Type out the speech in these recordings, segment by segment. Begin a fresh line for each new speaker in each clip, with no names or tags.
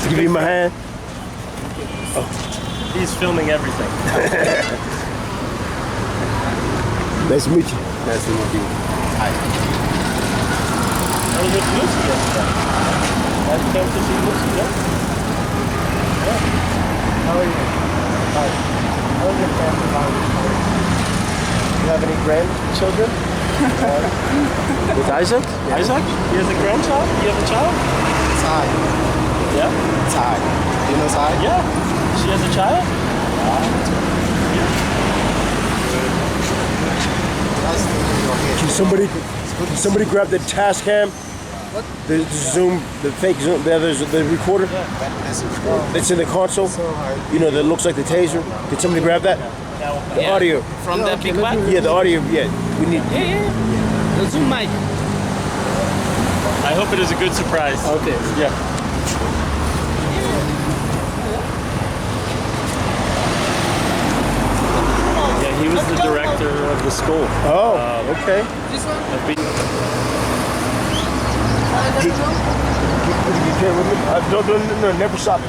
Give me my hand.
He's filming everything.
Nice to meet you.
Nice to meet you. Hi.
I was with Lucy yesterday. I came to see Lucy, yeah? Yeah. How are you? Hi. How are your family? How are you? You have any grandchildren? With Isaac?
Yeah.
Isaac? He has a grandchild? You have a child?
Sai.
Yeah?
Sai. You know Sai?
Yeah. She has a child?
Nice to meet you.
Can somebody grab the task cam?
What?
The Zoom, the fake Zoom, the recorder? It's in the console.
So hard.
You know, that looks like the taser. Can somebody grab that? The audio.
From the big one?
Yeah, the audio. Yeah, we need.
Yeah. The Zoom mic.
I hope it is a good surprise.
Okay.
Yeah. Yeah, he was the director of the school.
Oh, okay.
This one?
Of B-
You can't with me. No, never stop.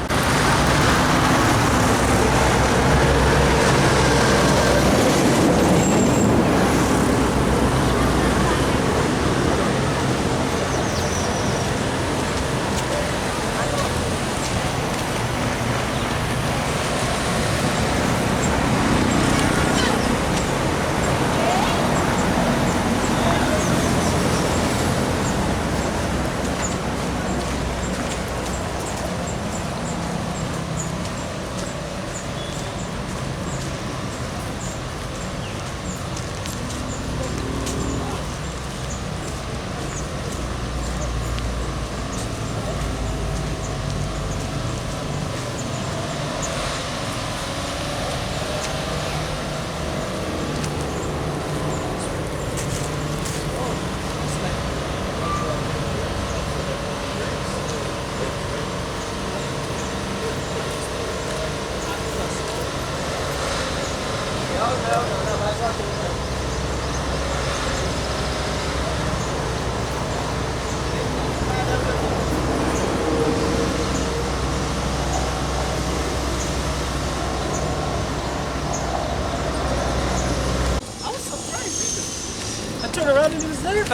I turned around and he was there.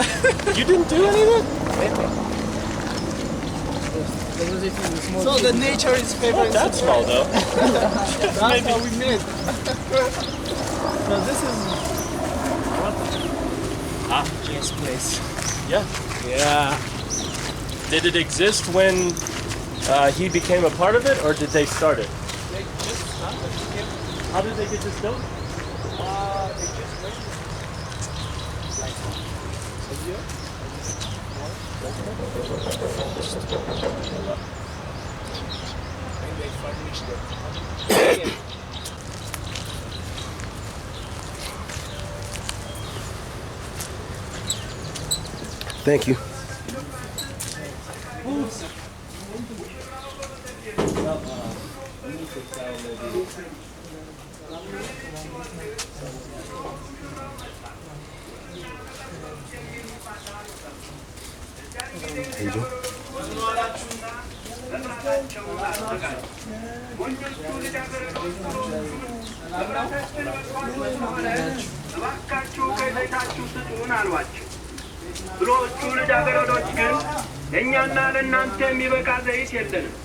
You didn't do anything?
So the nature is
Not
favorite.
that small though.
That's how we made. So this is Jay's place.
Yeah.
Yeah.
Did it exist when he became a part of it, or did they start it?
They just started.
How did they get this built?
They just went like a year. And they furnished it. Again.
Thank you. How you doing?
እባካችሁ ከቤታችሁ ስጡን አሏቸው። ብሮቹ ልጃገረዶች ግን ለእኛና ለእናንተ የሚበቃ ዘይት የለንም።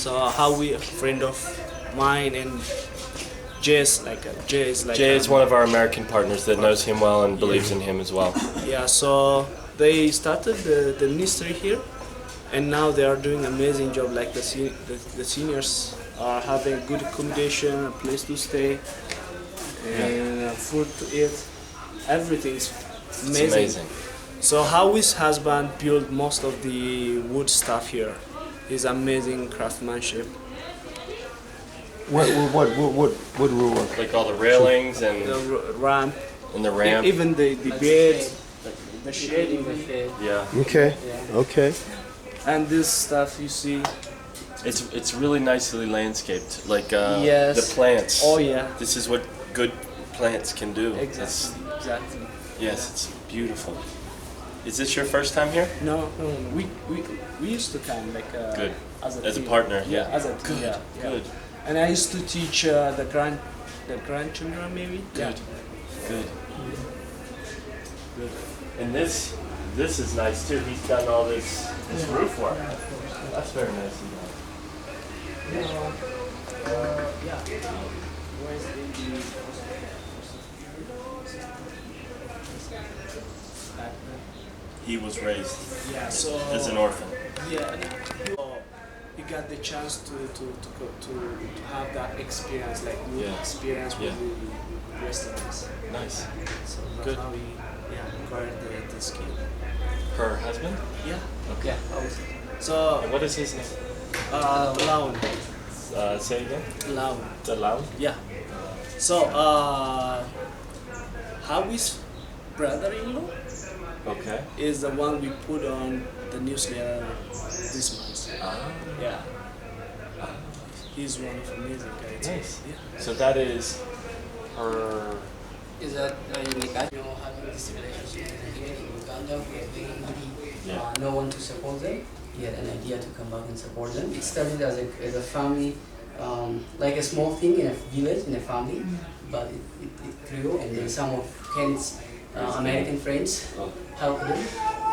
So how we a friend of mine and Jay is
Jay is one of our American partners that knows him well and believes in him as well.
Yeah, so they started the ministry here, and now they are doing amazing job. Like the seniors are having good accommodation, a place to stay, and food to eat. Everything's amazing.
It's amazing.
So how his husband built most of the wood stuff here is amazing craftsmanship.
What rule?
Like all the railings and
The ramp,
the ramp.
even the beds, the shading,
Yeah.
Okay.
Yeah.
Okay.
And this stuff you see.
It's really nicely landscaped. Like
Yes.
the plants.
Oh yeah.
This is what good plants can do.
Exactly.
Yes, it's beautiful. Is this your first time here?
No. We used to come like
Good.
as a
As a
team.
partner, yeah.
As a team.
Good,
Yeah.
good.
And I used to teach the grandchildren maybe.
Good. Good. Good. And this is nice too. He's done all this roof work. That's very nice. He was raised
Yeah. So
as an orphan.
yeah. He got the chance to have that experience, like new
Yeah.
experience with
Yeah.
the Westerners.
Nice.
So that's
Good.
how he acquired the skill.
Her husband?
Yeah.
Okay.
Yeah. Also. So
And what is his name?
Laun.
Say again?
Laun.
The Lao?
Yeah. So Howie's brother-in-law
Okay.
is the one we put on the newsletter this month. Yeah. He's one of amazing guys.
Nice.
Yeah.
So that is her.
Is that unique? Having this relationship even in Uganda, we are very needy, no one to support them. He had an idea to come back and support them. It started as a family, like a small thing in a village, in a family, but it grew, and then some of Ken's American friends helped him,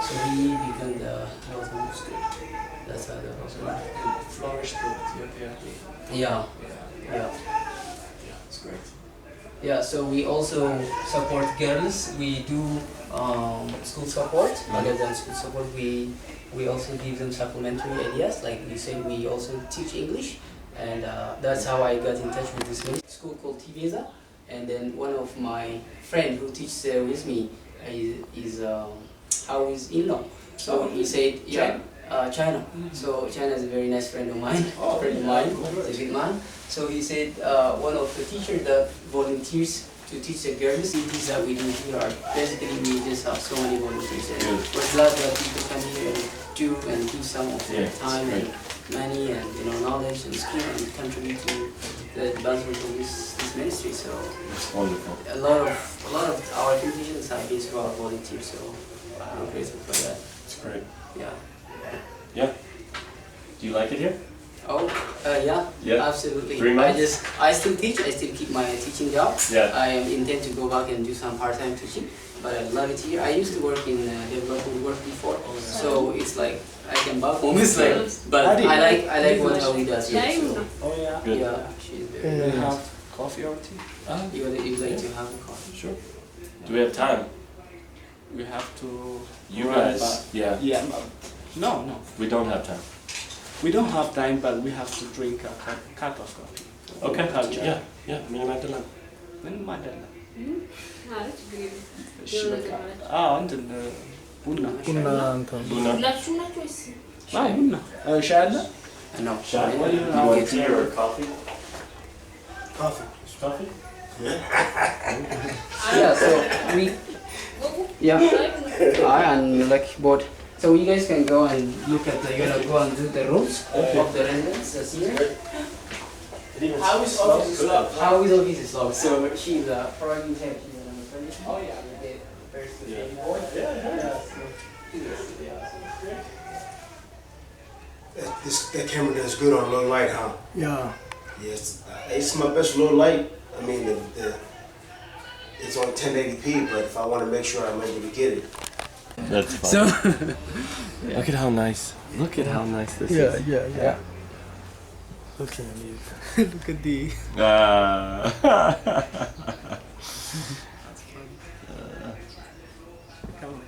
so he became the health minister. That's how that was.
Flourished to Ethiopia.
Yeah.
It's great.
Yeah, so we also support girls. We do school support. Other than school support, we also give them supplementary ideas. Like you said, we also teach English, and that's how I got in touch with this school called Tiveza. And then one of my friend who teaches there with me is Howie's in-law. So he said, China. So China is a very nice friend of mine. He's a good man. So he said one of the teachers that volunteers to teach the girls, things that we do here are basically we just have so many volunteers. And we're glad that people come here and do some of their time and money and knowledge and skill and contribute to the advancement of this ministry. So
It's wonderful.
a lot of our contributions have been through our volunteers. So I'm grateful for that.
It's great.
Yeah.
Yeah. Do you like it here?
Oh, yeah,
Yeah.
absolutely.
3 months?
I still teach. I still keep my teaching job.
Yeah.
I intend to go back and do some part-time teaching, but I love it here. I used to work in development work before, so it's like I can back home. It's like, but I like what Howie does here. So,
Oh yeah.
Good.
yeah, she's
Do
very.
you have coffee or tea?
You like to have a coffee?
Sure.
Do we have time?
We have to.
You
run
guys.
back.
Yeah.
Yeah. No.
We don't have time.
We don't have time, but we have to drink a cup of coffee.
Okay.
Culture.
Yeah. Me and Magdalene.
ምን ማለት ነው?
ማለት ችግር የለም።
እሺ
የሆነ
በቃ
ነገር ማለት
እንትን ቡና
Kuna እንትን
Luna.
ሁላችሁም ናችሁ ወይስ?
ቡና ሻይ አለ?
No.
Shot?
What do you
You want
get?
tea or coffee?
Coffee.
Coffee?
Yeah. So we.
ወጉ
Yeah. And like board. So you guys can go and look at the. You're gonna go and do the rooms of the residents that's here.
How is office is locked?
How is office is locked? So she's probably head. She's an attorney.
Oh yeah.
The first
Yeah.
baby boy.
That camera does good on low light, huh?
Yeah.
Yes. It's my best low light. I mean, it's on 1080p, but if I want to make sure I'm able to get it.
That's fine.
So
Look at how nice. Look at how nice this is.
Yeah. Look at you.
Look at the. Come on.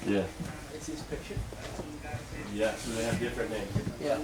Yeah.
It's his picture.
Yeah. So they have different names.
yeah.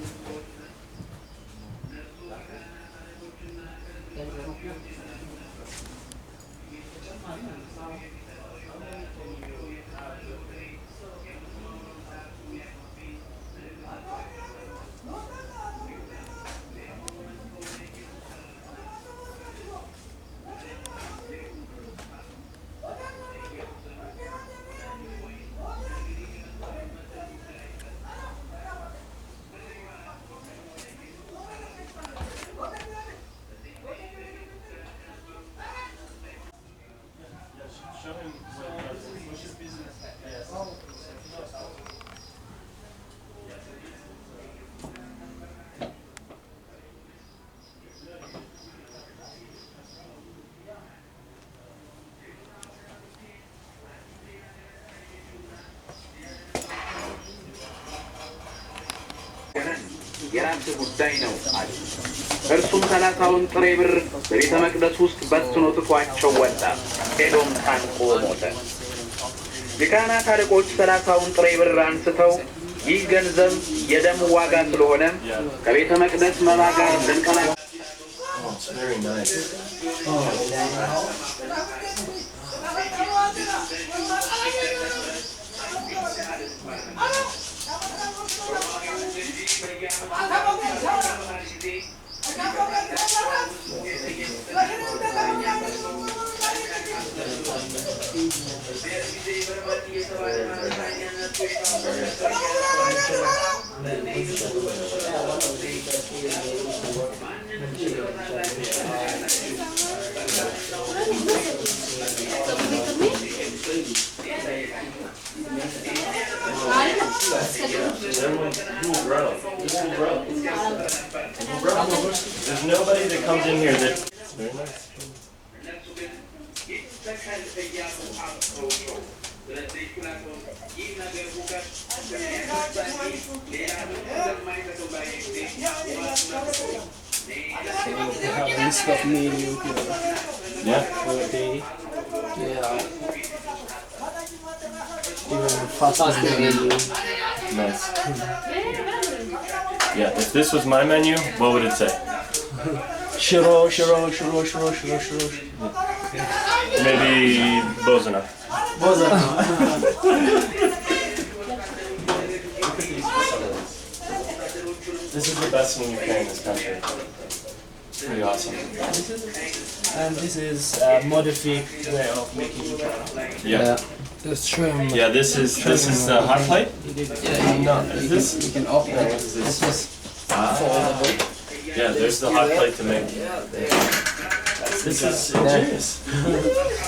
የራስ ጉዳይ ነው አለ። እርሱም 30ውን ጥሬ ብር በቤተ መቅደስ ውስጥ በትኖ ትቷቸው ወጣ። ሄዶም ታንቆ ሞተ። የካህናት አለቆች 30ውን ጥሬ ብር አንስተው ይህ ገንዘብ የደም ዋጋ ስለሆነ ከቤተ መቅደስ መባ ጋር ልንቀላ
It's very nice. There's nobody that comes in here that. Very nice.
List of menu
Yeah.
for a day. Yeah. Even faster menu.
Nice. Yeah. If this was my menu, what would it say?
Shiro, shiro, shiro, shiro, shiro, shiro.
Maybe Bozana. This is the best thing you can in this country. It's pretty awesome.
And this is a modified way of making it.
Yeah.
That's trim.
Yeah. This is the hot plate. No. Is this?
You can open it. This is foldable.
Yeah. There's the hot plate to make. This is ingenious.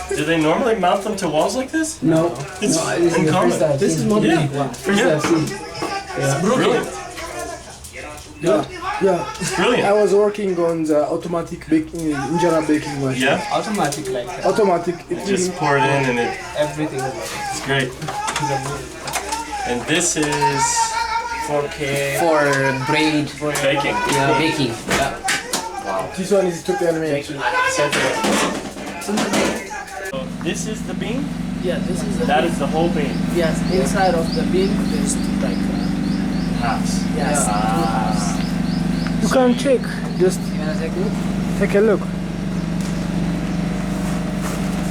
Do they normally mount them to walls like this?
No.
It's
This is
uncommon.
This is modified
Yeah.
one. First
Yeah.
I've seen.
Brilliant.
Yeah.
It's brilliant.
I was working on the automatic baking, injera baking machine.
Yeah.
Automatic like that.
Automatic. It
Just pour it in and
Everything.
it's great. And this is
4K.
For braid.
baking.
Yeah, baking. Yeah.
This one is Ethiopian made.
So this is the bean.
Yeah, this is the
That is the whole bean.
yes. Inside of the bin there's like
Halves.
yes.
You can check. Just
You wanna take a look?
take a look.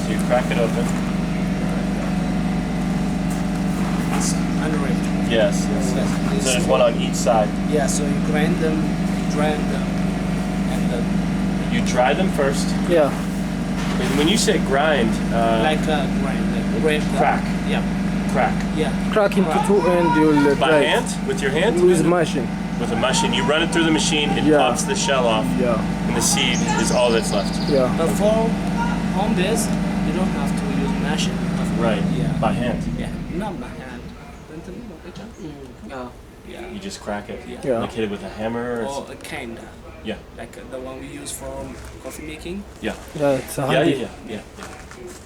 So you crack it open.
It's unreal.
Yes. So there's one on each side.
Yeah, so you grind them, dry them, and then
You dry them first.
Yeah.
When you say grind,
like grind, like grab them.
crack.
Yeah,
Crack.
yeah.
Crack into two and you'll
By
try
hand? With your hand?
with machine.
With a machine. You run it through the machine, it
Yeah.
pops the shell off,
Yeah.
and the seed is all that's left.
Yeah.
But for home base, you don't have to use machine.
Right.
Yeah.
By hand.
Yeah, not by hand.
Yeah.
Yeah.
You just crack it.
Yeah.
Like hit it with a hammer. Or
Or a kind,
yeah.
like the one we use for coffee making.
Yeah.
Yeah. It's a
Yeah,
handy.
yeah.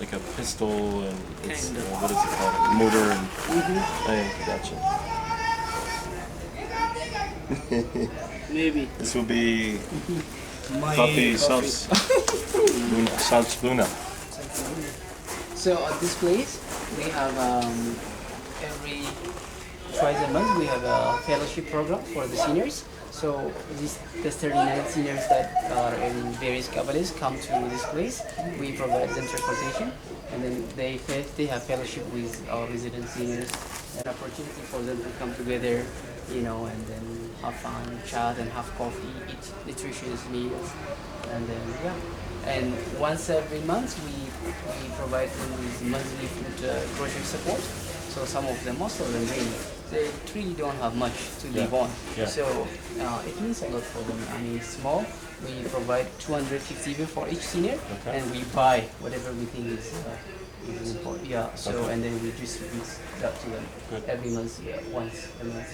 Like a pistol and it's,
Kinda.
what is it called? Motor and. I gotcha.
Maybe.
This will be
My
coffee sauce. Luna, sauce Luna.
So at this place, we have every twice a month we have a fellowship program for the seniors. So the 39 seniors that are in various Kabbalists come to this place. We provide them transportation, and then they have fellowship with our resident seniors. An opportunity for them to come together, you know, and then have fun, chat, and have coffee, eat nutritious meals, and then yeah. And once every month we provide them with monthly food grocery support. So some of them, most of them they really don't have much to live on.
Yeah.
So it means a lot for them. I mean, it's small. We provide 250 even for each senior,
Okay.
and we buy whatever we think is important. Yeah. So
Okay.
and then we distribute that to them
Good.
every month, once a month.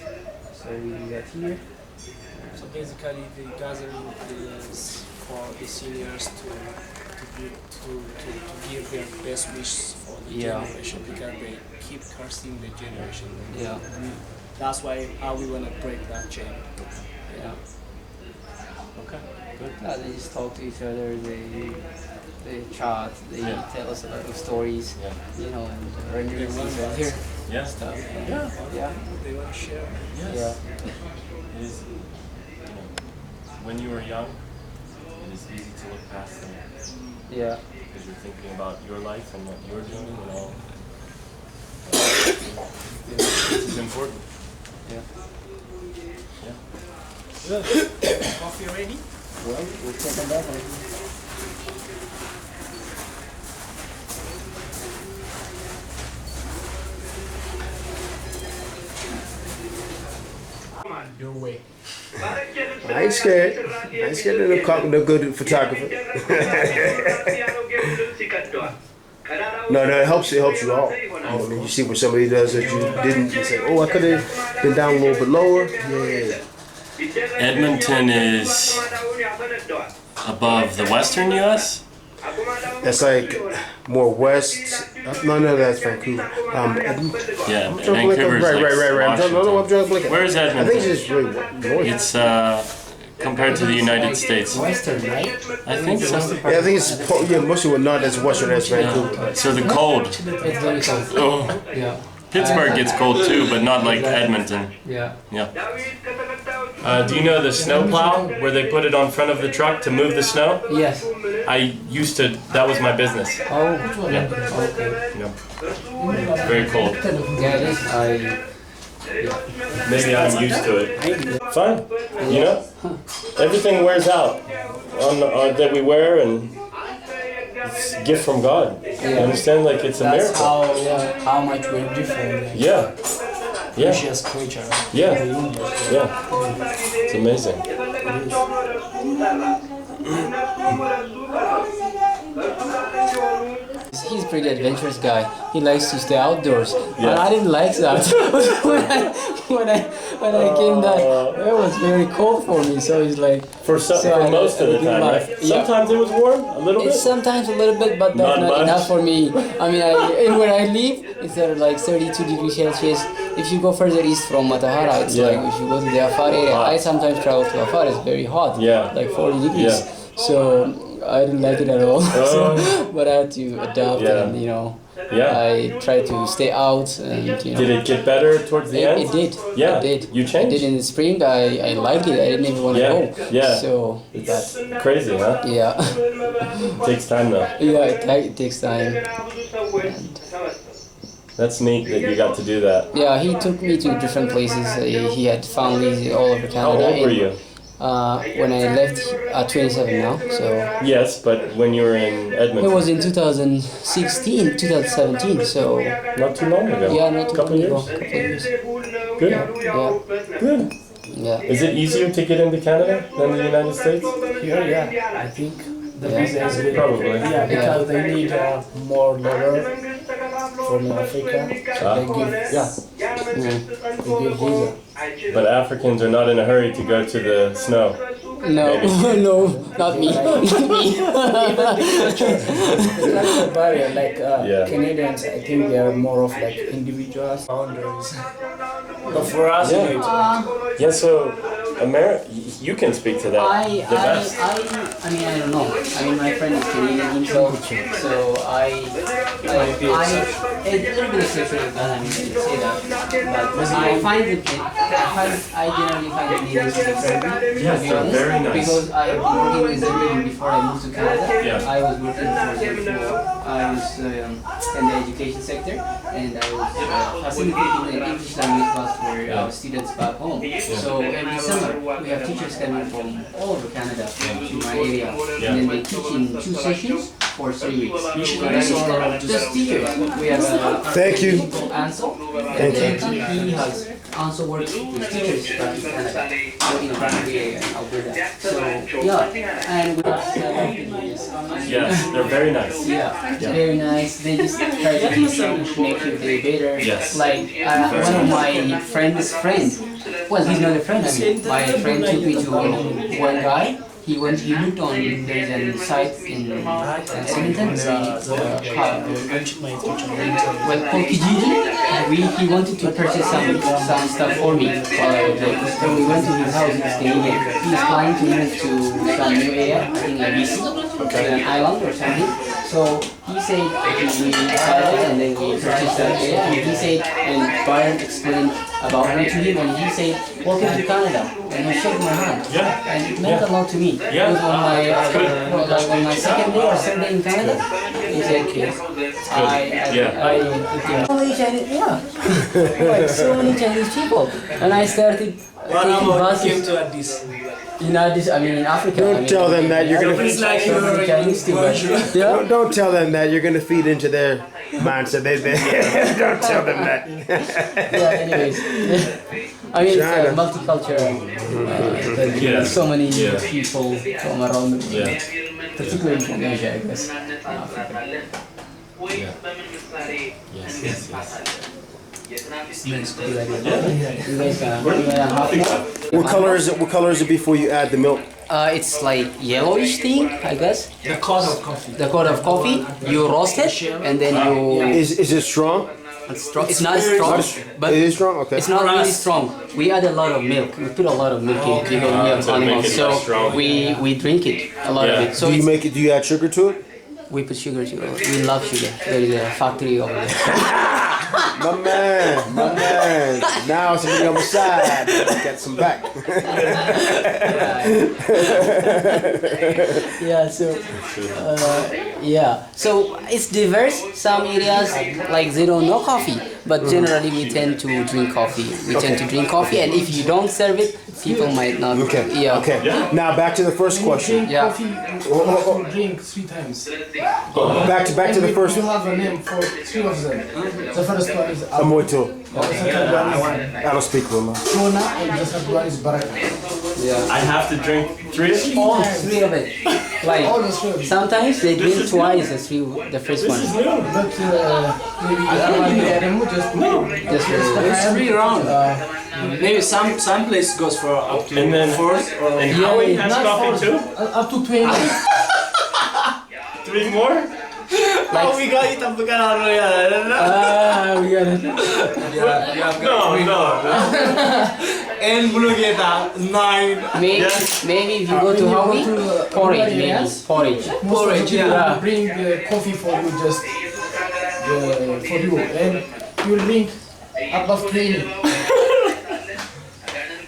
So we do that here.
So basically, the gathering is for the seniors to give their best wishes for the
Yeah.
generation, because they keep cursing the generation.
Yeah.
And that's why how we want to break that chain.
Yeah.
Okay, good.
Yeah, they just talk to each other. They chat. They tell us a lot of stories.
Yeah.
You know, and renderings and here
Yeah.
stuff.
Yeah.
Yeah.
They want to share.
Yes.
Yeah.
It is, when you are young, it is easy to look past them.
Yeah.
Because you're thinking about your life and what you're doing and all. This is important.
Yeah.
Yeah.
Coffee ready?
Well, we'll check on that.
Your way.
I ain't scared. I ain't scared of the good photographer. No, it helps you out. I mean, you see when somebody does that you didn't, you say, oh, I could have been down a little bit lower. Yeah.
Edmonton is above the western U.S.?
That's like more west. No, that's Vancouver.
Yeah,
I'm trying to
Vancouver's
right.
like
I'm trying to blink.
Where is Edmonton?
I think it's just really north.
It's compared to the United States.
Western, right?
I think so.
Yeah, I think it's mostly what not as western as Vancouver.
So the cold.
It's very cold.
Oh,
Yeah.
Pittsburgh gets cold too, but not like Edmonton.
Yeah.
Yeah. Do you know the snow plow where they put it on front of the truck to move the snow?
Yes.
I used to. That was my business.
Oh.
Yeah.
Okay.
Yeah. It's very cold.
Yeah, it is.
Maybe I'm used to it. Fine. You know, everything wears out on that we wear, and it's a gift from God. You understand? Like it's a
That's
miracle.
how much we're different.
Yeah. Yeah.
Precious creature.
Yeah. Yeah. It's amazing.
He's a pretty adventurous guy. He likes to stay outdoors.
Yeah.
But I didn't like that. when I came down, it was very cold for me. So he's like
For most of the time, right?
Yeah.
Sometimes it was warm, a little bit.
It's sometimes a little bit, but
Not
not
much.
enough for me. I mean, where I live, it's like 32 degrees Celsius. If you go further east from Matahara, it's
Yeah.
like if you go to the Afar area,
Hot.
I sometimes travel to Afar, it's very hot,
Yeah.
like 40 degrees.
Yeah.
So I didn't like it at all.
Oh.
But I had to adapt
Yeah.
and,
Yeah.
I tried to stay out and,
Did it get better towards the end?
It did.
Yeah.
It did.
You changed?
I did in the spring. I liked it. I didn't even want to
Yeah.
go.
Yeah.
So,
It's crazy, huh?
yeah.
Takes time though.
Yeah, it takes time.
That's neat that you got to do that.
Yeah, he took me to different places. He had families all over Canada.
How old were you?
When I left, 27 now. So
Yes, but when you were in
it
Edmonton,
was in 2016, 2017. So
not too long ago.
yeah, not too
Couple
long ago.
years.
Couple years.
Good.
Yeah,
Good.
yeah.
Is it easier to get into Canada than the United States?
Here, yeah, I think the
Yeah.
visa is good.
Probably.
Yeah, because they need more labor from Africa. So
Ah.
they give,
Yeah.
they give visa.
But Africans are not in a hurry to go to the snow.
No, no, not me. Not me.
The cultural barrier, like
Yeah.
Canadians, I think they are more of like individuals, boundaries. But for us,
Yeah, so you can speak to that the best.
I mean, I don't know. I mean, my friend is Canadian himself, so a little bit of sexual I mean, I say that. But I generally find the Canadians to be friendly.
Yes,
to be
they're
honest,
very nice.
Because I have been working with them even before I moved to Canada.
Yeah.
I was working for them I was in the education sector, and I was facilitating an English language class for our students back home. So every summer we have teachers coming from all over Canada to my area, and then they teach in 2 sessions for 3 weeks. Just teachers. We have
Thank you.
Ansel, and then he has also worked with teachers back in Canada, so in Vancouver and Alberta. So yeah, and we
Yes, they're very nice.
yeah, very nice. They just try to teach you, make your day better.
Yes.
Like one of my friend's friend. Well, he's not a friend. I mean, my friend took me to one guy he looked on there's a site in Edmonton, well, called Kijiji. He wanted to purchase some stuff for me while I was there. So we went to his house in Canadian. He's planning to move to some new area, I think Addis, an island or something. So he said we tried it and then we purchased that area. And he said, and Byron explained about me to him, and he said, welcome to Canada. And he shook my hand.
Yeah.
And it meant a lot to me.
Yeah.
Because on my second day or third day in Canada, he said, okay, like so many Chinese people. And I started taking buses.
To Addis.
In Addis, I mean in Africa.
Don't tell them that you're gonna.
It's like you're
Chinese too, but yeah.
Don't tell them that you're gonna feed into their mindset. Don't tell them that.
Yeah, anyways. I mean, it's
China.
multicultural. There's so many people from around the world, particularly from Asia, I guess. You guys
What color is it? What color is it before you add the milk?
it's like yellowish thing, I guess.
the cause of coffee.
The code of coffee, you roast it and then you.
Is it strong?
It's not strong, but
It is strong. Okay.
it's not really strong. We add a lot of milk. We put a lot of milk in because we have
So make
animals,
it less
so
strong.
we drink it a lot of
Yeah.
it. So
Do you
it's,
make it? Do you add sugar to it?
we put sugar to it. We love sugar. There is a factory over there.
My man. Now somebody on the side. Get some back.
Yeah, so so it's diverse. Some areas like they don't know coffee, but generally we tend to drink coffee. We tend to drink coffee, and if you don't serve it, people might not.
Okay.
Yeah.
Okay. Now back to the first question.
Yeah.
You drink 3 times.
Back to the first.
You have a name for 3 of them. The first one is
Amoito.
the second one is
I don't speak Roma.
Tuna, and the third one is Baraka.
I have to drink 3 of them?
All 3 of it. Like
All the 3 of them.
sometimes they drink twice the first one.
But maybe the other one they remove just
It's 3 rounds. Maybe some place goes for up to
And then
4 or
And Howie has coffee too?
up to 20.
3 more?
Like,
we got it up again.
we got it.
No.
And blue get 9.
Maybe if you go to Howie, porridge maybe. Porridge.
Porridge,
yeah.
Bring coffee for you, just for you, and you will drink above 20.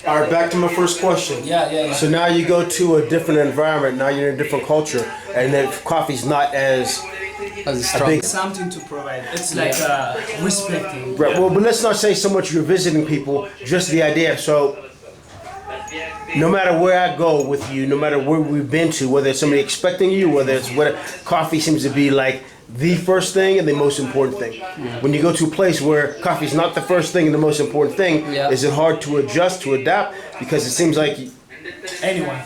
All right, back to my first question.
Yeah.
So now you go to a different environment. Now you're in a different culture, and then coffee's not as big.
Something to provide. It's like respecting.
Right. Well, but let's not say so much you're visiting people. Just the idea. So no matter where I go with you, no matter where we've been to, whether it's somebody expecting you, whether it's what coffee seems to be like the first thing and the most important thing. When you go to a place where coffee is not the first thing and the most important thing, is it hard to adjust, to adapt? Because it seems like
Anyone.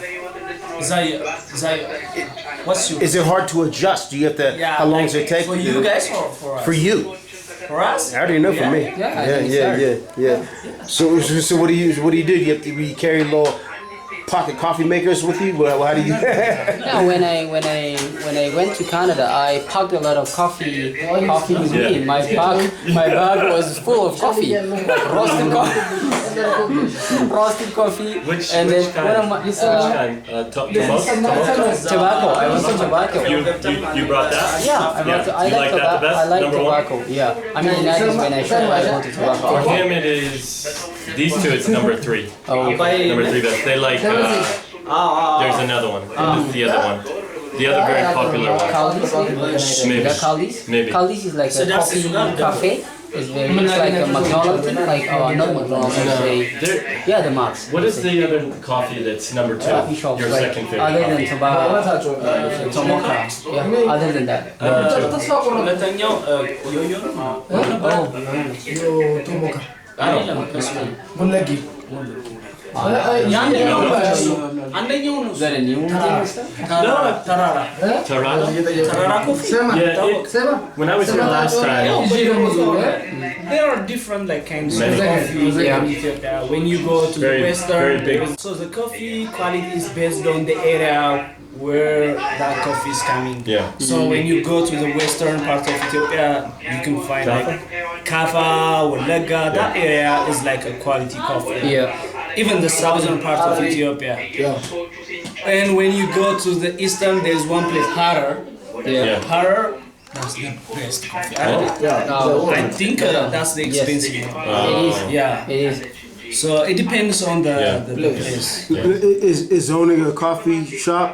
What's your?
is it hard to adjust? Do you have to? How long does it take?
For you guys or for us?
For you.
For us?
I already know for me. Yeah. So what do you do? You carry little pocket coffee makers with you? Well, how do you?
Yeah, when I went to Canada, I packed a lot of coffee with me. My bag was full of coffee, like roasted coffee, and then one of my tobacco. I was on tobacco.
You brought that?
Yeah, I
You
like
that the best?
I like
Number
tobacco.
one?
Yeah, I mean in Addis when I should I go to tobacco.
For him it is, these two it's number 3.
Oh,
Number 3 best. They like, there's another one. The other one. The other very popular one.
Caldi's?
Maybe.
The Caldi's?
Maybe.
Caldi's is like a coffee cafe. It's like a McDonald's thing, like not McDonald's, the Max.
What is the other coffee that's number 2?
Coffee shop,
Your
like,
second favorite
other than
coffee?
Tomoka. Yeah, other than that.
ሁለተኛው ዮዮ ነው።
Tomoka.
አይደለም እሱ
Mulagi.
አንደኛው ነው
Is that a new one?
ተራራ
Tarada?
coffee.
Yeah, when I was here last time,
There are different like kinds of
Many.
coffee in Ethiopia. When you go to
Very-
the western,
very big.
So the coffee quality is based on the area where that coffee is coming.
Yeah.
So when you go to the western part of Ethiopia, you can find like Kafa, Walaga. That area is like a quality coffee.
Yeah.
Even the southern part of Ethiopia. And when you go to the eastern, there's one place, Harar.
yeah.
Harar, that's the best coffee. I think that's the expensive one.
It is.
Yeah.
It is.
So it depends on the place.
Is owning a coffee shop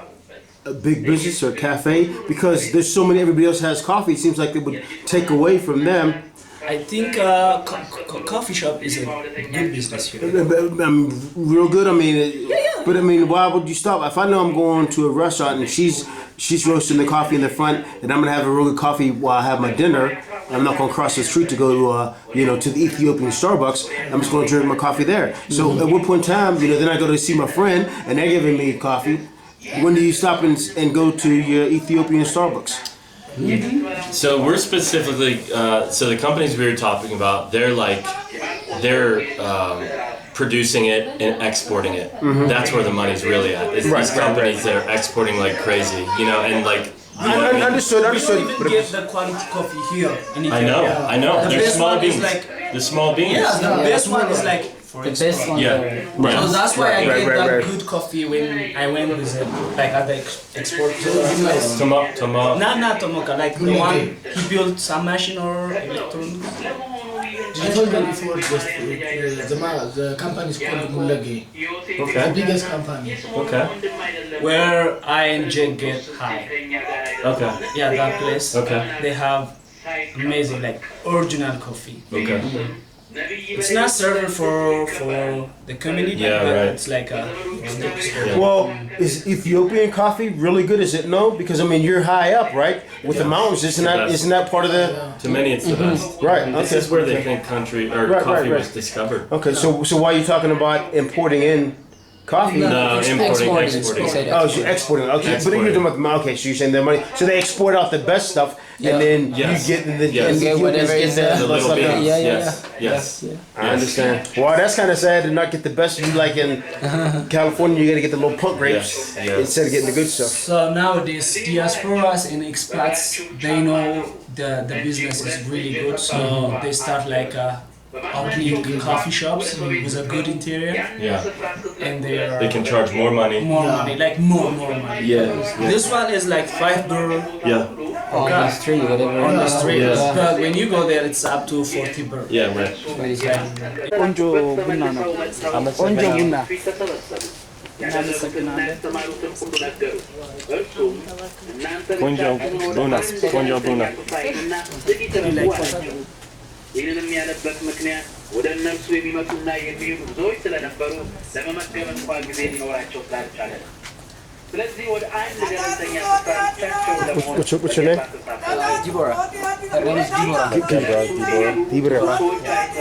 a big business or a cafe? Because there's so many, everybody else has coffee, it seems like it would take away from them.
I think coffee shop is a good business here.
I'm real good. I mean, but I mean, why would you stop? If I know I'm going to a restaurant and she's roasting the coffee in the front, and I'm gonna have a real good coffee while I have my dinner. I'm not gonna cross the street to go to to the Ethiopian Starbucks. I'm just gonna drink my coffee there. So at one point in time, then I go to see my friend and they're giving me coffee. When do you stop and go to your Ethiopian Starbucks?
So we're specifically, so the companies we were talking about, they're producing it and exporting it. That's where the money's really at. It's these companies that are exporting like crazy, and like.
Understood.
You don't even get the quality coffee here in Ethiopia.
I know.
The
They're
best
small
one is
beans.
like,
The small beans.
yeah, the best one is like for
The best one.
Yeah.
So that's why I get that
right.
good coffee when I went with it, like at the export.
Toma.
Not Tomoka, like the one he built some machine or electronics.
I told them before, just the company is called Mulagi. The
Okay.
biggest company.
Okay.
Where I and Jake get high.
Okay.
Yeah, that place.
Okay.
They have amazing, like original coffee.
Okay.
It's not served for the community,
Yeah,
but
right.
it's like a.
Well, is Ethiopian coffee really good? Is it no? Because I mean, you're high up, right? With the mountains, isn't that part of the?
To many, it's the best.
Right.
This
Okay.
is where they think coffee was discovered.
Okay. So why are you talking about importing in coffee?
No, importing,
Exporting.
exporting.
He said
Oh, so you're exporting. Okay, but you're talking about the okay. So you're saying the money. So they export out the best stuff, and then
Yes.
you get the
Yes.
and
Get
you
whatever
get
is
the
The little
stuff
beans.
down.
Yes.
I understand. Well, that's kind of sad to not get the best. You like in California, you got to get the little punk grapes
Yes.
instead of getting the good stuff.
So nowadays, diasporas and expats, they know the business is really good, so they start like opening coffee shops with a good interior,
Yeah.
and
They can charge more money.
more money, like more money.
Yeah.
This one is like $5
Yeah.
on the street, whatever.
on the street,
Yeah.
but when you go there, it's up to $40.
Yeah. Right.
ቆንጆ ቡና ነው። ቆንጆ ቡና
ቆንጆ ቡና።
ይህንንም ያለበት ምክንያት ወደ እነርሱ የሚመጡና የሚሄዱ ብዙዎች ስለነበሩ ለመመገብ እንኳ ጊዜ ሊኖራቸው ስላልቻለ ነው። ስለዚህ ወደ አንድ ገለልተኛ ስፍራ ብቻቸው ለመሆን
What's your name?
Deborah. Her name is Deborah.
Deborah.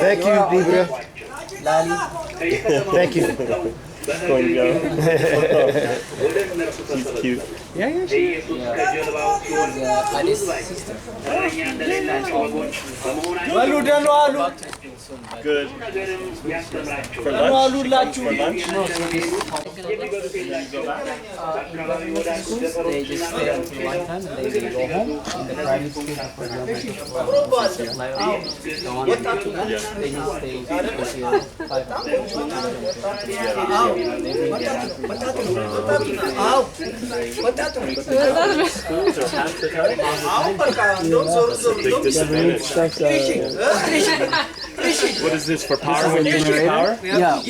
Thank you, Deborah.
Lali.
Thank you.
ወደ እነርሱ ተሰበሰቡ። ኢየሱስ ከጀልባው ሲወርድ
Addis sister.
እረኛ እንደሌላቸው በጎች በመሆናቸው
Good.
ነገርም ያስተምራቸው የሚበሉት የላቸው በአካባቢው ወዳሉ
They just stay until one time and they go home. In the private school, for example, the one they just stay until 5
Schools are half the time. That's a big disadvantage. What is this for power? When you use power?
Yeah, we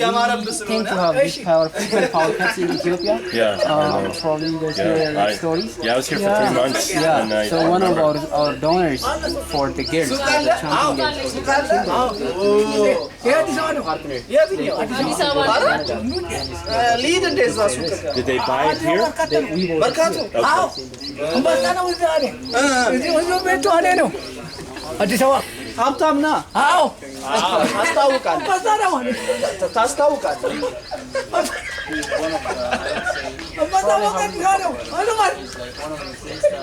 tend to have this power cuts in Ethiopia.
Yeah.
Probably you guys hear like stories.
Yeah, I was here for 3 months.
Yeah,
And
so one of our donors for the girls, for the champion
did they buy it here?
አዲስ አበባ ሀብታም ና። አዎ ታስታውቃለህ።
He's one of the, I'd say, he's like one of the things that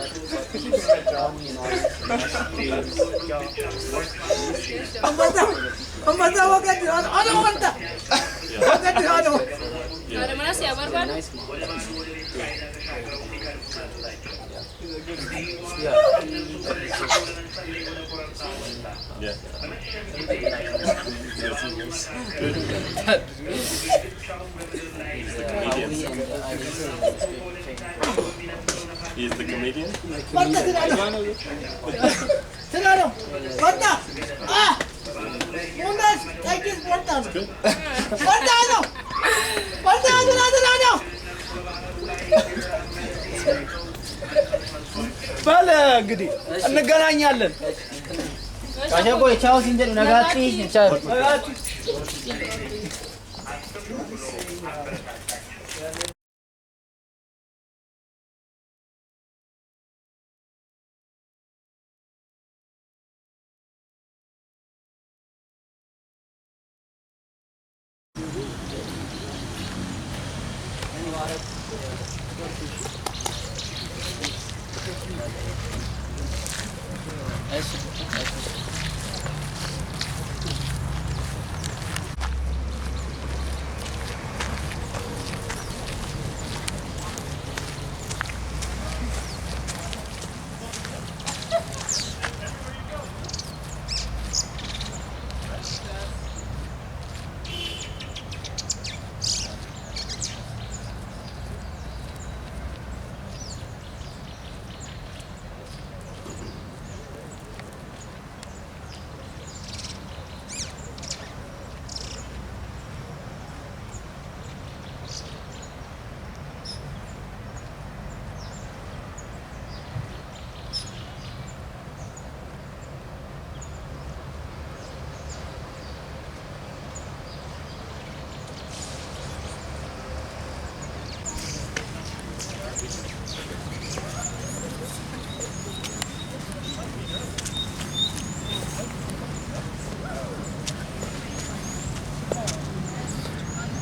keeps the army in order
Ada mana sih abar ban?
nice man.
Yeah. He's the comedian?
በል እንግዲህ እንገናኛለን።
Boy, ciao, Sinjel, nagati. Ciao.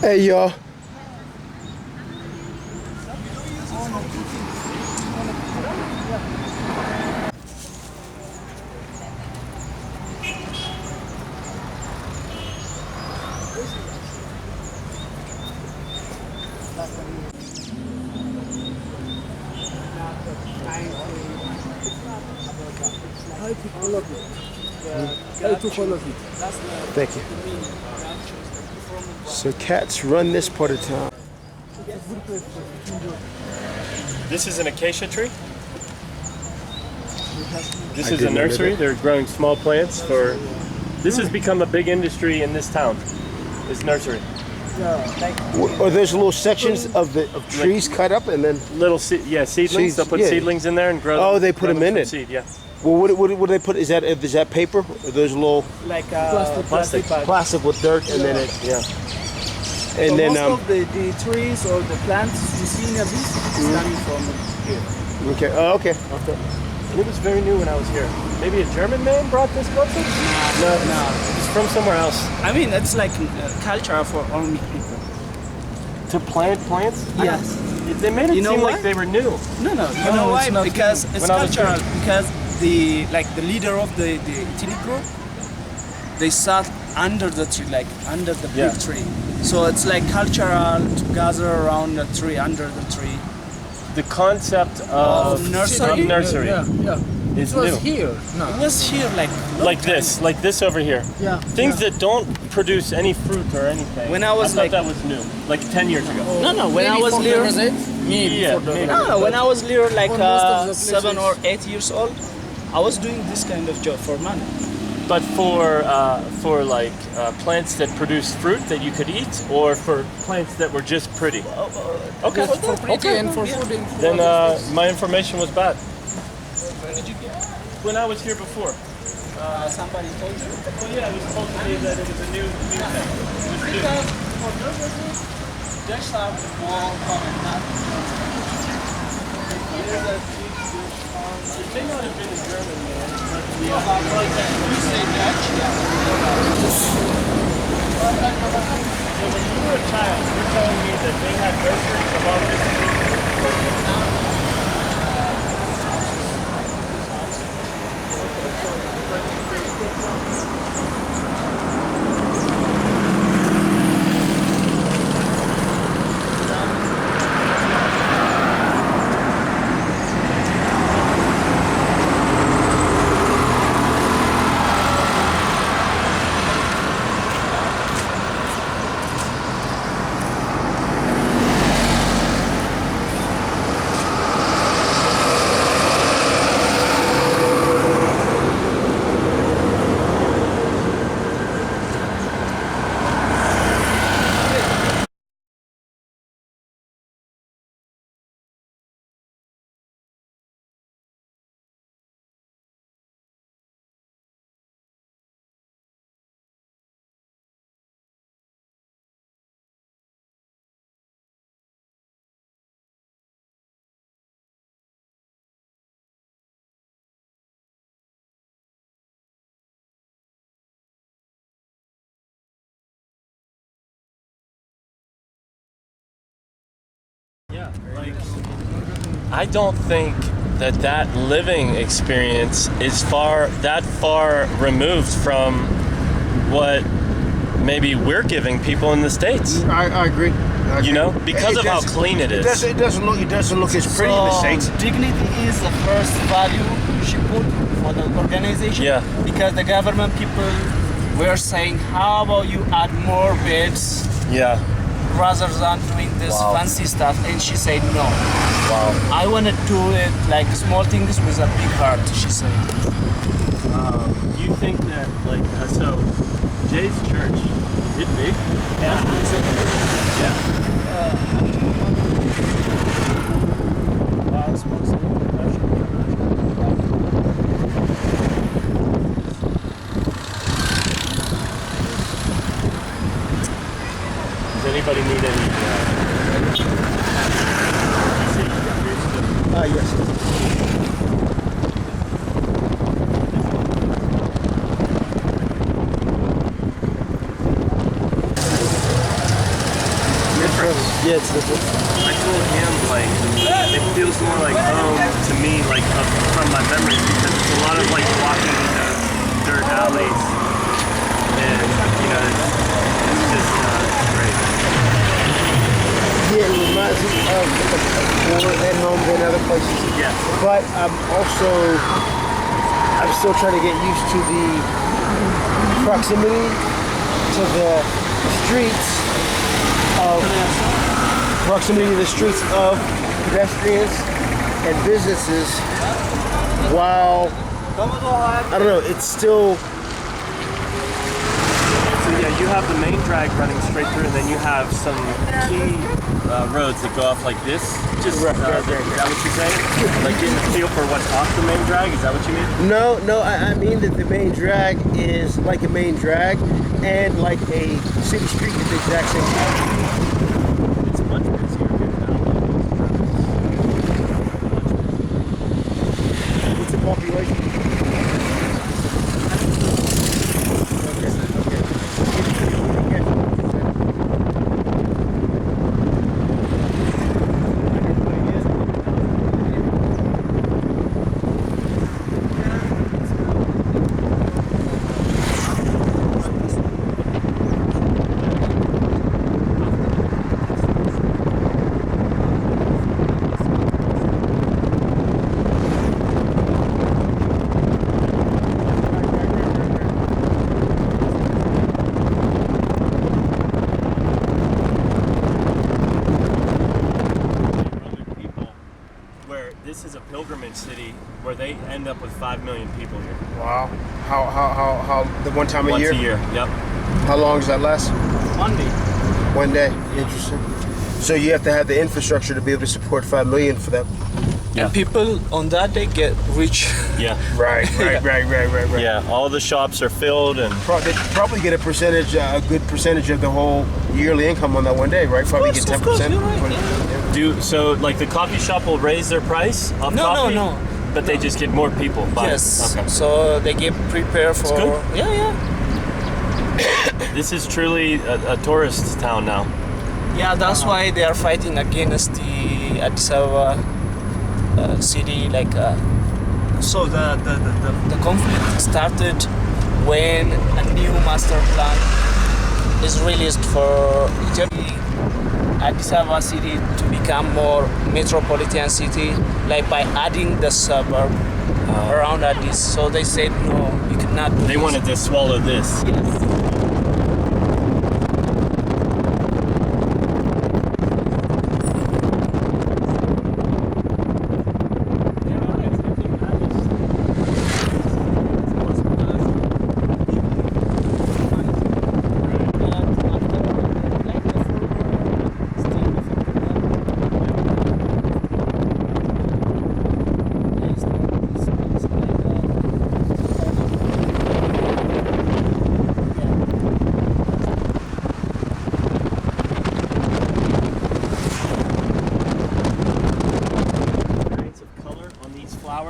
Hey y'all. Thank you. So cats run this part of town.
This is an acacia tree. This is a nursery. They're growing small plants for. This has become a big industry in this town. This nursery.
Are those little sections of trees cut up and then
Little seedlings.
Seeds,
They'll put
yeah.
seedlings in there and grow.
Oh,
them,
they put
grow
them in
from
it.
Seed, yeah.
well, what do they put? Is that paper? Or those little
Like
Plastic.
bag.
plastic with dirt and then it
Yeah.
and
So
then
most of the trees or the plants you see near this is coming from here.
okay. Oh, okay.
And it was very new when I was here. Maybe a German man brought this culture? No. It's from somewhere else.
I mean, it's like culture for army people.
To plant plants?
Yes.
They made it
You know
seem
why?
like they were new.
No, you know why? Because it's
When I was
cultural. Because the leader of the ethnic group, they sat under the tree, like under the big
Yeah.
tree. So it's like cultural to gather around the tree, under the tree.
The concept of
nursery?
nursery is
It was
new.
here. No.
It was here
Like this over here.
Yeah.
Things that don't produce any fruit or anything.
When I was
thought
like-
that was new, like 10 years ago.
No, when I was
Maybe
little.
Yeah, maybe.
No, when I was little, like
For most of the
7
places.
or 8 years old, I was doing this kind of job for money.
But for like plants that produce fruit that you could eat, or for plants that were just pretty. Okay.
Okay, and for food and
Then my information was bad. When I was here before.
Somebody told you.
Well, yeah, it was told to me that it was a new thing. It was new.
Just have one comment.
It may not have been a German man, but
You say Dutch?
when you were a child, you're telling me that they had nurseries about this big?
Yeah, like I don't think that living experience is that far removed from what maybe we're giving people in the States.
I agree.
You know, because of how clean it is.
It doesn't look as pretty in the States.
Dignity is the first value she put for the organization.
Yeah.
Because the government people were saying, how about you add more beds
Yeah.
rather than doing this
Wow.
fancy stuff? And she said no.
Wow.
I want to do it like small things with a big heart, she said.
You think that like so Jay's church, is it big? Yeah. Does anybody need any?
Yes. Yeah, it's different.
I told him like it feels more like home to me, like from my memories, because it's a lot of like walking in the dirt alleys, and you know it's just great.
Yeah, it reminds me of more at home than other places.
Yes.
But I'm still trying to get used to the proximity to the streets of pedestrians and businesses, while I don't know, it's still.
So yeah, you have the main drag running straight through, and then you have some key roads that go off like this. Just is that what you're saying? Like getting a feel for what's off the main drag? Is that what you mean?
No, I mean that the main drag is like a main drag, and like a city street is the exact same time.
It's much busier here now.
What's the population?
This is a pilgrimage city where they end up with 5 million people here.
Wow. How the one time a
Once
year?
a year, yep.
How long does that last?
1 day.
1 day. Interesting. So you have to have the infrastructure to be able to support 5 million for that.
Yeah.
And people on that day get rich.
Yeah.
Right.
Yeah, all the shops are filled and
They probably get a percentage, a good percentage of the whole yearly income on that 1 day, right? Probably get 10%.
Of course, you're right,
so like the coffee shop will raise their price of coffee?
No.
But they just get more people buying.
Yes.
Okay.
So they get prepared for.
It's good.
Yeah.
This is truly a tourist town now.
Yeah, that's why they are fighting against the Addis Ababa city. So the conflict started when a new master plan is released for Ethiopia, Addis Ababa city to become more metropolitan city, like by adding the suburb around Addis. So they said no, you cannot.
They wanted to swallow this.
Yes.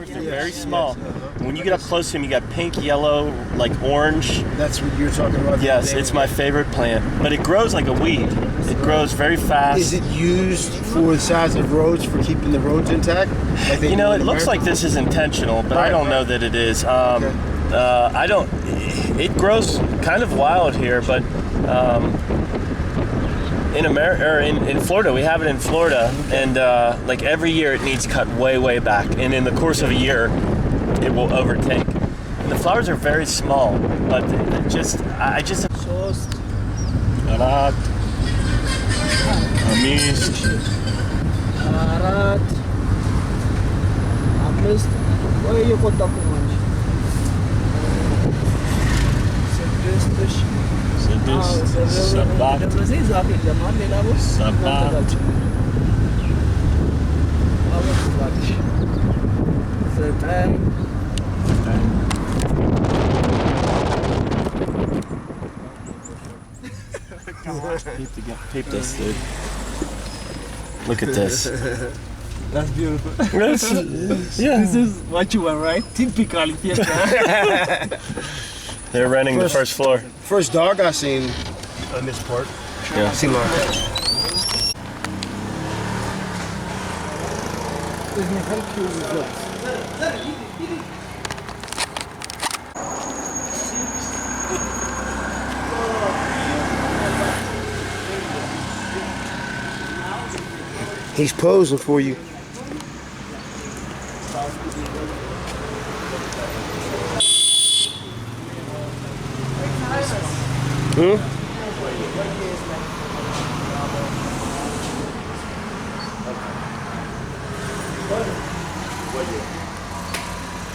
They're very small. When you get up close to them, you got pink, yellow, like orange.
That's what you're talking about?
Yes, it's my favorite plant. But it grows like a weed. It grows very fast.
Is it used for the size of roads, for keeping the roads intact? Like
You know, it looks like this is intentional, but I don't know that it is. I don't. It grows kind of wild here, but in America or in Florida, we have it in Florida, and like every year it needs cut way back, and in the course of a year, it will overtake. And the flowers are very small, but I just. Arat, Amis,
Arat, Amis, where you got documents?
Sabat, Tape this, dude. Look at this.
That's beautiful.
Yeah.
This is what you were, right? Typical Ethiopia.
They're renting the first floor.
First dog I seen on this part.
Yeah.
I seen He's posing for you.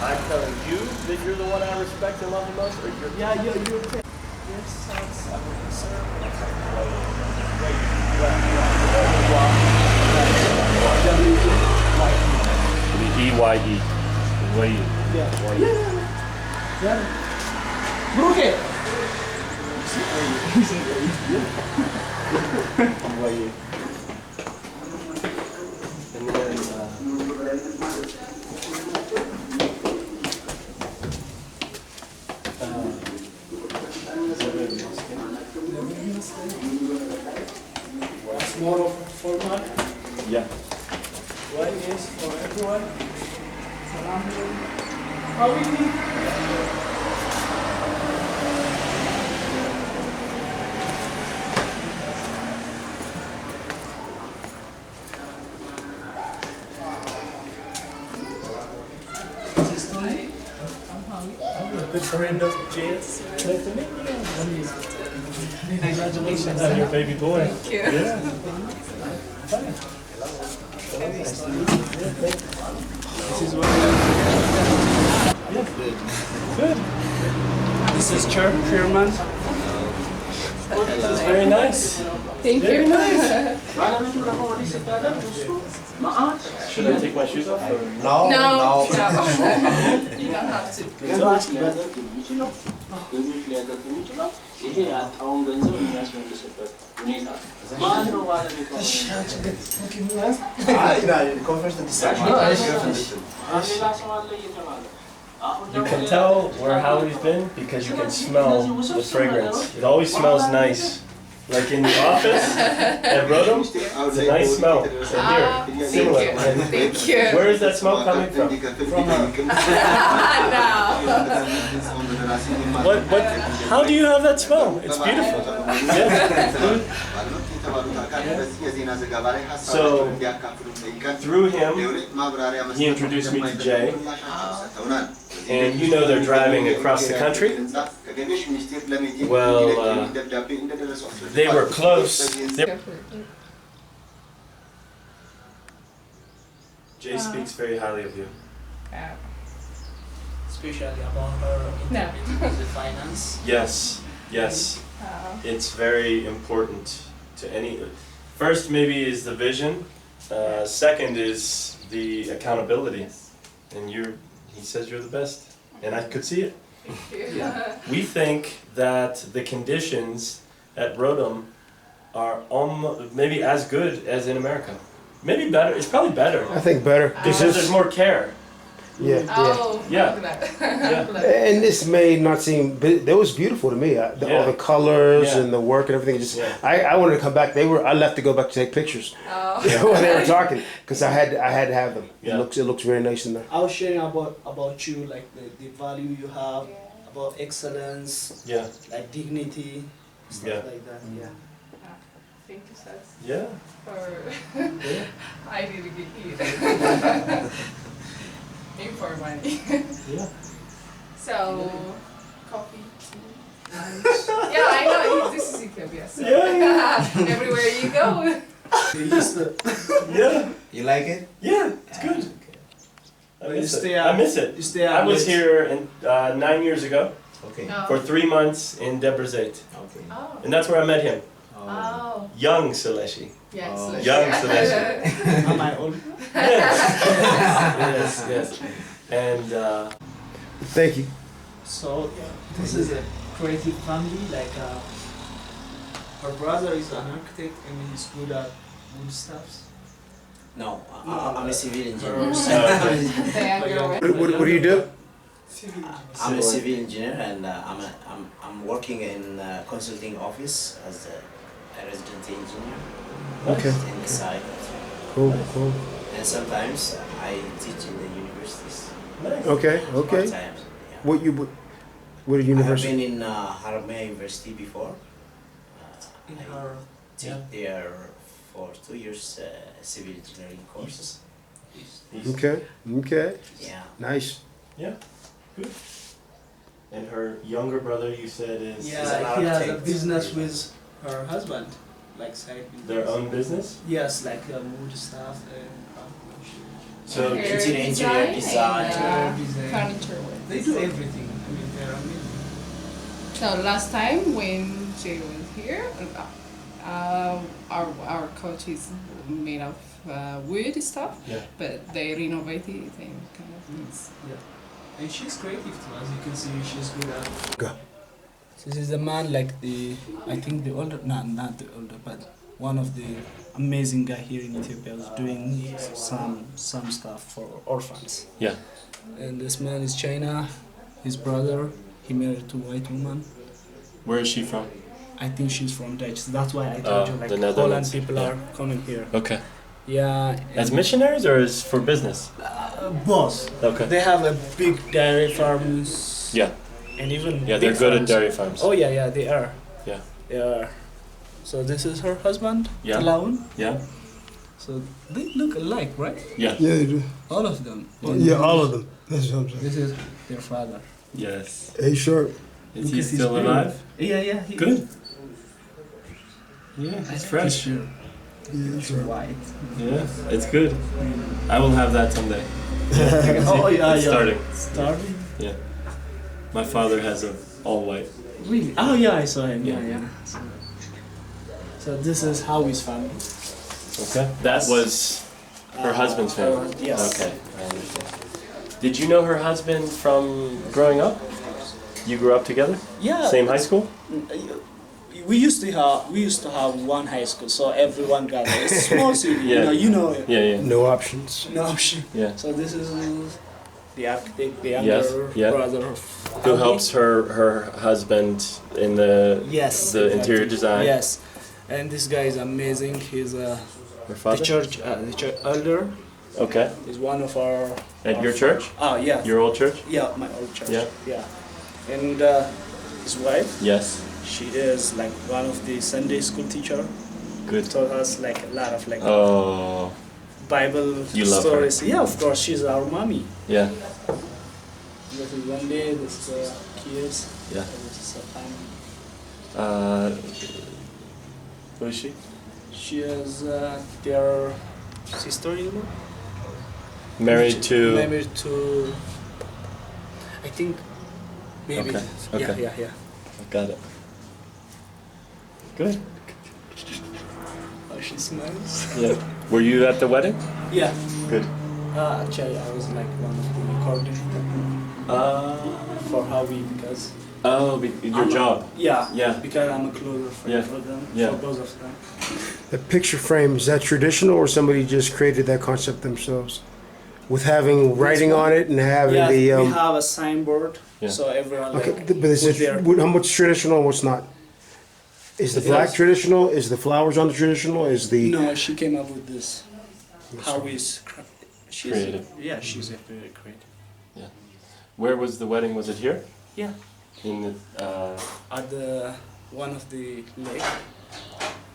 I'm telling you that you're the one I respect and love the most, or you're...
Yeah, you're okay.
E-Y-E. Way.
Brooke! More of format.
Yeah.
One is for everyone. How we This is Tony. I'm good friend of Jess. Nice to meet you. Congratulations on your baby boy.
Thank you.
Yeah. This is what Good. This is Chairman. This is very nice.
Thank
Very
you.
nice. Should I take my shoes off?
No. You don't have to.
You can tell where Howie's been because you can smell the fragrance. It always smells nice. Like in the office at Rodham, it's a nice smell. And here, similar. And
Thank you.
where is that smell coming from?
No.
What? How do you have that smell? It's beautiful. Yeah. Good. So through him, he introduced me to Jay. And you know they're driving across the country. Well, they were close. Jay speaks very highly of you.
Especially about her
No.
the finance.
Yes, yes. It's very important to any. First, maybe is the vision. Second is the accountability. And he says you're the best, and I could see it. We think that the conditions at Rodham are almost maybe as good as in America. Maybe better. It's probably better
I think better.
because there's more care.
Yeah, yeah.
Oh,
Yeah.
look at
Yeah.
that.
And this may not seem, but it was beautiful to me. All the colors
Yeah.
and the work and everything. Just,
Yeah.
I wanted to come back. I left to go back to take pictures
Oh.
when they were talking because I had to have them.
Yeah.
It looks very nice in there.
I was sharing about you, like the value you have, about excellence,
Yeah.
like dignity, stuff
Yeah.
like that. Yeah.
Thank you, Seth,
Yeah.
for I really get it. Pay for money.
Yeah.
So, coffee, tea, lunch. Yeah, I know. This is Ethiopia. So.
Yeah,
Everywhere you go.
Yeah.
You like it?
Yeah. It's good. I
You
miss
stay
it.
out-
I miss it.
you stay
I
out
was
late.
here 9 years ago
Okay.
Oh.
for 3 months in Debrecen,
Okay.
Oh.
and that's where I met him.
Oh.
Young Selishe.
Yes.
Oh.
Young Selishe.
Am I old?
Yes. Yes. And
Thank you.
So this is a creative family. Like her brother is an architect and he's good at wood stuffs.
No, I'm a civil engineer.
The younger one.
What do you do?
I'm a civil engineer and I'm working in a consulting office as a resident engineer
Okay.
in the site.
Cool. Cool.
And sometimes I teach in the universities.
Okay. Okay.
Part-time, yeah.
What
I have
university?
been in Haramaya University before.
In
I
her
teach there for 2 years civil engineering courses.
Okay. Okay.
Yeah.
Nice.
yeah, good. And her younger brother, you said, is
an
he has a
architect.
business with her husband, like side business.
their own business.
Yes, like wood stuff and craftsmanship.
So
Interior engineer, design.
and,
Design.
furniture with.
They do everything. I mean, they're amazing.
So last time when Jay was here, our couch is made of wood stuff,
Yeah.
but they renovated and kind of things.
Yeah. And she's creative too, as you can see, she's good at.
Go.
This is a man like I think the older, not the older, but one of the amazing guy here in Ethiopia who's doing some stuff for orphans.
Yeah.
And this man is China, his brother, he married to a white woman.
Where is she from?
I think she's from Dutch. So that's why I told
Oh,
you like
the
Holland
Netherlands,
people
yeah.
are coming here.
Okay.
Yeah.
As missionaries or as for business?
Boss.
Okay.
They have a big dairy farms.
Yeah.
And even
Yeah,
big
they're good at
farms.
dairy farms.
Oh yeah, they are.
Yeah.
They are. So this is her husband,
Yeah.
Laun.
Yeah.
So they look alike, right?
Yeah.
Yeah, they do.
All of them.
Yeah, all of them. That's what I'm saying.
This is their father.
Yes.
Hey, sharp.
Is
Look
he
at his
still
beard.
alive?
Yeah.
Good. Yeah, it's fresh.
Sure.
Yeah,
It's
sharp.
white.
Yeah, it's good. I will have that someday.
Oh yeah,
It's starting.
Starting.
Yeah. My father has a all white.
Really? Oh yeah, I saw him.
Yeah.
Yeah. So this is Howie's family.
Okay. That was her husband's family.
Yes.
Okay, I understand. Did you know her husband from growing up? You grew up together?
Yeah.
Same high school?
We used to have one high school, so everyone got it. It's a small city,
Yeah.
you know it.
Yeah, yeah.
No options.
No option.
Yeah.
So this is the architect, the younger
yeah.
brother of
Who
Abby.
helps her husband in the
Yes,
the
exactly.
interior design?
Yes, and this guy is amazing. He's
Her
the
father?
church elder.
Okay.
He's one of our.
At your church?
Oh yeah.
Your old church?
Yeah, my old church.
Yeah.
Yeah, and his wife.
Yes.
She is like one of the Sunday school teacher.
Good.
Taught us like a lot of like
Oh.
Bible
You love
stories.
her.
Yeah, of course, she's our mommy.
Yeah.
This is one day. This is kids.
Yeah.
This is a family.
Who is she?
She is their sister-in-law.
Married to.
Married to. I think. Maybe.
Okay, okay.
Yeah.
Got it. Good.
Oh, she smiles.
Yeah. Were you at the wedding?
Yeah.
Good.
Actually, I was like one of the coordinator for Howie because.
Your job.
Yeah.
Yeah.
Because I'm a closer for
Yeah.
them.
Yeah.
For both of them.
The picture frame, is that traditional or somebody just created that concept themselves? With having writing on it and having
Yeah,
the.
we have a signboard,
Yeah.
so everyone
Okay,
like.
but is
put
it,
their-
how much traditional and what's not? Is the black traditional? Is the flowers on the traditional? Is the.
No, she came up with this. Howie's she's
Creative.
Yeah, she's a very creative.
Where was the wedding? Was it here?
Yeah.
In the.
At the one of the lake,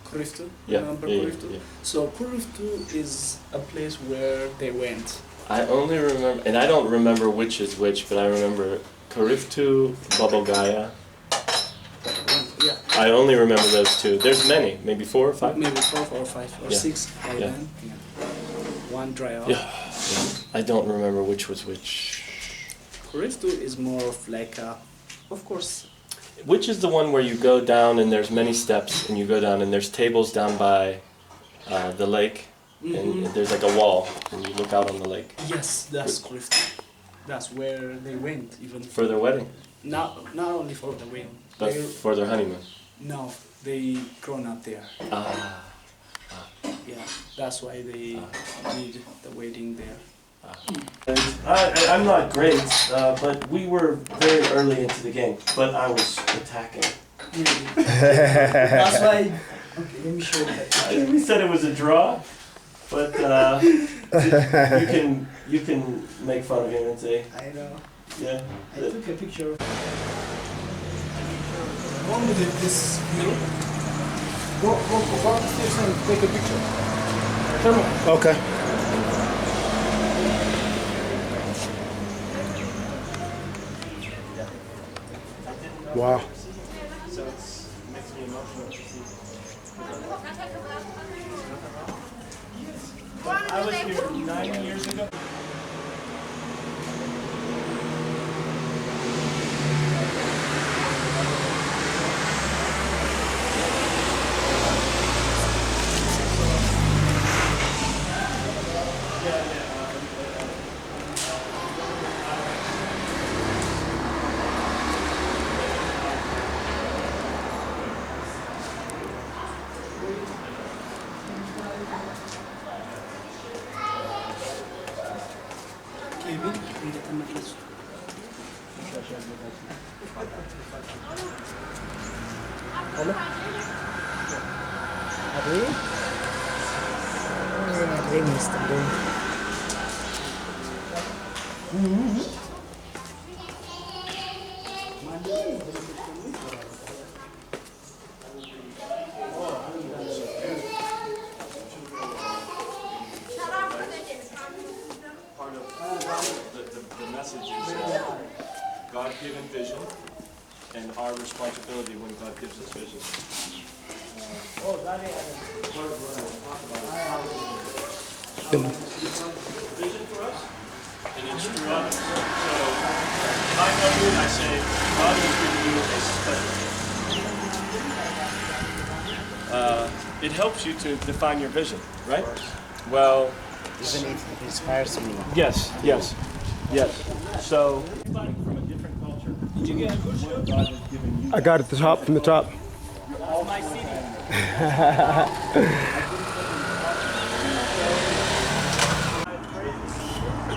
Kuriftu.
Yeah,
Remember
yeah,
Kuriftu?
yeah.
So Kuriftu is a place where they went.
I only remember, and I don't remember which is which, but I remember Kariftu, Babogaya.
Yeah.
I only remember those two. There's many, maybe 4 or 5.
Maybe 4 or 5 or
Yeah.
6 by
Yeah.
then. Yeah. One dry off.
Yeah. I don't remember which was which.
Kuriftu is more of like a, of course.
Which is the one where you go down and there's many steps, and you go down and there's tables down by the lake, and there's like a wall, and you look out on the lake.
Yes, that's Kuriftu. That's where they went even
For their wedding,
not only for the wedding.
but
They,
for their honeymoon.
no, they grown up there.
Ah.
Yeah, that's why they did the wedding there.
I'm not great, but we were very early into the game, but I was attacking.
That's why. Okay, let me show you that.
We said it was a draw, but you can make fun of him and say,
I know.
yeah.
I took a picture. One with this hill. Go upstairs and take a picture. Come on.
Okay. Wow.
So it makes me emotional to see. I was here 9 years ago. The message is God-given vision and our responsibility when God gives us vision. Part of what I talk about is vision for us, and it's through others. So if I know you and I say, God has given you a special. It helps you to define your vision, right? Well,
Even if it inspires me.
yes. So, from a different culture, did you get a good show? God has given you
I got it the top from the top.
all my CD.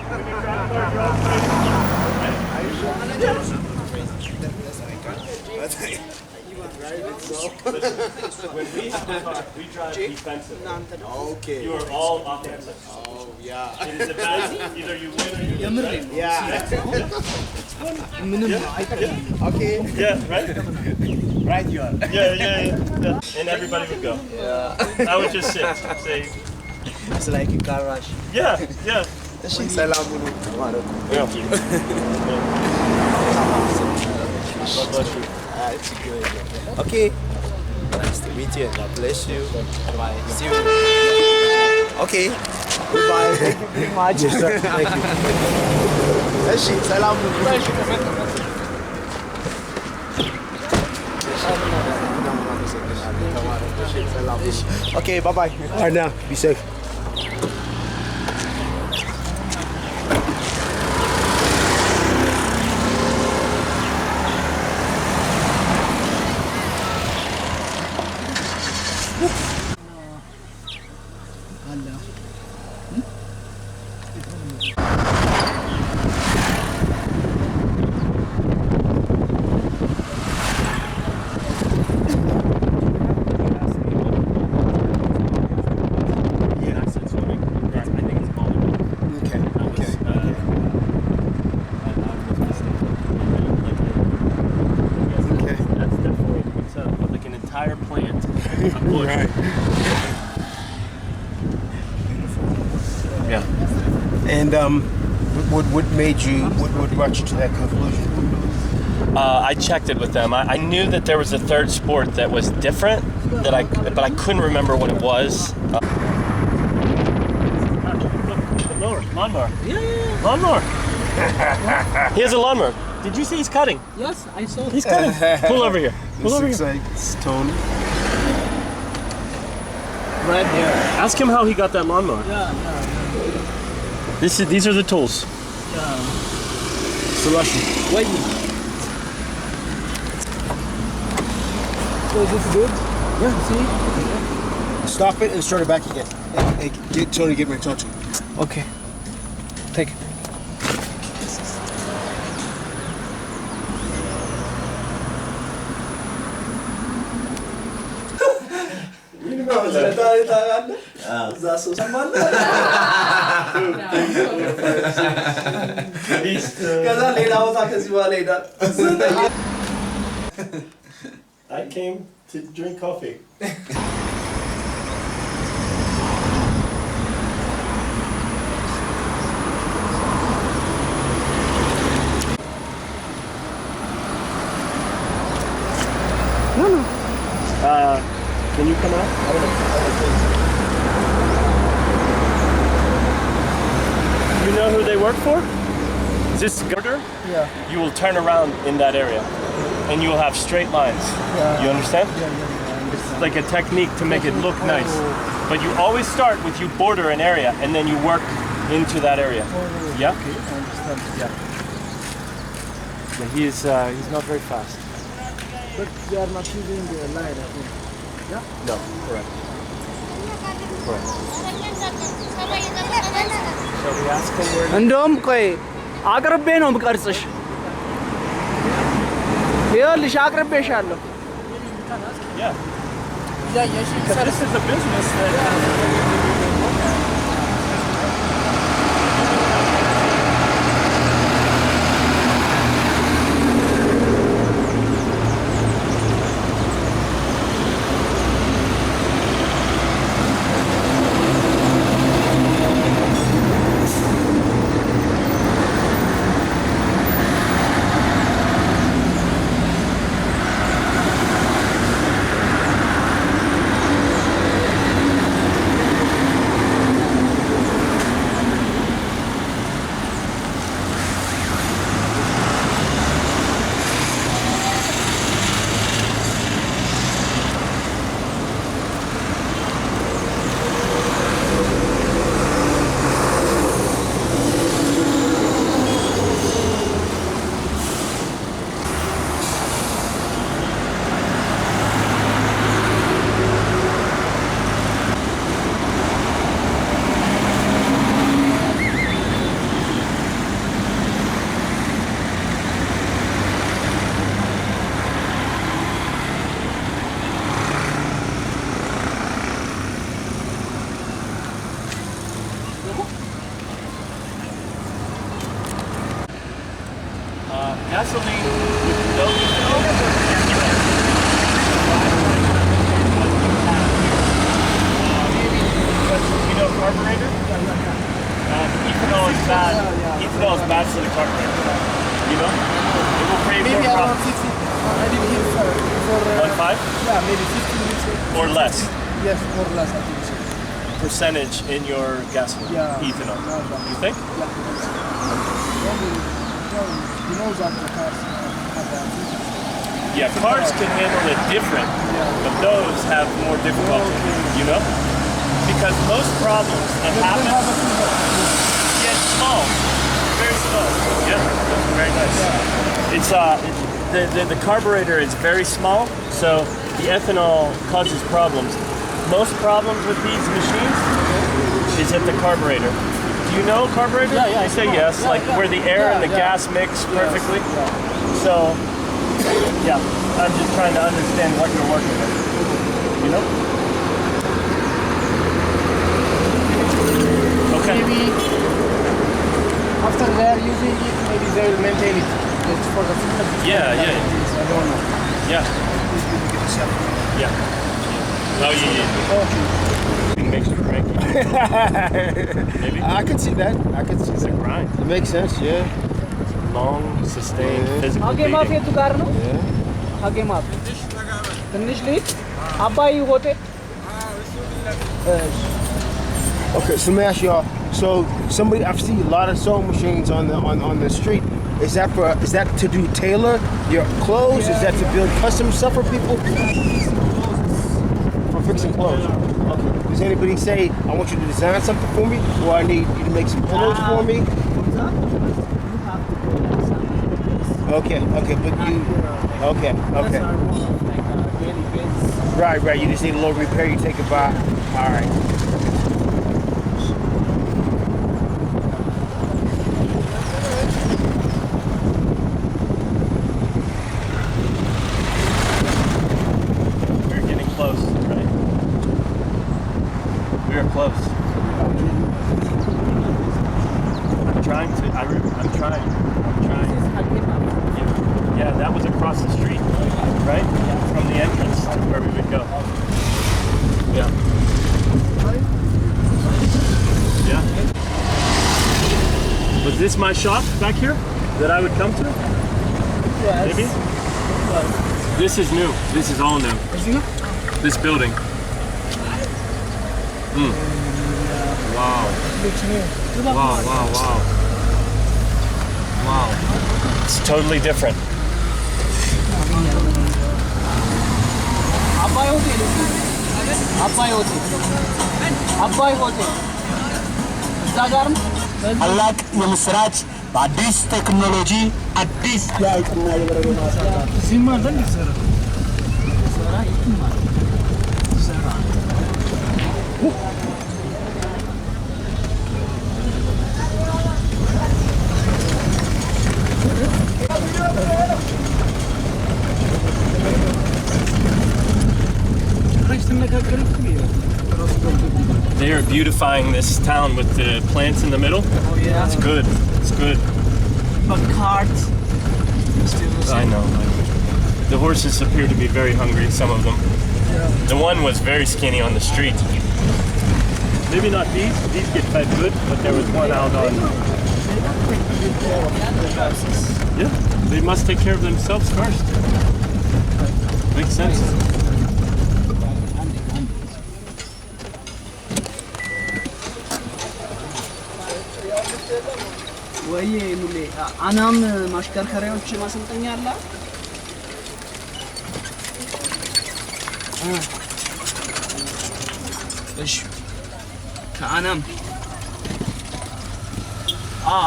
When you grab our When we have a car, we drive defensive.
Okay.
You are all offensive.
Oh, yeah.
It is a battle. Either you win or you lose. Right?
Yeah. Okay.
Yeah, right?
Right, you are.
Yeah. And everybody would go.
Yeah.
I would just sit. Say,
It's like a car rush.
yeah.
Salam.
Thank you. God bless you.
It's good. Okay. Nice to meet you. God bless you. Bye. See you. Okay. Goodbye. Thank you very much.
Yes, sir. Thank you.
Salam. Okay, bye-bye.
All right, now, be safe.
Right. Yeah.
And what made you? What brought you to that conclusion?
I checked it with them. I knew that there was a third sport that was different, but I couldn't remember what it was. Lawnmower.
Yeah.
Lawnmower. He has a lawnmower. Did you see he's cutting?
Yes, I saw.
He's cutting. Pull over here. Pull over here.
Like it's Tony.
Right here. Ask him how he got that lawnmower.
Yeah.
These are the tools.
Selishe.
Wait. So is this good? Yeah. See.
Stop it and start it back again. And get Tony to get my touch.
Okay. Take it.
I came to drink coffee. Can you come out? You know who they work for? Is this girder?
Yeah.
You will turn around in that area and you will have straight lines.
Yeah.
You understand?
Yeah.
It's like a technique to make it look nice. But you always start with you border an area and then you work into that area. Yeah?
Okay, I understand.
Yeah, he's not very fast.
But they are not using the line, I think. Yeah?
No, correct. So we ask him where
እንደውም ቆይ አቅርቤ ነው የምቀርጽሽ። ይኸውልሽ አቅርቤሻለሁ።
Yeah. This is a business that gasoline with no ethanol. You know carburetor? Ethanol is bad. Ethanol is bad for the carburetor. You know? It will create
Maybe
more
around
problems.
50. I didn't hear for
1.5
yeah, maybe 15 minutes.
or less
Yes, or less, I think so.
percentage in your gasoline,
Yeah.
ethanol.
Yeah.
You think?
Yeah. He knows that the cars have that.
Yeah, cars can handle it different, but those have more difficulty, you know? Because most problems that happen get small, very small. Yeah, that's very nice. It's the carburetor is very small, so the ethanol causes problems. Most problems with these machines is at the carburetor. Do you know carburetor?
Yeah.
You say yes, like where the air and the gas mix perfectly. So, yeah, I'm just trying to understand what you're working with. You know? Okay.
Maybe after they are using it, maybe they will maintain it. It's for the future.
Yeah.
I don't know.
Yeah. Yeah. Oh, yeah. It makes you cranky. Maybe.
I could see that. I could see
It's a
that.
grind.
It makes sense, yeah.
Long, sustained, physical
आगे माफ
beating.
ये तुकार no आगे माफ तनिश ली अब्बाई होते
Okay, so let me ask y'all. So somebody, I've seen a lot of sewing machines on the street. Is that to do tailor your clothes? Is that to build custom stuff for people? For fixing clothes. Okay. Does anybody say, I want you to design something for me, or I need you to make some pillows for me? Okay, but you, okay. Right. You just need a little repair. You take it by. All right.
We're getting close, right? We are close. I'm trying to. I'm trying. Yeah, that was across the street, right? From the entrance to where we would go. Yeah. Yeah. Was this my shop back here that I would come to?
Yes.
Maybe? This is new. This is all new. This building. Wow. Wow. It's totally different.
अब्बाई होते እዛ ጋር
ታላቅ የምስራች በአዲስ ቴክኖሎጂ አዲስ የአይጥና የበረዶ ማሳያ
ዚማ ዘንድ ይሰራ
They are beautifying this town with the plants in the middle.
Oh yeah.
It's good. It's good.
But cards still the
I
same.
know. The horses appear to be very hungry, some of them. The one was very skinny on the street. Maybe not these. These get fed good, but there was one out on. Yeah, they must take care of themselves first. Makes sense.
ወይ ሙሌ አናም ማሽከርከሪያዎች ማሰልጠኛ አለ እሺ ከአናም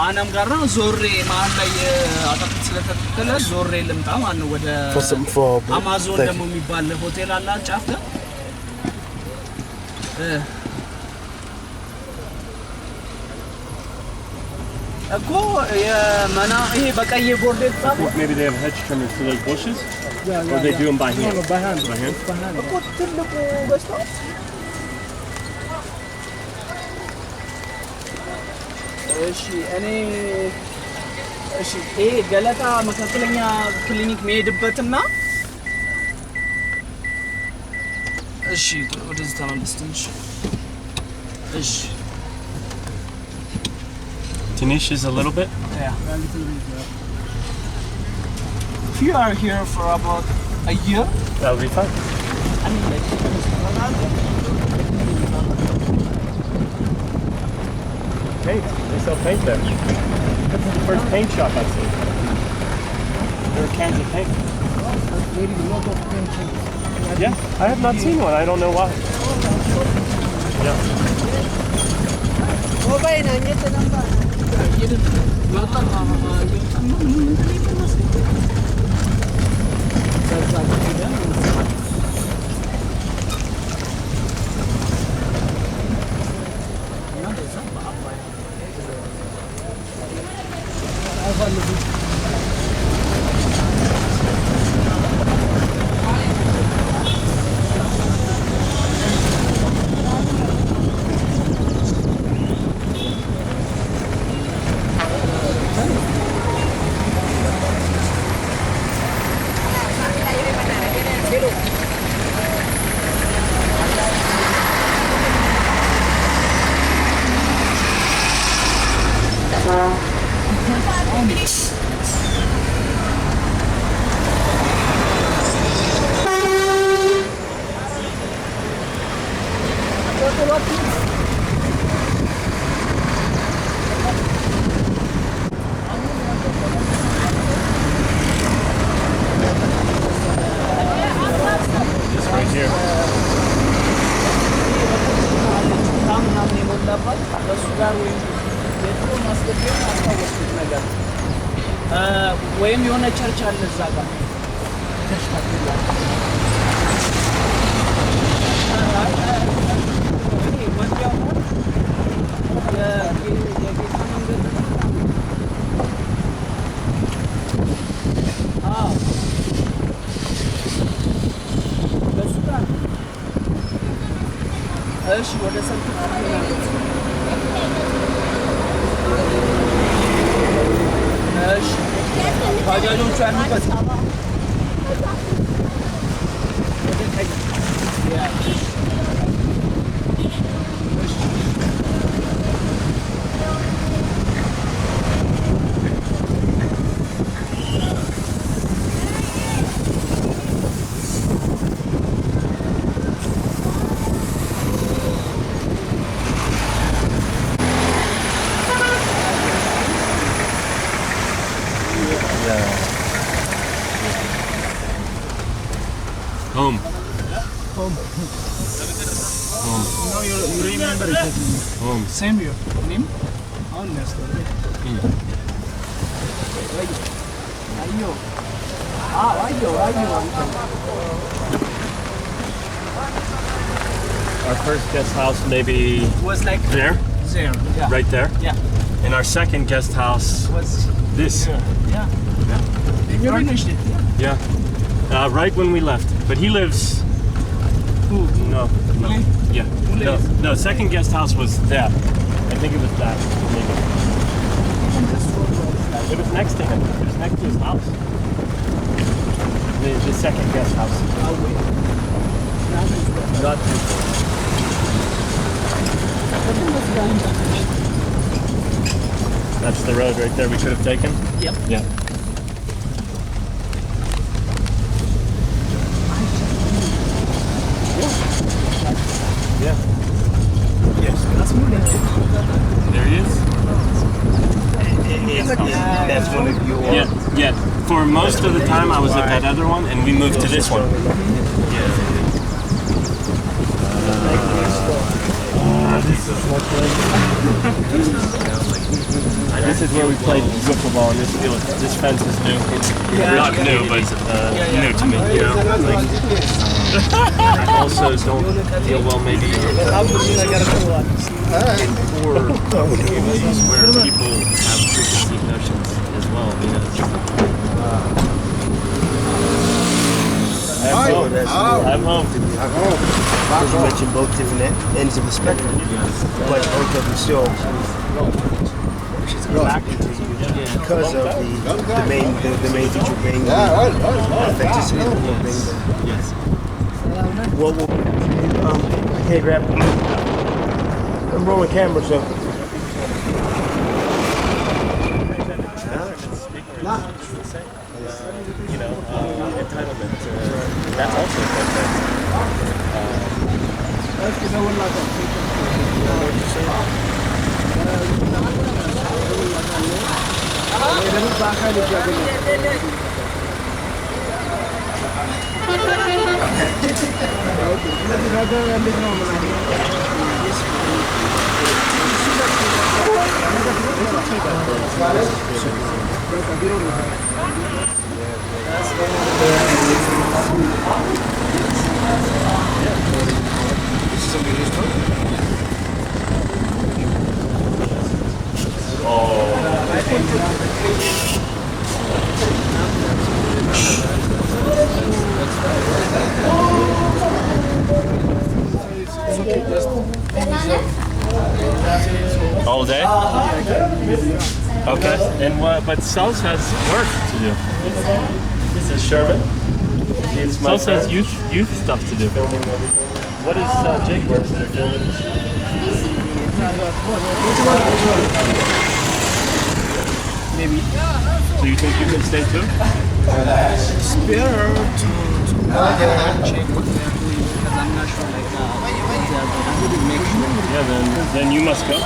አናም ጋር ነው ዞሬ መሀል ላይ አጣጥት ስለተከለ ዞሬ ልምጣ ማን ወደ አማዞን ደግሞ የሚባል ሆቴል አለ ጫፍ ጋር እኮ የመና ይሄ በቀይ ቦርድ የተጻፈው
Maybe they have hedge trimmers for those bushes, or they do them by hand.
No, by hand.
By hand.
እኮ ትልቁ ገዝተው እሺ እኔ እሺ ይሄ ገለታ መካከለኛ ክሊኒክ መሄድበትና እሺ ወደዚህ ተመለስ ትንሽ እሺ
Tinish is a little bit?
Yeah, a little bit. If you are here for about a year,
That'll be fine.
I mean, like,
Paint. They sell paint there. This is the first paint shop I've seen. There are cans of paint. Yeah, I have not seen one. I don't know why. Yeah.
ወይም የሆነ ቸርች አለ እዛ ጋር እሺ ወደ ሰልፍ እሺ ባጃጆቹ ያሉበት ወደ ቀኝ
Home.
Home.
Home.
No, you remember it.
Home.
Same here. Name? Honest. Ayo. Ayo.
Our first guest house maybe
Was like
there,
yeah.
right there.
Yeah.
And our second guest house
Was
this.
yeah. You finished it.
Yeah. Right when we left. But he lives.
Who?
No.
Really?
Yeah.
Who
No.
lives?
No. Second guest house was that. I think it was that. Maybe. It was next to him. It was next to his house. The second guest house. Not too far. That's the road right there we could have taken?
Yep.
Yeah. Yeah.
Yes.
There he is.
That's one of your.
Yeah, yeah. For most of the time I was at that other one and we moved to this one. This is where we played wiffle ball in this field. This fence is new. Not new, but new to me, you know? Like, I also don't feel well maybe in poor communities where people have preconceived notions as well, you know? I'm home.
You mentioned both different ends of the spectrum, but both of them still back into you. because of the main feature being the authenticity of the work being done.
Yes.
Well, I can't grab. I'm rolling camera, so.
Entitlement. That's also all day? Okay. And what? But Sus has work to do. This is Sherman. Sus has youth stuff to do. What is Jake work to do? Maybe. So you think you can stay too?
It's better to check what they are doing because I'm not sure like what they are doing. I wouldn't make sure.
Yeah, then you must go.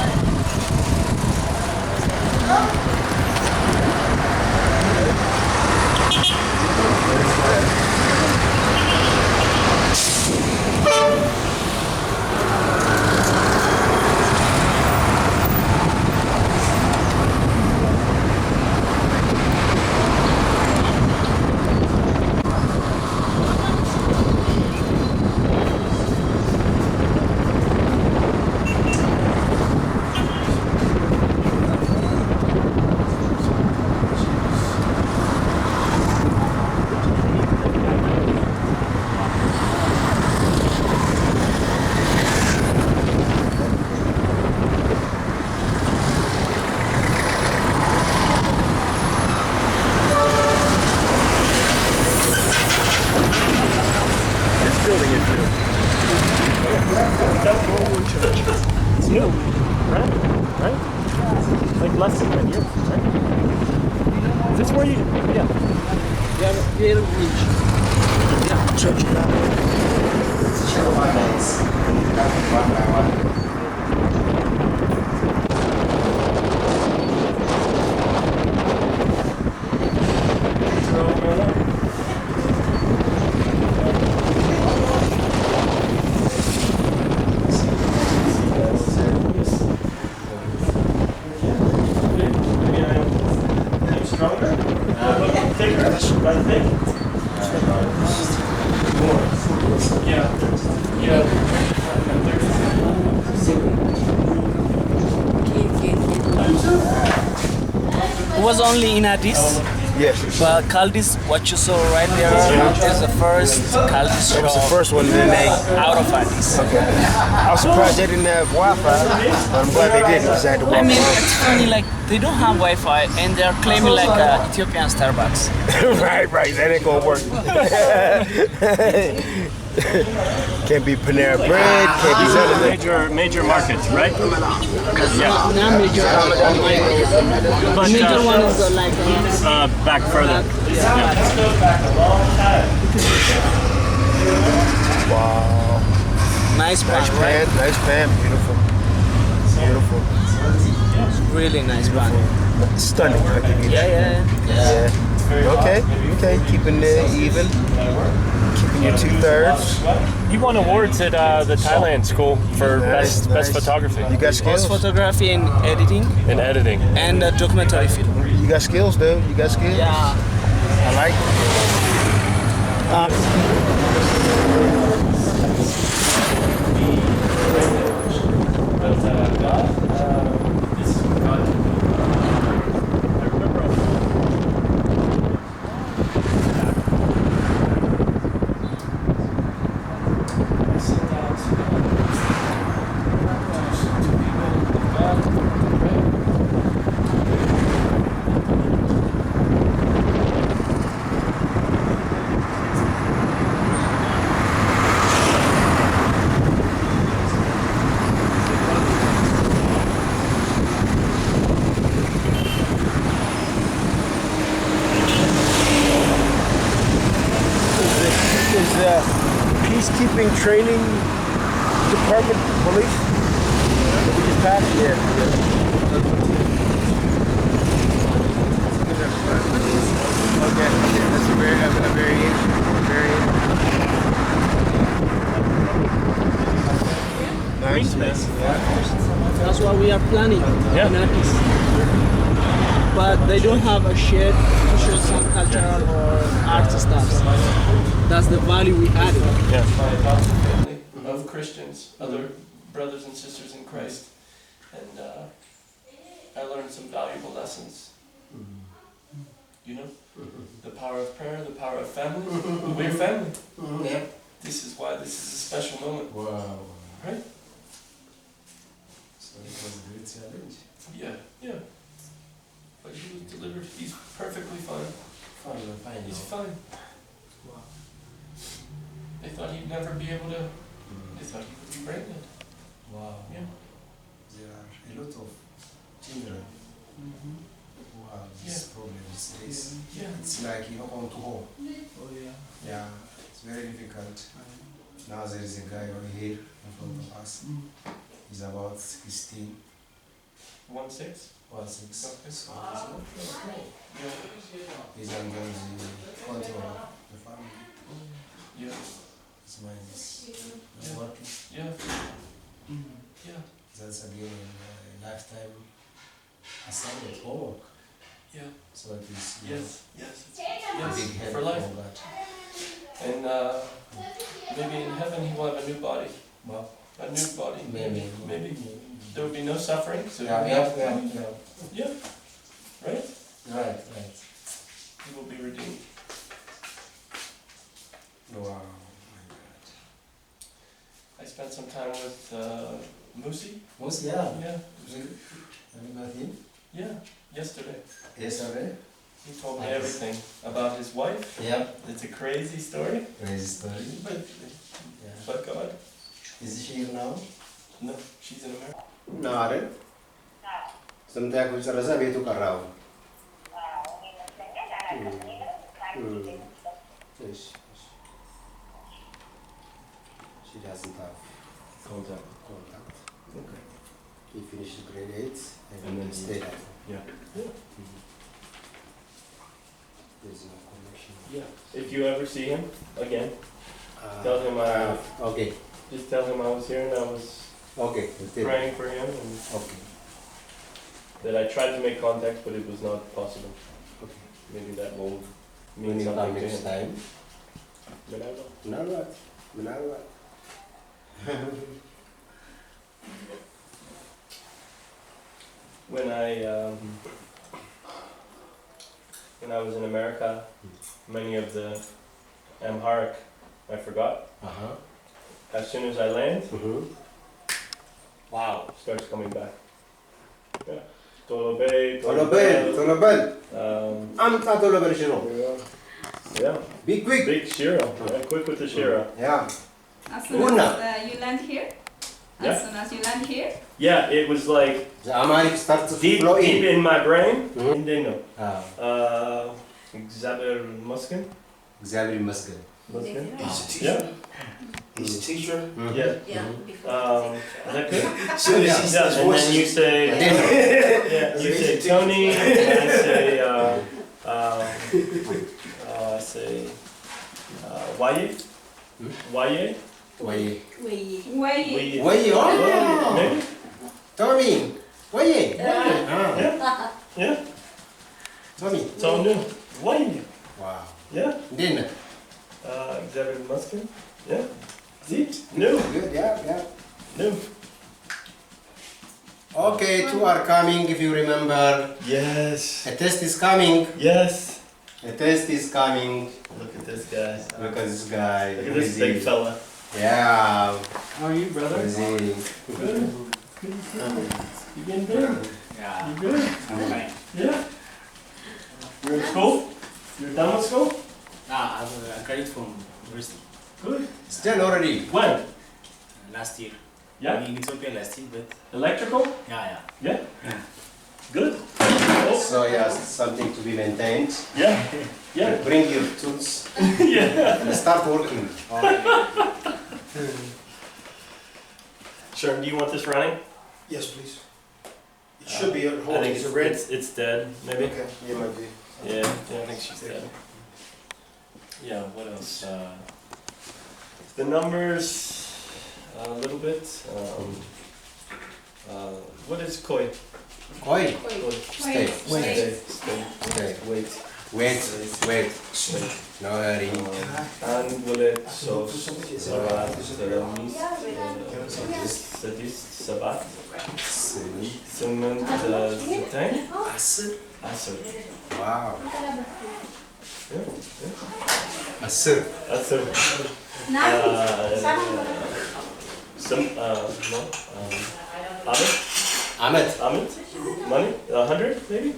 It's new, right? Like less than 10 years, right? Is this where you? Yeah.
Yeah, very rich. Yeah, church. Was only in Addis.
Yes.
But Caldis, what you saw right there, is the first Caldis
That was the first one that they
out of Addis.
Okay. I was surprised they didn't have Wi-Fi, but I'm glad they didn't because I had to walk
I mean,
around.
it's funny, like, they don't have Wi-Fi and they're claiming like Ethiopian Starbucks.
right, that ain't gonna work. Can't be Panera Bread, can't be none of that.
Major markets, right? Yeah.
Not major,
But,
major one is like
back further.
Wow.
nice pan, right?
Nice pan, beautiful. Beautiful.
Really nice pan.
Stunning, I can give you.
Yeah.
Okay, keeping it even. Keeping your 2/3.
You won awards at the Thailand school for
Nice.
best photography.
You got skills?
Both photography and editing
And editing.
and documentary film.
You got skills, dude. You got skills?
Yeah.
I like it. the peacekeeping training department police. That we just passed? Yeah. Okay. That's a very
Green
nice.
space.
Yeah.
That's what we are planning in Addis. But they don't have a shed to show some cultural or art stuff. That's the value we added.
Family of Christians, other brothers and sisters in Christ, and I learned some valuable lessons. You know, the power of prayer, the power of family. We're family.
Yeah.
This is why this is a special moment.
Wow.
Right?
So it was a great challenge.
Yeah. But he was delivered. He's perfectly fine.
Fine.
He's fine.
Wow.
They thought he'd never be able to. They thought he would be brain dead.
Wow.
Yeah.
There are a lot of children who have this problem these days.
Yeah.
It's like you don't want to home.
Oh yeah.
Yeah, it's very difficult. Now there is a guy over here in front of us. He's about 16.
1-6.
1-6.
Okay.
So he's
Yeah.
he's under the control of the family.
Yeah.
His mind is not working.
Yeah. Yeah.
That's again a lifetime assignment homework.
Yeah.
So it is
Yes.
a big help
For life.
for that.
And maybe in heaven he will have a new body.
Well,
A new body.
maybe.
There will be no suffering. So
Yeah.
Yeah. Right?
Right.
He will be redeemed.
Wow.
I spent some time with Musi.
Most, yeah.
Yeah.
Have you met him?
Yeah. Yesterday.
Yesterday?
He told me everything about his wife.
Yeah.
It's a crazy story.
Crazy story.
But God.
Is she here now?
No, she's in America.
No, አይደል? ስንት ያክል ጨረሰ? ቤቱ ቀራው። እሺ። She doesn't have contact. Okay. He finished grade 8 and then stayed at home.
Yeah.
There's no connection.
Yeah. If you ever see him again, tell him
okay.
Just tell him I was here and I was praying for him and that I tried to make contact but it was not possible.
Okay.
Maybe that will mean
When you come
something to
next
him.
time.
ምናልባት When I was in America, many of the Amharic I forgot. As soon as I land, wow, starts coming back. Yeah.
Tolobel. Amta Tolobel Shiro.
Yeah.
Be quick.
Big Shiro. Yeah, quick with the Shiro.
Yeah.
As soon as you land here? As soon as you land here?
Yeah, it was like
the Amharic starts to flow
deep in my brain.
Mm-hmm.
Xavier Muskin. Yeah.
He's a teacher.
Yeah. Is that good?
Yeah.
And then you say, you say Tony, and I say, Waye.
Oh.
Maybe?
Tony. Waye.
Yeah.
Tony.
Tony. Waye.
Wow.
Yeah.
Then.
Xavier Muskin. Yeah. See? New.
Good. Yeah.
New.
Okay, 2 are coming if you remember.
Yes.
A test is coming.
Yes.
A test is coming.
Look at this guy.
Look at this guy.
Look at this big fella.
Yeah.
How are you, brother?
Good.
You getting big?
Yeah.
You good?
I'm fine.
Yeah. You're in school? You're done with school?
I graduated from university.
Good.
It's done already.
When?
Last year.
Yeah.
In Ethiopia last year, but
Electrical?
yeah.
Yeah. Good.
So yeah, something to be maintained.
Yeah. Yeah.
Bring your tools.
Yeah.
And start working.
Sharon, do you want this running?
Yes, please. It should be at
I
home.
think
Is it red?
it's dead, maybe.
Okay. Yeah, might be.
Yeah, I think she's dead. Yeah, what else? The numbers, a little bit. What is koi?
Koi.
Stay.
Wait.
Stay. Wait.
Wait. No hurry.
Angulet, sos, sabat, seramis, sedis, sabat, cement, zitang, asr.
Wow.
Yeah.
Asir.
Asr. Some, no, Ahmed?
Ahmed.
Money? 100 maybe?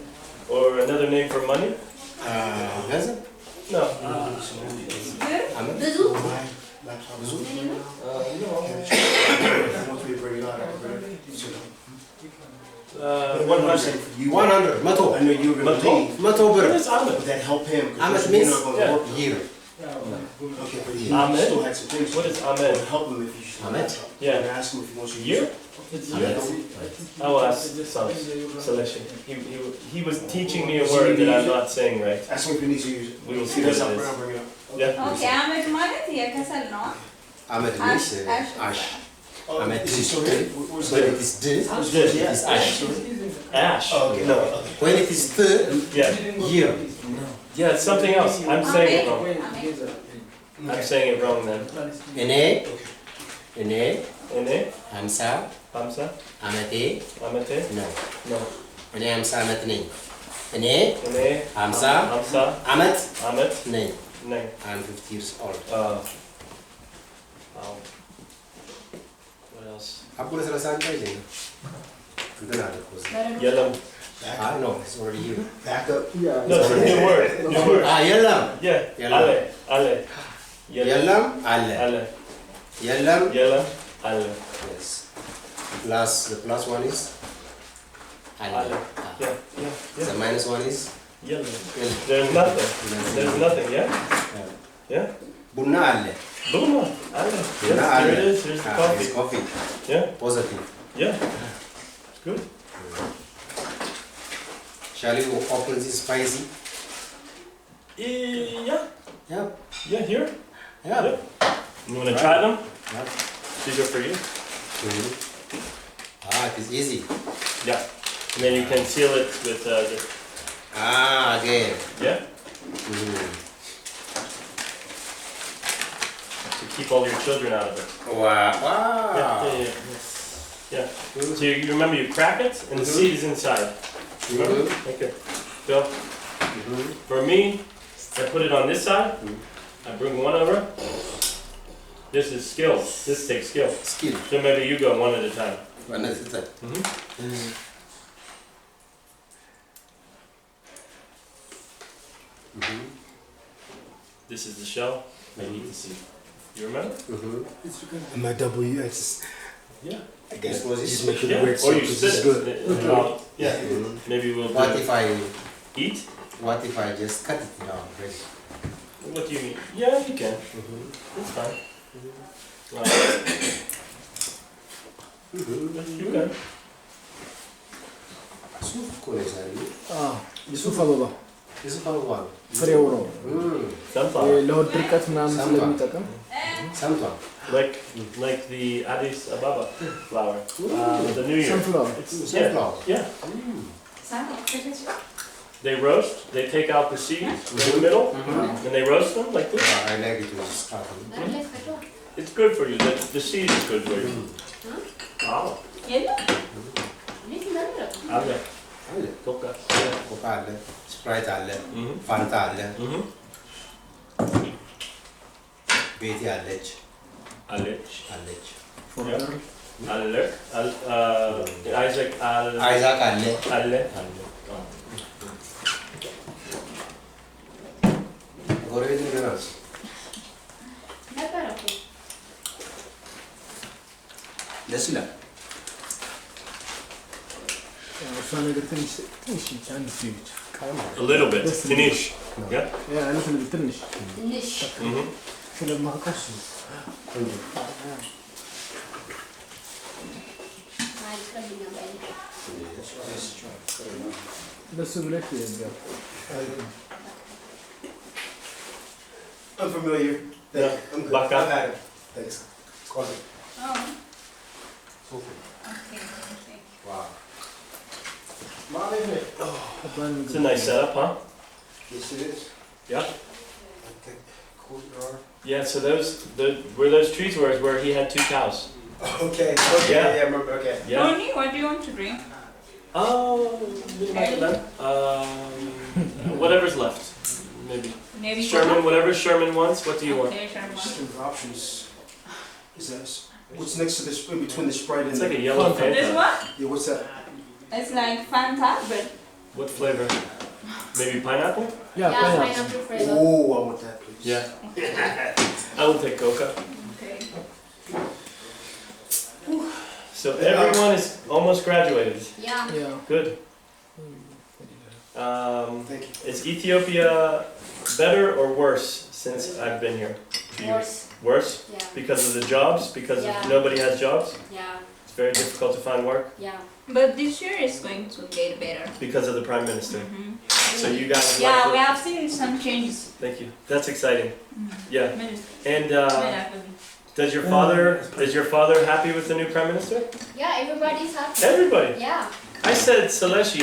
Or another name for money?
Gazet.
No.
Ahmed. You 100. Mato. I know you were going to leave. Mato
What
bir.
is Ahmed?
Would that help him?
Ahmed
You're
means-
not going to
yeah.
work here. Okay, but he
Ahmed?
still had some things.
What is
It
Ahmed?
would help him if you should.
Ahmed?
Yeah.
Yeah.
Ask him if he wants to use
Year?
it.
I will ask Selishe. He was teaching me a word that I'm not saying right.
Ask him if he needs to use it.
We will see
He
what
does
it
have
is.
I'll bring it up.
Yeah.
اوكي عملت ማለት هي كسل نوع
Ahmed means ash. Oh, Ahmed
is
is
he still here?
When it is d, it is ash.
Ash.
Oh, okay.
No.
When it is th,
Yeah.
year.
Yeah, it's something else. I'm saying it wrong. I'm saying it wrong then.
Ene, ene,
Ene,
hamsa,
Hamza,
amate,
Amate.
no.
No.
Ene hamsa amat ne. Ene,
Ene,
Hamza,
Hamza,
amat
Amet,
ne.
Name.
I'm 50 years old.
Wow. What else?
Abu Nasr Hassan Bajin. Then I was.
Yellow.
Ah, no, it's already here.
Back up.
No, it's a new word. New word.
Ah, yellam.
Yeah.
Yellow.
Ale. Ale.
Yellam, alle.
Ale.
Yellam,
Yellow. Ale.
yes. Plus, the plus one is alle.
Ale.
Ah.
Yeah. Yeah.
The
Yeah.
minus one is
Yellow.
yellow.
There's nothing. There's nothing. Yeah. Yeah.
Bunna alle.
Boom. Ale.
Bunna
Yes,
alle.
here it is. Here's the
Ah,
coffee.
it's coffee.
Yeah.
Positive.
Yeah. It's good.
Shall you open this spicy?
Yeah.
Yeah.
Yeah. Here.
Yeah.
You want to try them?
Yeah.
These are for you.
Ah, it is easy.
Yeah. And then you can seal it with the.
Ah, again.
Yeah. To keep all your children out of it.
Wow.
Yeah.
Wow.
Yeah. So you remember you crack it and the seed is inside. Remember? Okay. So for me, I put it on this side. I bring one over. This is skill. This takes skill.
Skill.
So maybe you go one at a time.
One at a time.
This is the shell. I need to see. You remember?
My WX.
Yeah.
I guess
was
just make sure the
Yeah.
weird
Or
stuff
you
is
sit.
good.
Yeah. Maybe we'll
What
do
if I
eat.
what if I just cut it down? Right?
What do you mean? Yeah, you can. It's fine. You can.
ሱፍ እኮ ነው የዛሬው።
የሱፍ አበባ
የሱፍ አበባ ነው።
ፍሬው ነው
Sunflower.
ለሆድ ድርቀት ምናምን ስለሚጠቅም
Sunflower.
Like the Addis Ababa flower. The New Year.
Sunflower.
Sunflower.
Yeah. They roast. They take out the seeds in the middle, and they roast them like this.
I like it with starting.
It's good for you. The seed is good for you. Wow. Ale.
አለ
Coca.
ኮካ አለ፣ ስፕራይት አለ፣ ፋንታ አለ፣ ቤቲ አለች
Alec.
አለች
Alec. Isaac.
አይዛክ አለ
Ale.
ጎረቤት ይገራል። ደስ ይላል።
A little bit. Finish. Yeah? Mm-hmm.
I'm familiar.
Yeah.
I'm good.
Baka?
I've had it. Thanks. Coffee.
Oh. Okay.
Wow. Mom, isn't it?
It's a nice setup, huh?
Yes, it is.
Yeah.
Okay. Courtyard.
Yeah, so where those trees were is where he had 2 cows.
Okay. Okay.
Yeah.
Yeah. Remember. Okay.
Yeah.
Tony, what do you want to drink?
Oh, whatever's left. Maybe.
Maybe
Sherman, whatever Sherman wants. What do you want?
Okay, Sherman.
System options. Is that what's next to this? In between the Sprite and
It's like a yellow Fanta.
This one?
Yeah. What's that?
It's like Fanta, but
What flavor? Maybe pineapple?
yeah, pineapple flavor.
Oh, I want that, please.
Yeah. I will take coca.
Okay.
So everyone is almost graduated.
Yeah.
Good.
Thank you.
Is Ethiopia better or worse since I've been here?
Worse.
Worse?
Yeah.
Because of the jobs? Because
Yeah.
of nobody has jobs?
Yeah.
It's very difficult to find work?
Yeah. But this year is going to get better.
Because of the Prime Minister. So you guys
Yeah,
like
we
the-
have seen some changes.
Thank you. That's exciting. Yeah.
Many.
And
Many.
is your father happy with the new Prime Minister?
Yeah, everybody's happy.
Everybody.
Yeah.
I said, Selishe,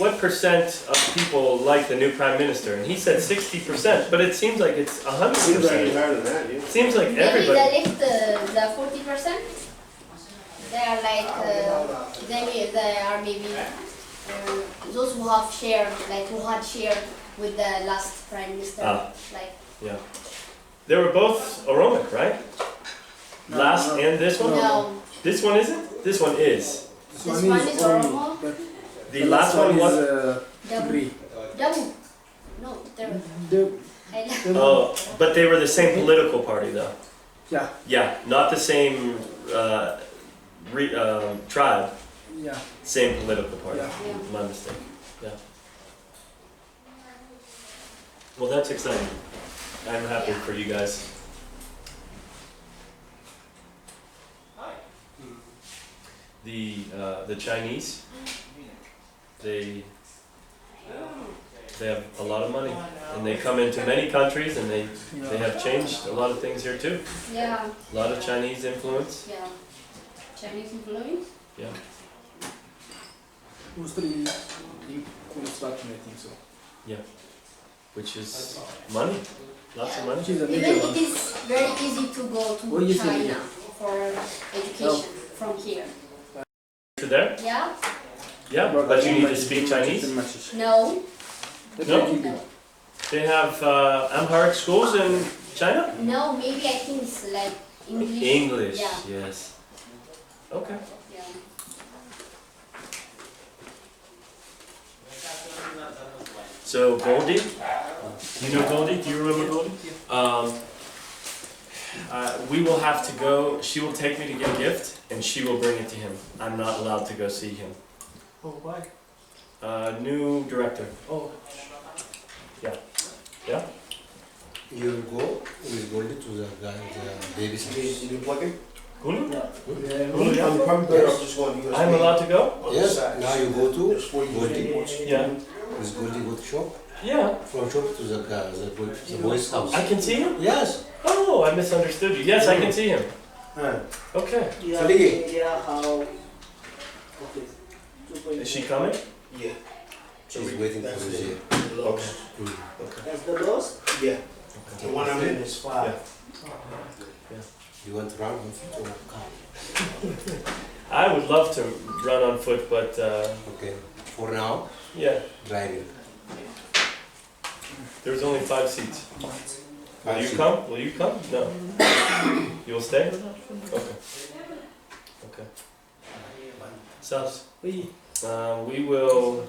what percent of people like the new Prime Minister? And he said 60%, but it seems like it's 100%.
higher than that, yeah.
It seems like
Maybe
everybody.
the left, the 40%. They are like they are maybe those who have shared, like who had shared with the last prime minister, like.
Yeah. They were both Oromic, right? Last and this one?
No.
This one isn't? This one is.
This one is Oromo.
The last one was.
Dabu. Dabu. No, they're.
Oh, but they were the same political party, though.
Yeah.
Yeah, not the same tribe.
Yeah.
Same political party.
Yeah.
My mistake. Yeah. Well, that's exciting. I'm happy for you guys. The Chinese, they have a lot of money, and they come into many countries, and they have changed a lot of things here too.
Yeah.
A lot of Chinese influence.
Yeah. Chinese influence.
Yeah.
Mostly in construction, I think so.
Yeah. Which is money. Lots of money.
Even it is very easy to go to China for education from here.
To there?
Yeah?
Yeah, but you need to speak Chinese?
No.
No? They have Amharic schools in China?
No, maybe I think it's like English.
English,
Yeah.
yes. Okay.
Yeah.
So Goldie, you know Goldie? Do you remember Goldie? We will have to go. She will take me to get a gift, and she will bring it to him. I'm not allowed to go see him.
Oh, why?
New director.
Oh.
Yeah. Yeah.
You go with Goldie to the guy, the babysitter.
You plug in?
Gulu?
Yeah.
I'm allowed to go?
Yes, now you go to Goldie.
Yeah.
With Goldie go to shop.
Yeah.
From shop to the boy's house.
I can see him?
Yes.
Oh, I misunderstood you. Yes, I can see him. Okay.
Yeah, how? Okay.
Is she coming?
Yeah.
She's waiting for you here.
Okay.
Okay.
That's the boss?
Yeah. The one I'm in is 5.
Yeah.
You want to run on foot or car?
I would love to run on foot, but
okay. For now,
yeah.
driving.
There's only 5 seats. Will you
seats.
come? Will you come? No. You will stay? Okay. Okay. Subs. We will,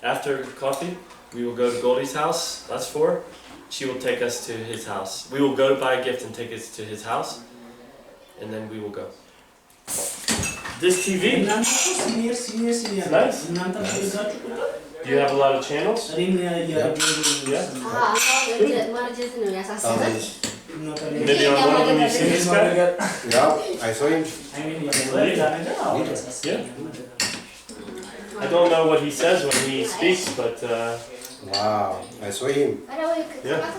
after coffee, we will go to Goldie's house. That's 4. She will take us to his house. We will go to buy a gift and take us to his house, and then we will go. This TV? It's nice. Do you have a lot of channels? Yeah. Maybe on one of them you see this guy?
Yeah, I saw him.
Yeah. I don't know what he says when he speaks, but
Wow, I saw him.
yeah.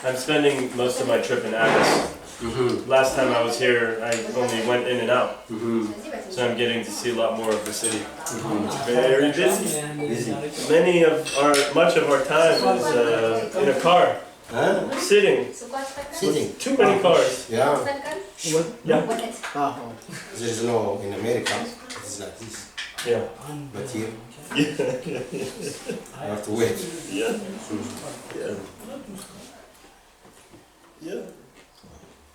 I'm spending most of my trip in Addis. Last time I was here, I only went in and out. So I'm getting to see a lot more of the city. Very busy. Much of our time is in a car. Sitting. Too many cars.
Yeah.
Yeah.
There is no in America. It's like this.
Yeah.
But here,
Yeah.
you have to wait.
Yeah. Yeah. Yeah.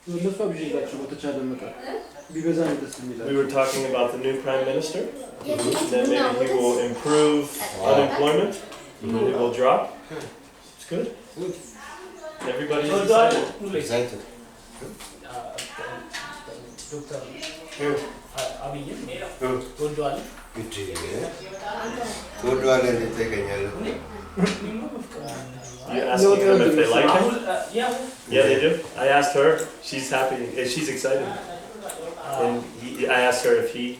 We were talking about the new prime minister. That maybe he will improve unemployment. It will drop. It's good. Everybody is excited.
Excited.
You asking them if they like him? Yeah, they do. I asked her. She's happy. She's excited. And I asked her if he.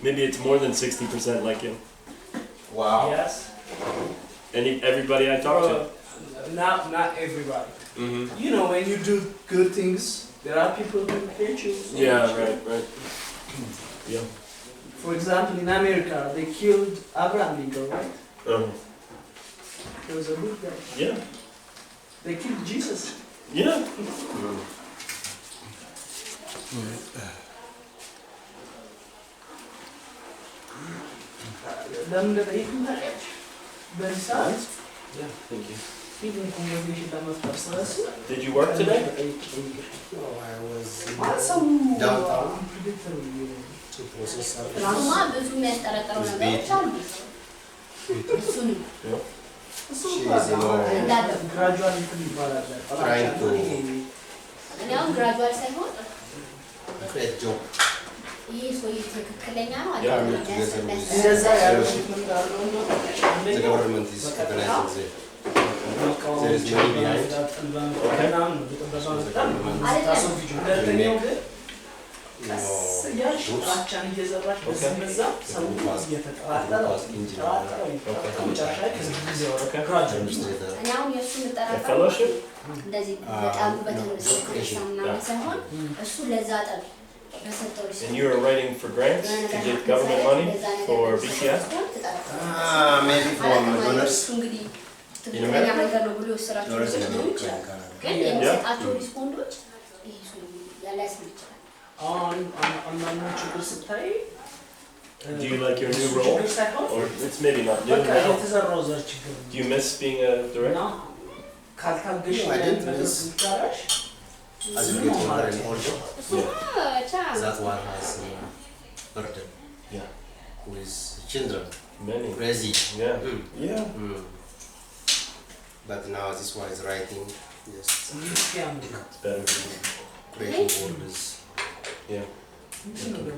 Maybe it's more than 60% like him.
Wow.
Yes.
Everybody I talk to.
Not everybody.
Mm-hmm.
You know, when you do good things, there are people who hate you.
Yeah, right. Yeah.
For example, in America, they killed Abraham Lincoln, right? He was a good guy.
Yeah.
They killed Jesus.
Yeah.
ለምን እንደጠየቅን ታውቂያለሽ? በዚህ ሰዓት
Thank you.
even conversation ለመፍጠር ስለሱ
Did you work today?
No, I was downtown to process something.
ግራጁዋል እንትን ይባላል።
Trying to create job.
እንደዛ ያሉት
The government is organizing there. There is money behind.
ሁለተኛው ግን
You know,
ያሽ
groups.
ራቻን እየዘራች በዚህ በዛ ሰው እየተጠራጠረ መጨረሻ ላይ ከዚህ ጊዜ ወረ ግራጁዋል
Administrator.
A fellowship? And you are writing for grants to get government money for BTS?
Maybe from donors.
In America?
Donors in America.
አንዳንዶቹ ግን ስታይ
Do you like your new role? Or it's maybe not new
በቃ
now.
የተዘራው ዘር ችግር ነው።
Do you miss being a director?
ካልታገሽ
No, I didn't
ነገር
miss.
ስታረሽ
As you get older and older, that one has burden.
Yeah.
With children.
Many.
Crazy.
Yeah.
Yeah. But now this one is writing. Yes.
It's better.
Creating orders.
Yeah.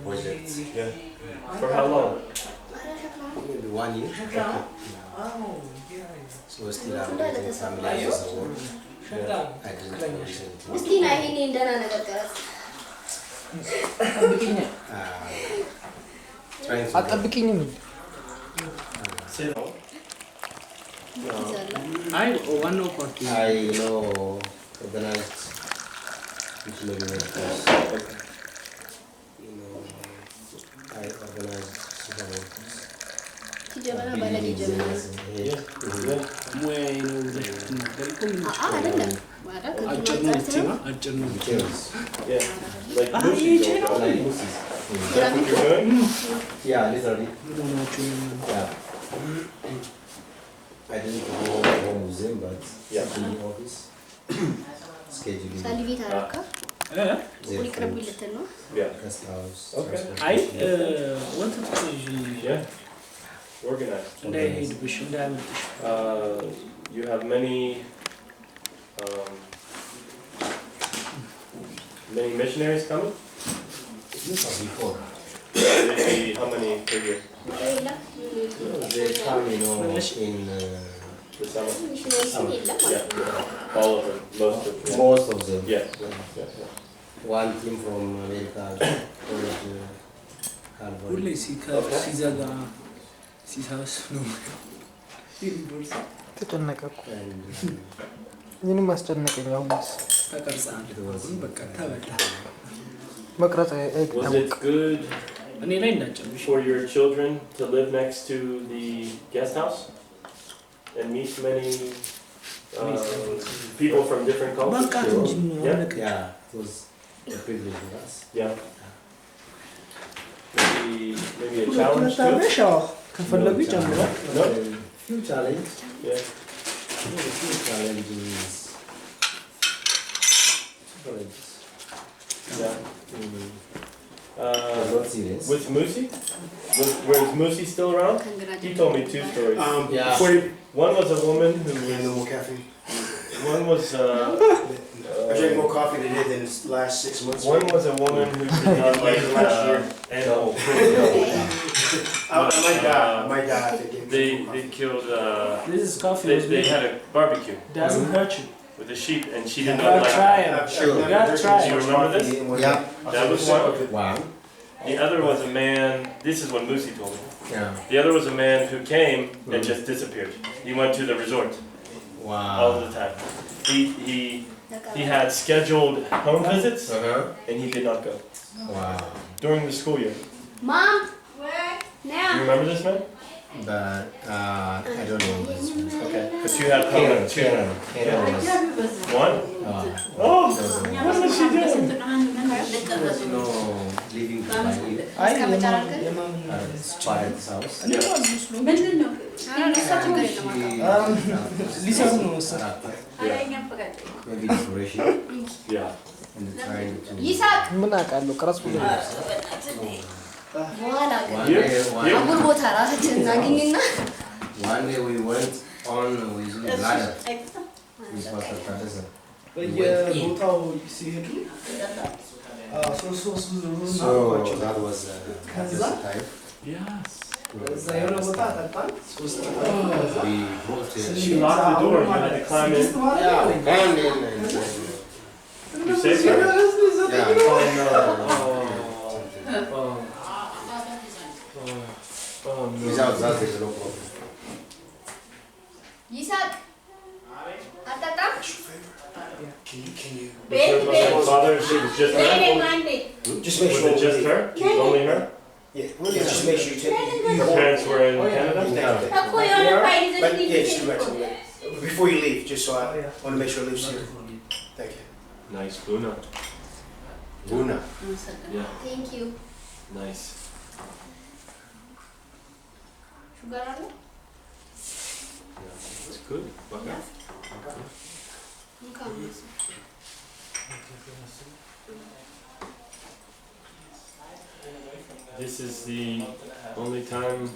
Projects.
Yeah. For how long?
Maybe 1 year. So still I'm getting familiar with the work. I didn't recently. Trying to
አጠብቂኝም አይ ዋናው ፓርቲ
I know organized implementation. You know, I organized supermarkets.
ሙያዬ ነው ብለሽ ትናገሪ እኮ አጭር ነው ብትይማ አጭር ነው ብትይማ
Yeah. Like Lucy's over.
Like Lucy's.
Is that what you're doing?
Yeah, literally.
ሆናችሁ
Yeah. I didn't go home with them, but
Yeah.
in the office. Scheduling.
ቁል ይቅርብ ልትል ነው?
Yeah.
Guest house.
Okay.
አይ wanted to usually
Yeah. Organized.
እንዳይሄድብሽ እንዳያመልጥሽ
You have many missionaries coming?
Before.
How many per year?
They come, you know, in
The summer?
summer.
Yeah. All of them. Most of them.
Most of them.
Yeah.
One team from America, college,
ሁሌ
Calvary.
ሲዘጋ ሲሳስ ነው
ተጨነቀ እኮ
And
ምንም አስጨነቀኝ። አሁንስ
ተቀርጸሃል በቃ ተበላ
መቅረጽ
Was it
አይታወቅ
good
እኔ ላይ እንዳጨምሽ
for your children to live next to the guest house and meet many people from different cultures?
በቃ እንጂ
Yeah.
yeah, it was a privilege for us.
Yeah. Maybe a challenge too?
ታበሻ ከፈለጉ ይጨምራል
No?
Few challenge.
Yeah.
Few challenges. Challenges.
Yeah.
Not serious.
With Musi? Was Musi still around? He told me two stories.
Yeah.
Before you
One was a woman who
no
was.
more caffeine.
One was.
I drank more coffee than I did in the last 6 months.
One was a woman who did not like animals.
I might die if they get
They killed.
This is coffee
They had a barbecue
doesn't hurt you
with a sheep, and she did
you
not
gotta
like.
try it
Sure.
you gotta try
Do you
it
remember this?
Yeah.
That was one.
One.
The other was a man. This is what Musi told me.
Yeah.
The other was a man who came and just disappeared. He went to the resort all
Wow.
the time. He had scheduled home visits,
Uh-huh.
and he did not go
Wow.
during the school year.
Mom,
Do you
now.
remember this man?
But I don't know this one.
Okay, but you had home two.
Kenan was,
One? Oh, what was she doing?
no living by
አይ
እስከመጨረሻ አድርገን?
parents' house.
ምንድን ነው?
እሷ ችግር የለም።
ሊሰሩ ነው መሰለኝ
Maybe decoration
Yeah.
and trying to.
ይሳቅ
ምን አውቃለሁ ቀረጽ ብሎ
በኋላ ግን
You?
አጉል ቦታ ራሳችን እናገኝና
One day we went on with ladder with Pastor Tadeza.
በየቦታው ሲሄዱ
So that was this time.
Yes.
እዛ የሆነ ቦታ ጠጣን
We both
She locked the door. You had to climb in.
and in.
You saved her?
Yeah.
Oh no. Oh no.
Without that, there's no problem.
ይሳቅ አጠጣም
Was her father? She was just her.
Just make
Was
sure.
it just her? Only her?
Yeah, just make sure you take
Her parents were in Canada.
But yeah, just come back to me. Before you leave, just so I want to make sure it leaves here. Thank you.
Nice, Luna.
Luna.
Yeah,
ቴንክ ዩ
nice.
ሹጋር አለ
It's good. Okay. This is the only time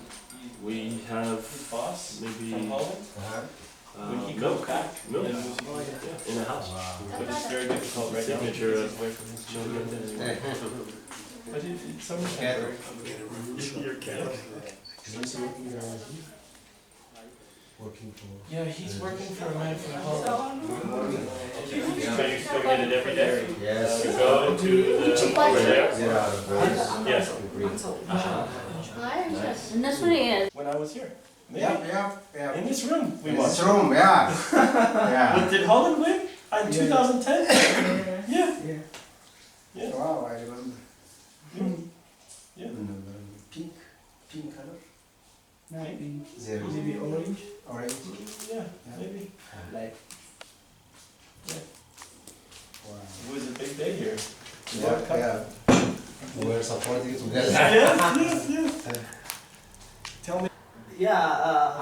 we have maybe milk in a house. But it's very difficult right now. Signature of your cat.
Working for.
Yeah, he's working for a man from home. So you still get it every day?
Yes.
You go into the over there?
There are boys.
Yes.
We bring.
እነሱ ነው
When I was here. Maybe.
Yeah.
In this room we
In
watched.
this room, yeah.
But did Holland win in 2010? Yeah. Yeah.
Wow, I remember.
Yeah.
Pink color.
Maybe.
Zero.
Maybe orange.
Orange.
Yeah, maybe.
Like.
Wow.
It was a big day here.
Yeah. We were supporting together.
Yes. Tell me.
Yeah,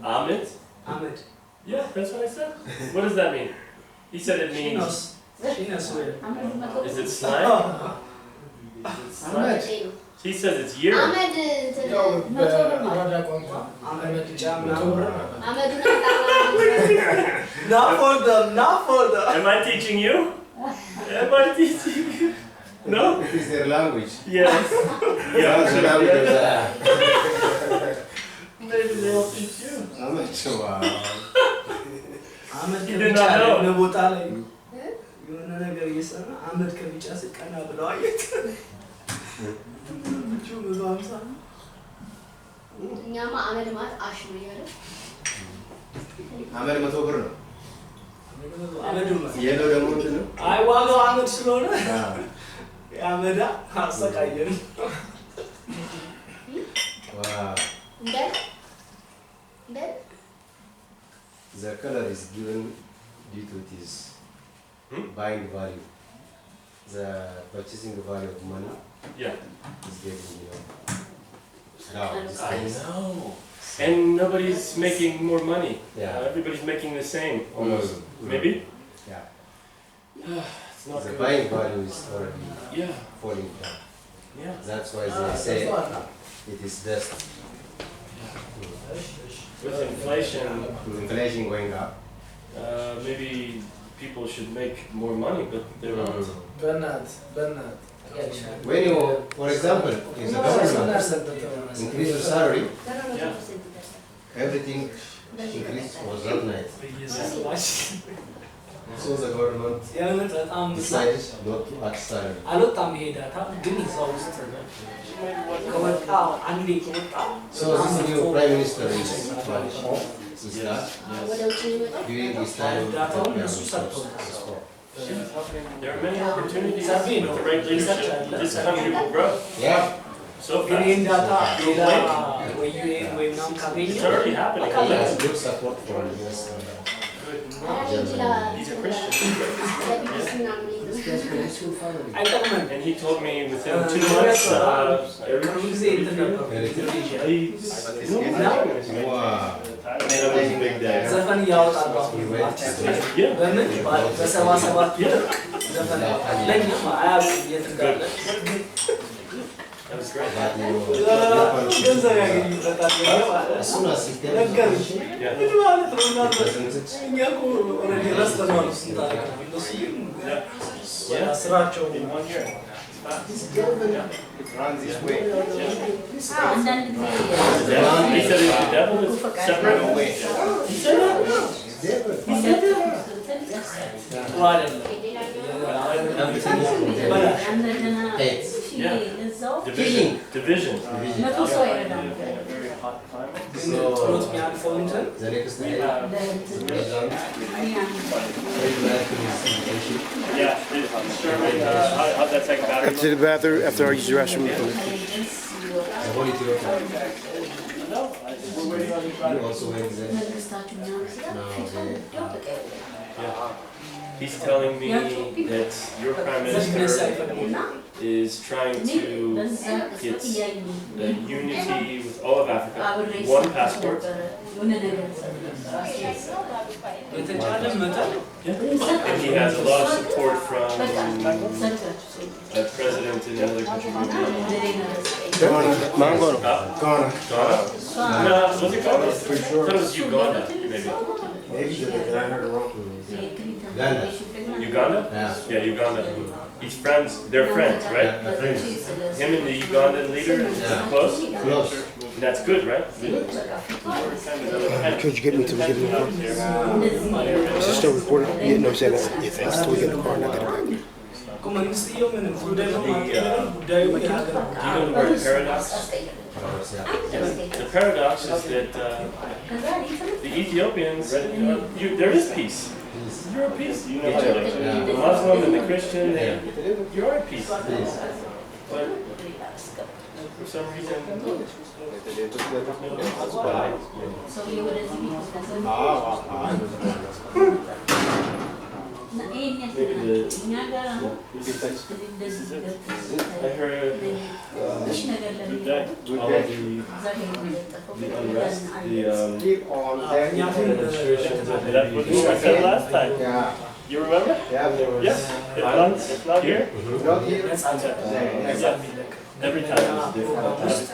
Ahmed?
Ahmed.
Yeah, that's what I said. What does that mean? He said it means. Is it slang? Is it slang? He says it's years.
Ahmed
Not for them, not for them.
Am I teaching you? Am I teaching you? No?
It is their language.
Yes.
Yeah, the language of that.
Maybe they'll teach you.
I'm not sure.
Ahmed
You did not know.
Ahmed ከቢጫ ስቀና ብለው አየት
እኛማ አመድ ማለት አሽ ነው ያለ
አመድ 100 ብር ነው።
አመድ
የለው ደግሞ ምንድን ነው?
አይ ዋጋው አመድ ስለሆነ አመዳ አሰቃየን።
Wow. The color is given due to its buying value. The purchasing value of money is getting, now.
I know. And nobody's making more money.
Yeah.
Everybody's making the same, almost. Maybe?
Yeah.
It's not
The
good.
buying value is already falling down.
Yeah.
That's why they say it is dust.
With inflation,
Going up.
maybe people should make more money, but they're not.
በእናት
When you, for example, if the government increase your salary, everything increase was overnight. So the government decided not to add salary.
አልወጣም ይሄ ዳታ ግን እዛው ውስጥ ከወጣ አንዴ ከወጣ
So this new prime minister is that during this time
There are many opportunities with the right leadership. This country will grow.
Yeah.
So
ግን
fast.
ይሄን ዳታ ሌላ
Don't
ወይ ዩኤን ወይ ምናምን ካገኘ
It's already happening.
That's good support for this.
He's a Christian.
አይጠቅመን
And he told me within 2 months,
ቅርብ ጊዜ እንትን ነበር
Wow.
that was a big day.
ዘፈን እያወጣሉ በምን በ77 ዘፈን ለኛ አያውቅም የት እንዳለ
That was great.
ገንዘብ ያገኙበታል
As soon as he
ነገርሽ
Yeah.
ምን ማለት ነው እናንተ እኛ እኮ ኦልሬዲ ረስተነዋል እሱን ታሪክ እነሱ ግን ስራቸው
In 1 year.
run this way.
አንዳንድ ጊዜ
He said it's the devil that's separate away. He said that? He said that?
ጥሩ አይደለም
እንደገና
Hates.
እዛው
Division. Division.
መቶ ሰው አይረዳም።
ጸሎት የሚያልፈው እንትን
The next day,
Yeah. How's that second battery?
to the bathroom after I use the restroom.
No,
You also went there.
መንግስታችሁ ምናምን
He's telling me that your prime minister is trying to get the unity with all of Africa, one passport.
የተቻለ መጠን
And he has a lot of support from a president in another country.
Mango.
Ghana? No, was it Ghana? I thought it was Uganda, maybe.
Maybe I heard it wrong. Uganda.
Uganda? Yeah, Uganda. He's friends, they're friends, right? Him and the Ugandan leader is close?
Close.
That's good, right?
Could you get me to get in the car? Is it still recording? Yeah, no, say that. If it's still get in the car, and I get it back.
እኮ መንግስትየው ምንም ጉዳዩ ጉዳዩ
Do you know the word paradox? The paradox is that the Ethiopians, there is peace. You're at peace. You know each other. The Muslim and the Christian, you're at peace. But for some reason, I heard all of the unrest, the demonstrations. That's what I said last time.
Yeah.
You remember?
Yeah.
Yes. It's not here. Every time it's different.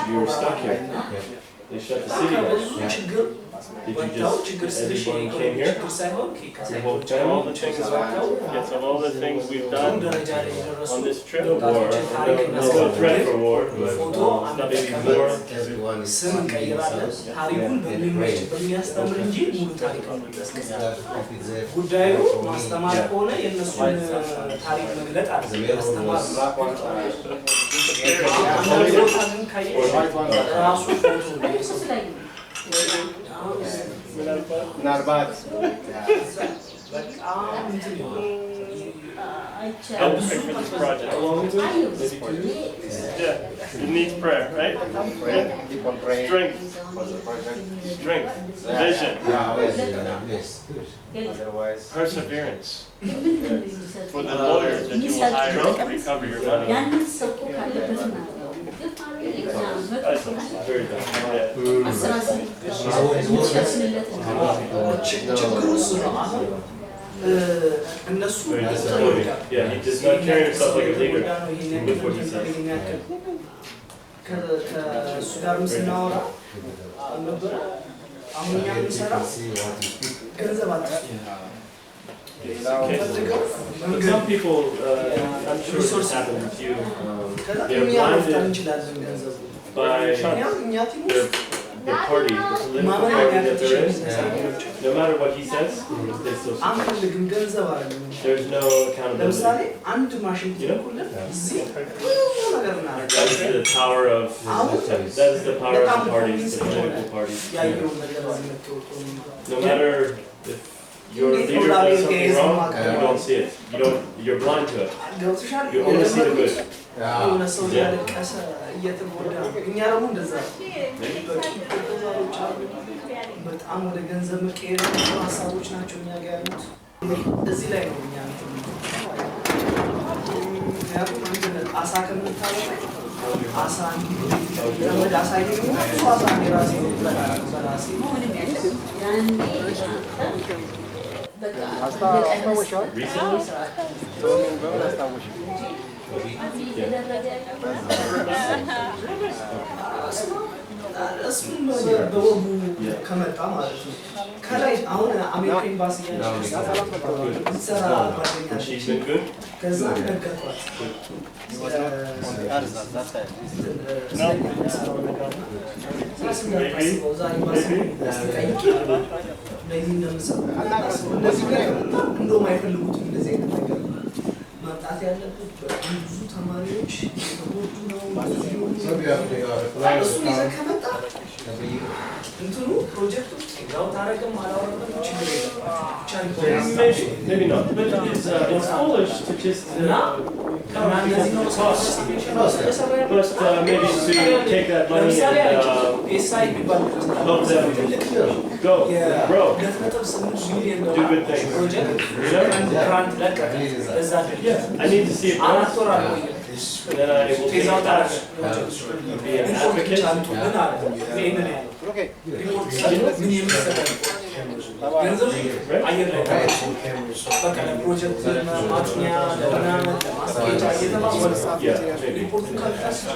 You were stuck here. They shut the city down. Did you just, everyone came here? Your whole family? Yes, of all the things we've done on this trip, or no threat for war, but maybe more.
ስም እንቀይራለን። ታሪኩን በሚመች በሚያስተምር እንጂ ሙሉ ታሪክ ጉዳዩ ማስተማር ከሆነ የእነሱን ታሪክ መግለጥ አይደለም። ማስተማር ራሱ
ምናልባት
Help pray for this project. Yeah, it needs prayer, right? Strength, vision, perseverance. For the lawyers that you will hire to recover your money. That's very good. Yeah, he does not carry himself like a leader with what he says. Some people, I'm sure this happened with you, they're blinded by the party, the political party that they're in. No matter what he says, they still support. There's no accountability. You know? That is the power of the parties, the political parties. No matter if your leader does something wrong, you don't see it. You're blind to it. You only see the good.
የሆነ ሰው ያለቀሰ እየተጎዳ እኛ ደግሞ እንደዛ በጣም ወደ ገንዘብ መቀየር ሀሳቦች ናቸው እኛ ጋር ያሉት። እዚህ ላይ ነው እኛ ምክንያቱም አንድ አሳ ከምታበላ አሳ ለመድ አሳ ደግሞ እሱ አሳ የራሴ ነው በራሴ እሱም በወጉ ከመጣ ማለት ነው። ከላይ አሁን አሜሪካ ኤምባሲ ሰራ ጓደኛለች ከዛ ነገርኳት እንደውም አይፈልጉትም እንደዚህ አይነት ነገር ማምጣት ያለበት ብዙ ተማሪዎች የተጎዱ ነው። እሱን ይዘህ ከመጣ እንትኑ ፕሮጀክቱ ያው ታረቅም አላወረድም ችግር የለም።
Maybe not, but it's foolish to just but maybe to take that money and help them go, grow, do good things. Yeah, I need to see it first. Then I will take it back, be an advocate.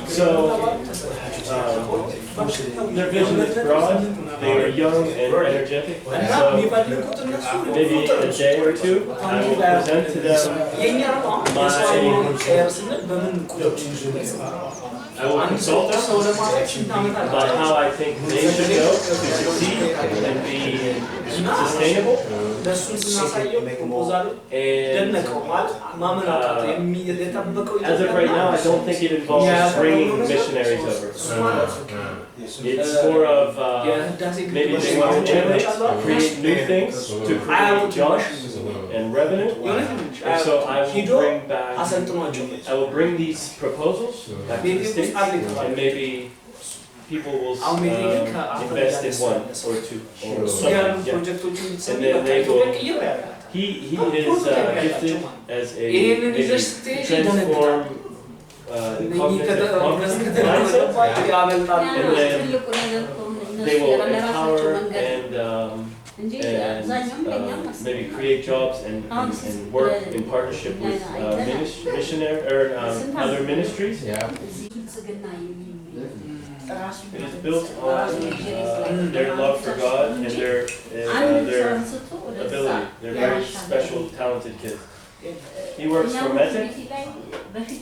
So, their vision is broad, they are young and energetic, so maybe in a day or two, I will present to them I will consult them about how I think they should go to succeed and be sustainable. And as of right now, I don't think it involves bringing missionaries over. It's more of maybe they want to innovate, create new things to create jobs and revenue. And so I will bring these proposals back to the States, and maybe people will invest in one or two or something. Yeah. And then they will. He is gifted as a maybe transform cognitive mindset, and then they will empower and
and maybe create jobs and work in partnership with missionary or other ministries. It is built on their love for God and their ability. They're very special, talented kids. He works for METEC. METEC.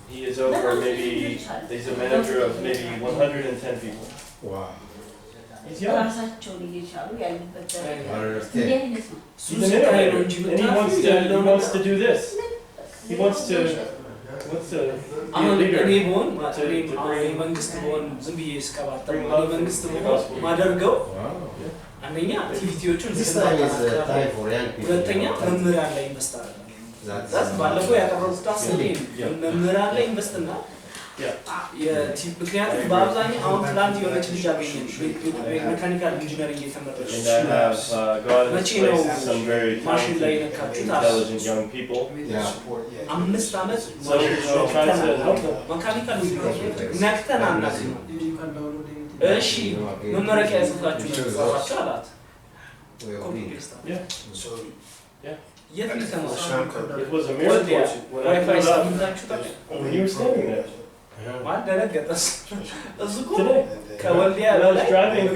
He is over maybe, he's a manager of maybe 110 people.
Wow.
He's young. He's an innovator, and he wants to do this. He wants to be a leader. To bring love and the gospel.
አንደኛ አክቲቪቲዎቹን ሁለተኛ መምህራን ላይ ኢንቨስታር ዛት ባለፈው ያቀረቡት አስቴ መምህራን ላይ ኢንቨስትና ምክንያቱም በአብዛኛው አሁን ትላንት የሆነች ልጅ አገኘን ሜካኒካል ኢንጂነሪንግ የተመረቀች መቼ ነው ማሽን ላይ ነካችሁት አምስት ዓመት ሜካኒካል ኢንጂነሪንግ ነክተናል እሺ መመረቂያ ያጽፋችሁ ነው ጽፋችሁ አላት ኮፒ ፔስት የት ልተማሽ
It was a miracle
when I ሳምንታችሁ ታዲያ
when you were standing there.
ማን ደረገጠስ እዝኮ ከወልዲያ በላይ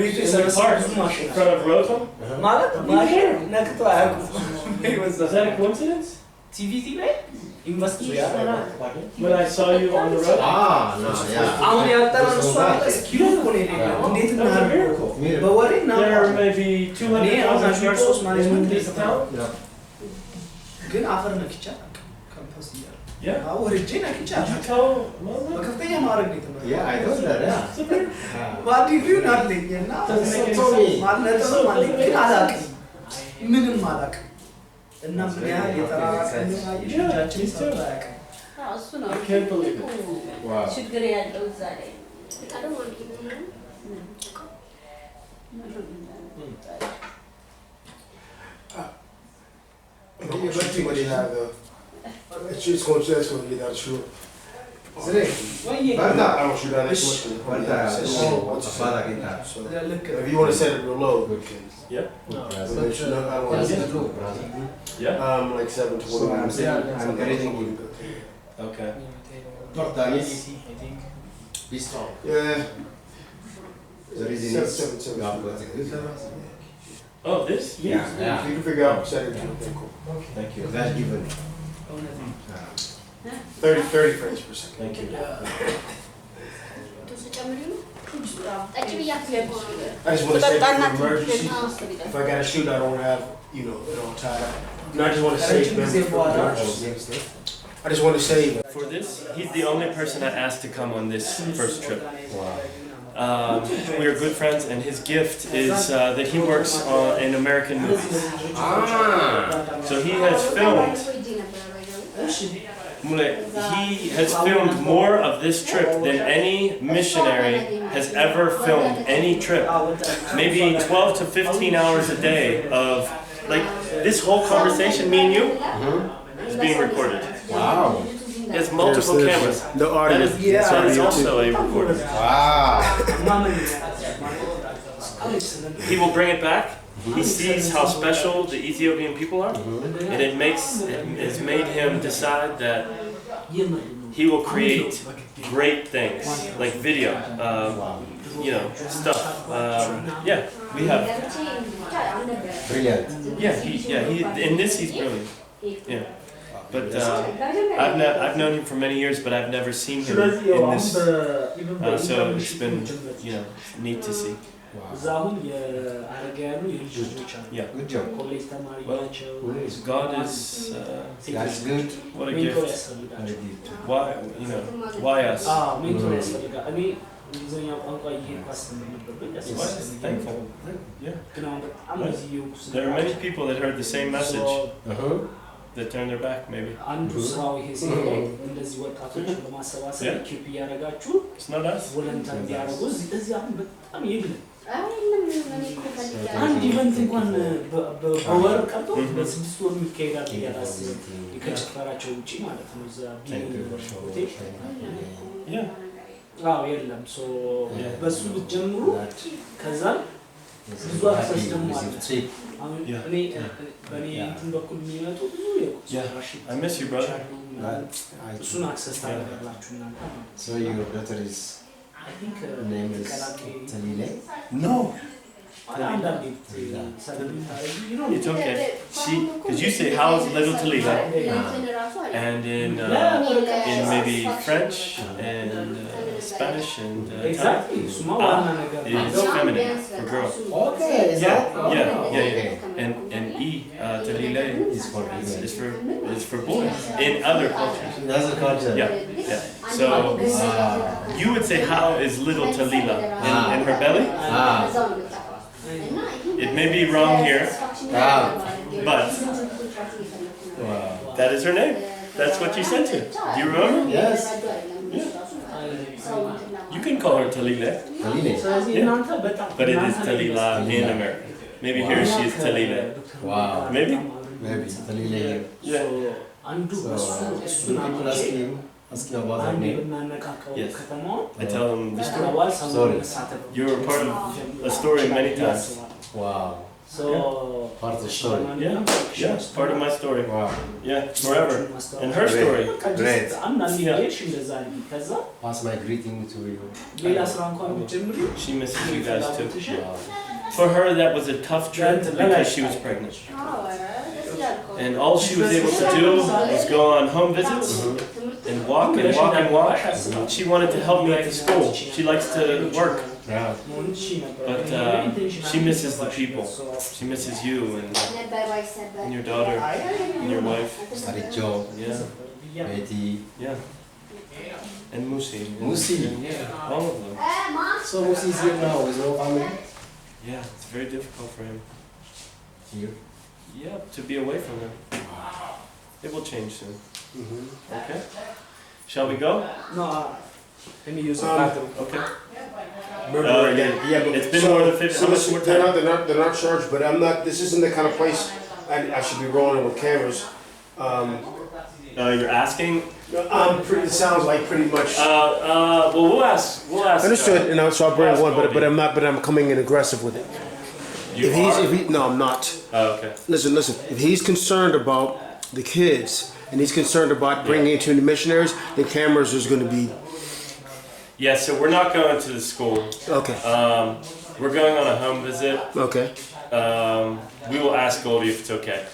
ቤት የሰርቪስ ማሽን
in front of Rotom
ማለት ማሽን ነክቶ አያውቁም
was that a coincidence?
TVT ላይ ኢንቨስት
When I saw you on the road?
No, yeah.
አሁን ያጠራን እሷ ስኪሉ ኮኔ እንዴት ነው በወሬ ነው
There may be 200,000
ሪሶርስ ማኔጅመንት
in this town.
ግን አፈር ነክቻ ካምፓስ ይያል ወርጄ ነክቻ በከፍተኛ ማድረግ ነው የተመረጠው
Yeah, I know that.
ባዲግሪውን አለኝና ማለት ነው ማለት ግን አላውቅም ምንም አላውቅም እና ምን ያህል የተራራቀኝ ያያችን ሰጣያቅ
እሱ ነው ችግር ያለው እዛ ላይ
Eventually, when you have it's going to get out of shore. I don't shoot out that much. So if you want to set it real low,
yeah.
I don't want to set it low. Like 720. I'm getting you.
Okay.
Be strong. Yeah. The reason is
Oh, this?
Yeah. You can figure out settings.
Thank you.
That's given. 30 frames per second.
Thank you.
I just want to say for emergency, if I got to shoot, I don't have, it all tied up. And I just want to save them for emergency. I just want to save.
For this, he's the only person I asked to come on this first trip.
Wow.
We are good friends, and his gift is that he works in American movies. So he has filmed more of this trip than any missionary has ever filmed any trip. Maybe 12 to 15 hours a day of, like, this whole conversation, me and you, is being recorded.
Wow.
He has multiple cameras.
The audio.
That is also a recorder.
Wow.
He will bring it back. He sees how special the Ethiopian people are, and it has made him decide that he will create great things, like video, stuff. We have.
Brilliant.
In this he's brilliant. Yeah. But I've known him for many years, but I've never seen him in this. So it's been, neat to see. Yeah.
Good job.
Well, God is.
That's good.
What a gift. Why us? Thankful. Yeah. There are many people that heard the same message. That turn their back, maybe. It's not us.
አንድ ኢቨንት እንኳን በወር ቀርቶ በስድስት ወር የሚካሄዳል ያላስብ ከጭፈራቸው ውጪ ማለት ነው እዛ
አዎ የለም ሶ በሱ ብትጀምሩ ከዛ ብዙ አክሰስ ደግሞ አለ አሁን እኔ በኔ እንትን በኩል የሚመጡ ብዙ
I miss you, brother.
እሱን አክሰስ ታደርጋላችሁ እናንተ
So your daughter is
I think
name is Talile?
No.
You know,
It's okay. Because you say, how's little Talila? And in maybe French and Spanish and
exactly.
is feminine for girls.
Okay.
Yeah. And E, Talile is for boys in other cultures.
In other cultures?
Yeah. So you would say, how is little Talila in her belly? It may be wrong here, but that is her name. That's what you said to her. Do you remember?
Yes.
Yeah. You can call her Talila.
Talile?
Yeah. But it is Talila in America. Maybe here she is Talila.
Wow.
Maybe?
Maybe Talile here.
Yeah.
So people asking about her name?
Yes. I tell them the story.
Sorry.
You were part of a story many times.
Wow.
So
part of the story.
Yeah, it's part of my story.
Wow.
Yeah, forever. And her story.
Great.
Yeah.
Pass my greeting to you.
She misses you guys too. Wow. For her, that was a tough trip because she was pregnant. And all she was able to do was go on home visits and walk and walk and walk. She wanted to help me at the school. She likes to work.
Yeah.
But she misses the people. She misses you and your daughter and your wife.
Saricho.
Yeah.
Betty.
Yeah. And Musi.
Musi.
Yeah. All of them.
So Musi's here now with no family?
Yeah, it's very difficult for him.
Here?
Yeah, to be away from them. It will change soon. Okay? Shall we go?
No, let me use the bathroom.
Okay.
Yeah, but
It's been more than 50.
So listen, they're not charged, but I'm not. This isn't the kind of place I should be rolling with cameras.
You're asking?
It sounds like pretty much.
Well, we'll ask.
Understood, so I'll bring one, but I'm not. But I'm coming in aggressive with it. No, I'm not.
Oh, okay.
Listen. If he's concerned about the kids and he's concerned about bringing in too many missionaries, then cameras is going to be.
Yeah, so we're not going to the school.
Okay.
We're going on a home visit.
Okay.
We will ask Goldie if it's okay.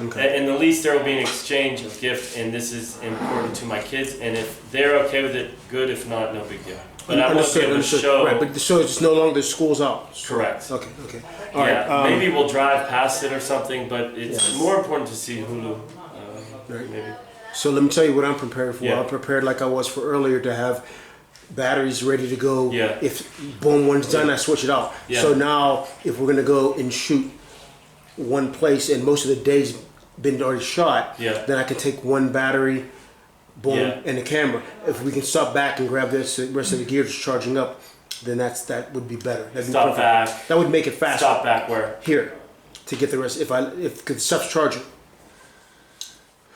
Okay.
And at least there will be an exchange of gift, and this is important to my kids. And if they're okay with it, good. If not, no big deal. But I want to be able to show.
Right, but so it's no longer the school's out.
Correct.
Okay.
All right. Maybe we'll drive past it or something, but it's more important to see Hulu. Maybe.
So let me tell you what I'm prepared for.
Yeah.
I'm prepared like I was for earlier to have batteries ready to go.
Yeah.
If boom, one's done, I switch it out.
Yeah.
So now, if we're gonna go and shoot one place, and most of the day's been already shot, then I can take one battery, boom, and the camera. If we can stop back and grab this, the rest of the gear just charging up, then that would be better. That'd be
Stop
perfect.
back.
That would make it faster.
Stop back where?
Here, to get the rest. If the stuff's charging.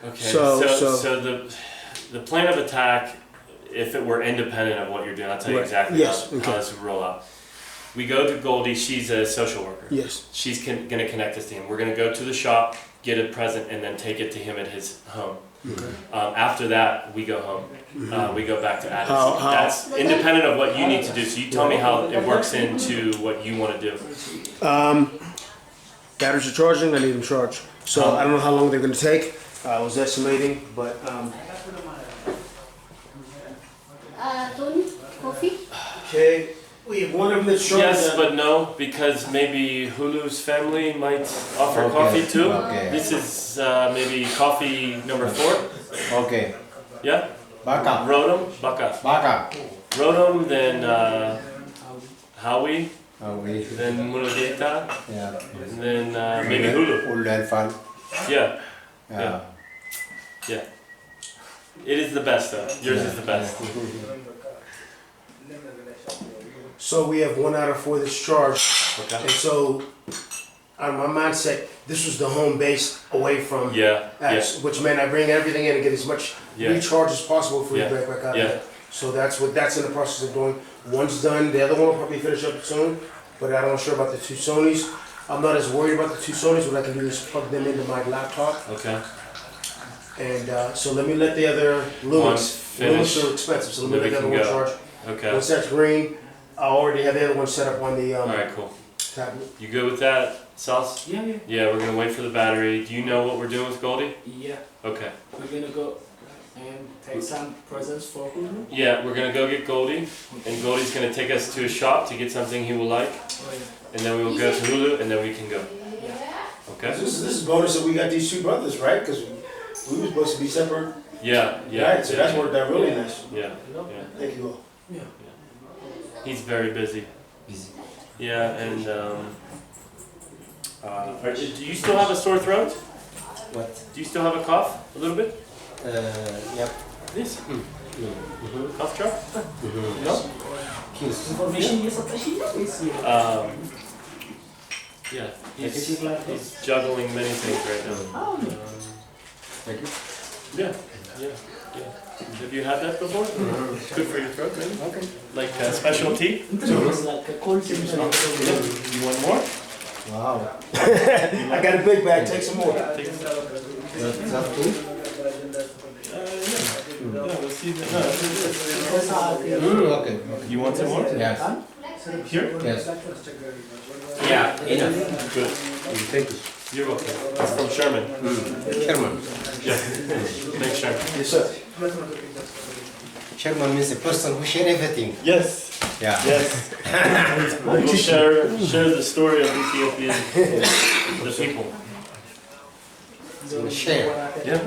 Okay.
So
the plan of attack, if it were independent of what you're doing, I'll tell you exactly how this would roll out. We go to Goldie. She's a social worker.
Yes.
She's going to connect us to him. We're going to go to the shop, get a present, and then take it to him at his home.
Okay.
After that, we go home. We go back to Addis. That's independent of what you need to do. So you tell me how it works into what you want to do.
Batteries are charging. I need them charged. So I don't know how long they're going to take. I was estimating, but.
Tony, coffee.
Okay. We have one of them that's charged.
Yes, but no, because maybe Hulu's family might offer coffee too.
Okay.
This is maybe coffee number 4.
Okay.
Yeah?
Baka.
Rodom, Baka.
Baka.
Rodom, then Howie, then Mulogeta, and then maybe Hulu.
Hulu and fun.
Yeah. It is the best though. Yours is the best.
So we have 1 out of 4 that's charged.
Okay.
And so, on my mindset, this was the home base away from Addis, which meant I bring everything in and get as much recharge as possible before we break back out. So that's in the process of doing. One's done, the other one will probably finish up soon, but I'm not sure about the two Sonys. I'm not as worried about the two Sonys. What I can do is plug them into my laptop.
Okay.
And so let me let the other lumens. Lumens are expensive, so let me let the other one charge.
Okay.
Once that's green, I already have the other one set up on the
All right, cool.
tablet.
You good with that, Sauce?
Yeah, yeah.
Yeah, we're gonna wait for the battery. Do you know what we're doing with Goldie?
Yeah.
Okay.
We're gonna go and take some presents for Hulu.
Yeah, we're gonna go get Goldie, and Goldie's gonna take us to a shop to get something he will like,
Oh, yeah.
and then we will go to Hulu, and then we can go. Okay?
This is bonus that we got these two brothers, right? Because we were supposed to be separate.
Yeah, yeah.
Right, so that's worked out really nice.
Yeah, yeah.
Thank you all.
Yeah.
He's very busy. Yeah, and do you still have a sore throat?
What?
Do you still have a cough? A little bit?
Yep.
This? Cough drop? No? Yeah, he's juggling many things right now.
Thank you.
Yeah, yeah, yeah. Have you had that before? It's good for your throat, maybe?
Okay.
Like special tea? You want more?
Wow.
I got a big bag. Take some more.
Take some.
Is that food?
Yeah, we'll see that. No,
Okay.
you want some more?
Yes.
Here?
Yes.
Yeah, enough. Good.
Thank you.
You're welcome. It's from Sherman.
Chairman.
Yeah. Thanks, Sherman.
Yes, sir.
Chairman means a person who share everything.
Yes.
Yeah.
Yes. We'll share the story of Ethiopia and the people.
So share.
Yeah.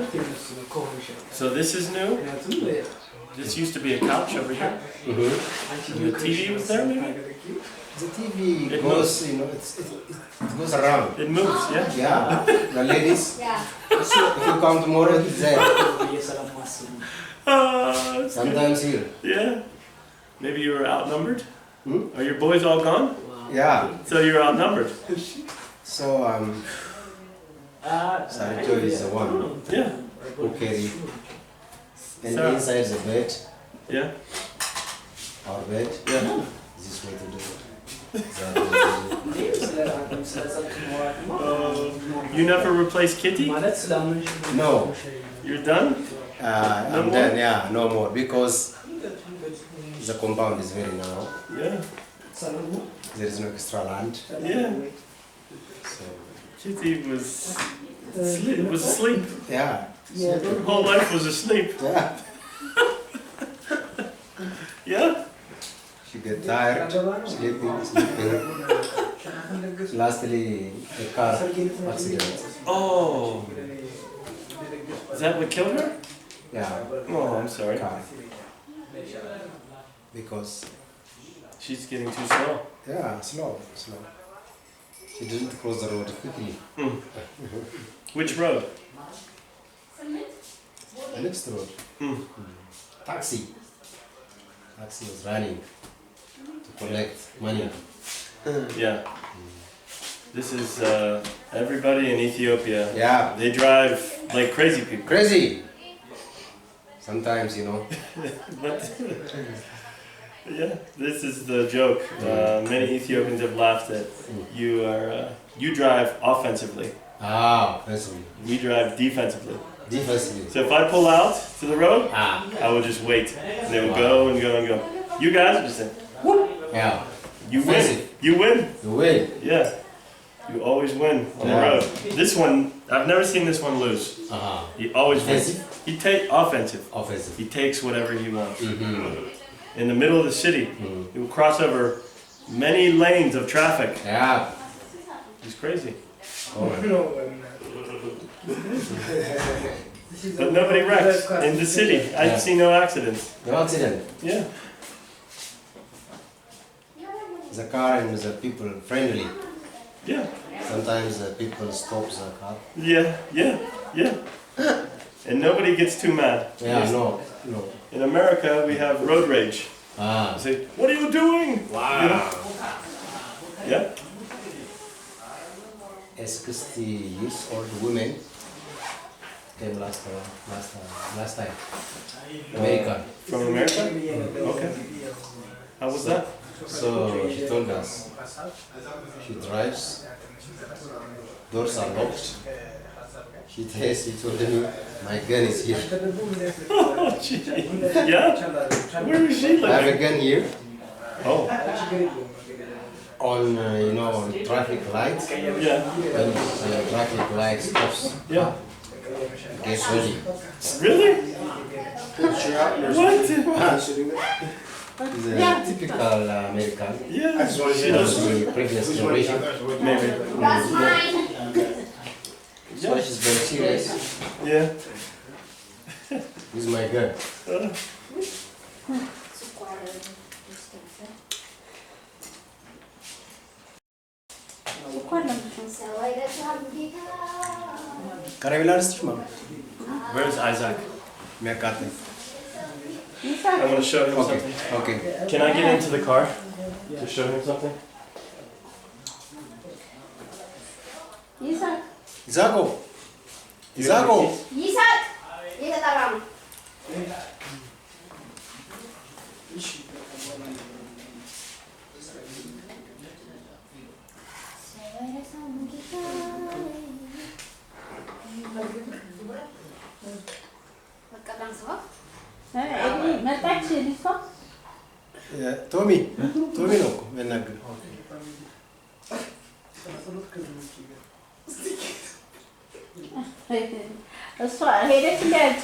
So this is new. This used to be a couch over here. The TV was there, maybe?
The TV
It
goes,
moves.
you know, it goes around.
It moves, yeah?
Yeah. The ladies,
Yeah.
if you come tomorrow, it's there. Sometimes here.
Yeah. Maybe you were outnumbered?
Hmm?
Are your boys all gone?
Yeah.
So you're outnumbered.
So Sarito is the one
Yeah.
who carry. And
Sarah.
inside the bed,
Yeah.
our bed,
Yeah.
this way to do it. That way to do it.
You never replaced Kitty?
No,
You're done?
I'm
more?
done. Yeah, no more because the compound is very narrow.
Yeah.
There is no extra land.
Yeah.
So
Kitty was asleep.
yeah,
Her whole life was asleep.
yeah.
Yeah?
She get tired, sleeping. Lastly, a car accident.
Oh. Is that what killed her?
Yeah,
Oh, I'm sorry.
car. Because
She's getting too slow.
yeah, slow. She didn't cross the road quickly.
Which road?
The next road. Taxi. Taxi was running to collect money.
Yeah. This is everybody in Ethiopia.
Yeah,
They drive like crazy people.
crazy. Sometimes, you know.
But yeah, this is the joke. Many Ethiopians have laughed at you drive offensively.
Ah, offensively.
We drive defensively.
Defensively.
So if I pull out to the road,
Ah,
I will just wait. And they will go and go and go. You guys are just saying,
yeah.
you win.
Offensive.
You win.
You win.
Yeah. You always win on the
Yeah.
road. This one, I've never seen this one lose.
Uh-huh.
He always wins.
Offensive.
He take offensive.
Offensive.
He takes whatever he wants.
Mm-hmm.
In the middle of the city, he will cross over many lanes of traffic.
Yeah.
He's crazy.
Oh.
But nobody wrecks in the city. I
Yeah.
see no accidents.
No accident.
Yeah.
The car and the people friendly.
Yeah.
Sometimes the people stop the car.
Yeah. Yeah. Yeah. And nobody gets too mad.
Yeah, no.
In America, we have road rage.
Ah.
They say, "What are you doing?"
Wow.
You know? Yeah.
A 60 years old woman
came last time. American.
From America? Okay. How was that?
So she told us she drives, doors are locked. She told me, my gun is here.
Oh, gee. Yeah? Where is she?
I have a gun here.
Oh.
On, on traffic lights.
Yeah.
When traffic light stops,
Yeah.
get ready.
Really? What?
It's a typical American.
Yeah.
She does the previous generation.
Maybe.
That's mine.
So she's very serious.
Yeah.
This is my girl.
Where's Isaac? I want to show him something.
Okay.
Can I get into the car to show him something?
Isaco.
Isaco.
Yisak. Yisak.
ቶሚ ነው እኮ የሚያናግር
እሷ ሄደች እንዳያች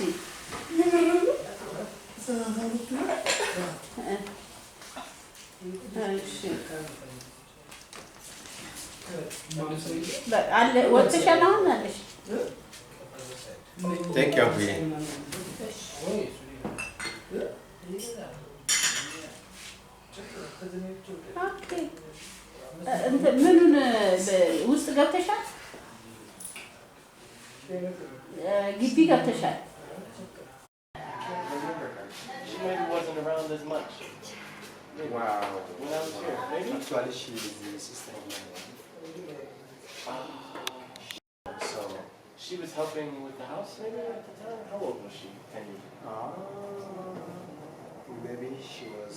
አለ ወጥተሻል አሁን አለሽ
ቴንክ ዩ አቡዬ
ኦኬ ምኑን ውስጥ ገብተሻል ግቢ ገብተሻል
She maybe wasn't around as much.
Wow.
When I was here, maybe?
Actually, she is the sister of my wife.
So, she was helping with the house maybe at the time? How old was she? 10 years?
Maybe she was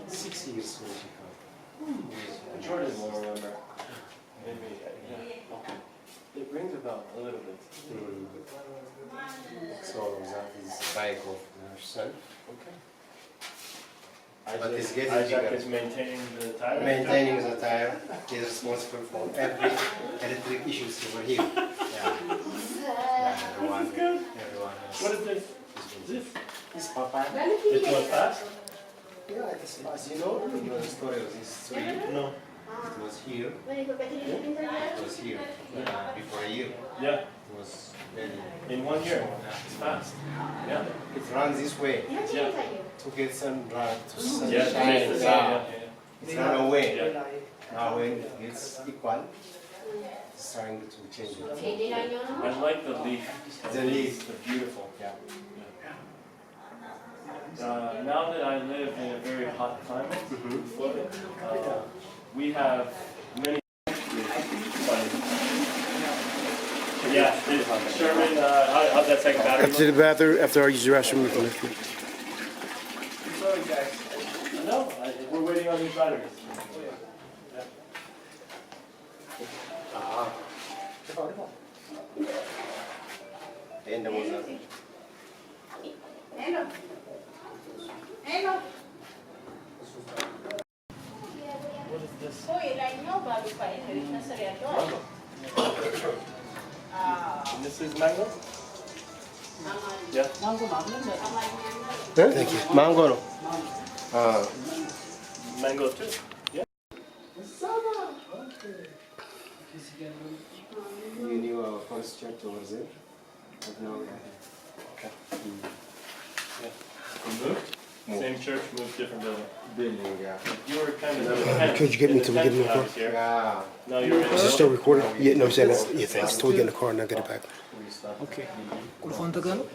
6 years when she came.
Jordan will remember. Maybe, yeah. Okay. It rings a bell a little bit.
So that is the bike of herself.
Okay.
But it's getting
Isaac
bigger.
is maintaining the tire?
Maintaining the tire. He is responsible for every electric issues over here. Everyone has.
What is this? This?
This Papa.
It was fast?
Yeah, it's fast. You know the story of this tree?
No.
It was here. It was here. Before a year.
Yeah.
It was very...
In 1 year. It's fast. Yeah.
It runs this way.
Yeah.
To get sun dry, to sunshine.
Yeah.
It's run away.
Yeah.
Now when it gets equal, it's trying to change it.
I like the leaf.
The leaf.
The beautiful. Yeah. Now that I live in a very hot climate, we have many. Yeah, Sherman, how'd that take a battery?
After the bathroom, after I use the restroom, we can lift it.
Sorry, guys. No, we're waiting on these batteries.
And there was a...
Hello. Hello.
What is this? And this is mango? Yeah.
Thank you. Mango.
Mango too. Yeah.
You knew our first church over there, but now we are here.
Okay. Yeah. You moved? Same church, moved different building.
Building, yeah.
You were kind of.
Could you get me till we get in the car?
Yeah. No, you're in.
Is it still recording? Yeah, no, I'm saying that. Yeah, thanks. Till we get in the car and I'll get it back.
Okay. ቁልፉ አንተ ጋር ነው?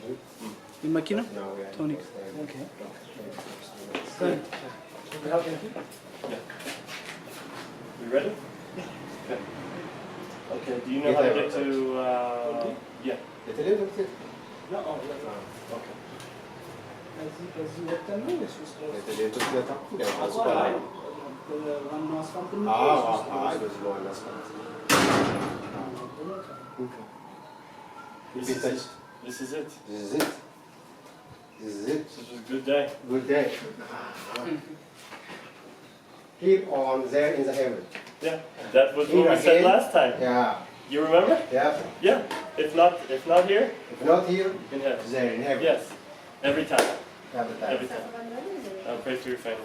የመኪና ቶኒ። ኦኬ።
You ready? Okay. Okay. Do you know how to get to? Yeah.
This is it.
This is it.
This was a good day.
Good day. Here on there in the heaven.
Yeah, that was
Here
what we said
again.
last time.
Yeah.
You remember?
Yeah.
Yeah. If not here,
If not here,
in heaven.
there in heaven.
Yes. Every time.
Every time.
Every time. I'll pray for your family.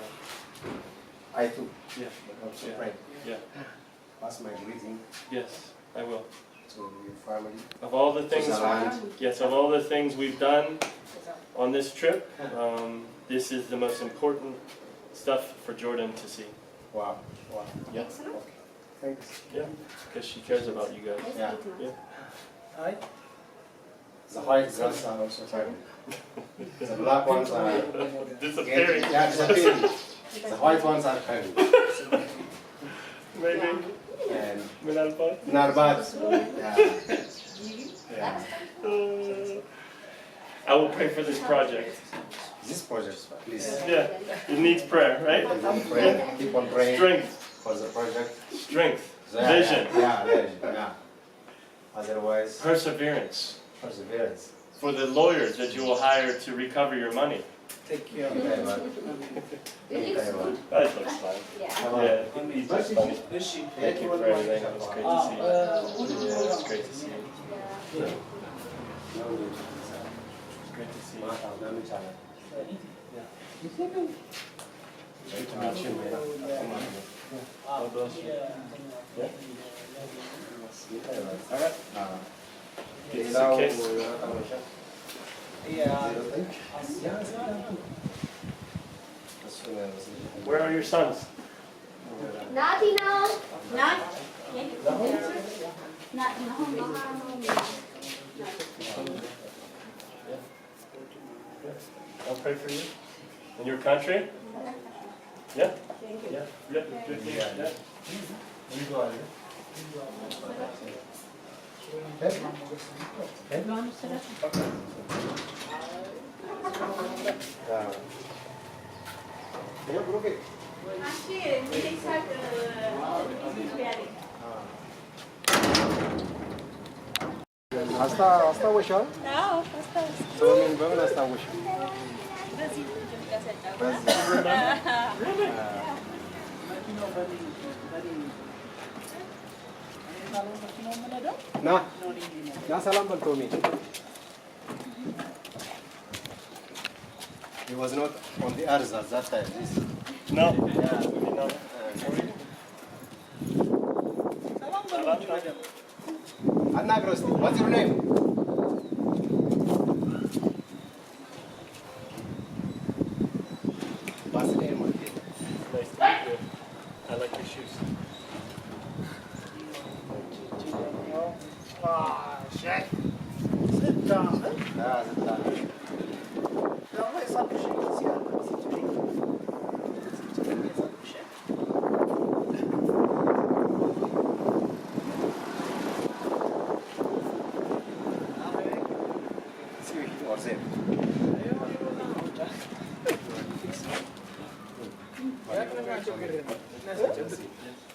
I too.
Yeah.
Also
Yeah.
pray.
Yeah.
Pass my greeting
Yes, I will.
to your family.
Of all the things,
the land.
yes, of all the things we've done on this trip, this is the most important stuff for Jordan to see.
Wow. Wow.
Yeah.
Thanks.
Yeah. Because she cares about you guys.
Yeah.
Yeah.
The white grass are also traveling. The black ones are
Disappearing.
Yeah, disappearing. The white ones are coming.
Maybe.
And
Minalpa.
not bad. Yeah. Yeah.
I will pray for this project.
This project, please.
Yeah. It needs prayer, right?
Pray. Keep on praying.
Strength.
For the project.
Strength.
Yeah,
Vision.
Yeah, vision. Yeah. Otherwise,
Perseverance.
perseverance.
For the lawyers that you will hire to recover your money.
Take care.
Okay, man. Okay, man.
That looks fun. Yeah, he's just funny. Thank you for everything. It was great to see you. Yeah, it was great to see you. It's great to see you. Good to meet you, man. God bless you. Yeah? Alright. This is a kiss. Where are your sons?
Naughty now. Not. Not.
I'll pray for you. In your country? Yeah? Yeah. Yeah. Good. Yeah. You go ahead.
አስታወሻል? ሰውምን በምን አስታወሻል? ና ሰላም በል ቶሚ። He was not on the earth at that time. This.
No.
አናግረው እስኪ። What's your name? What's your name?
Nice to meet you. I like your shoes.
Sit down.
Yeah, sit down.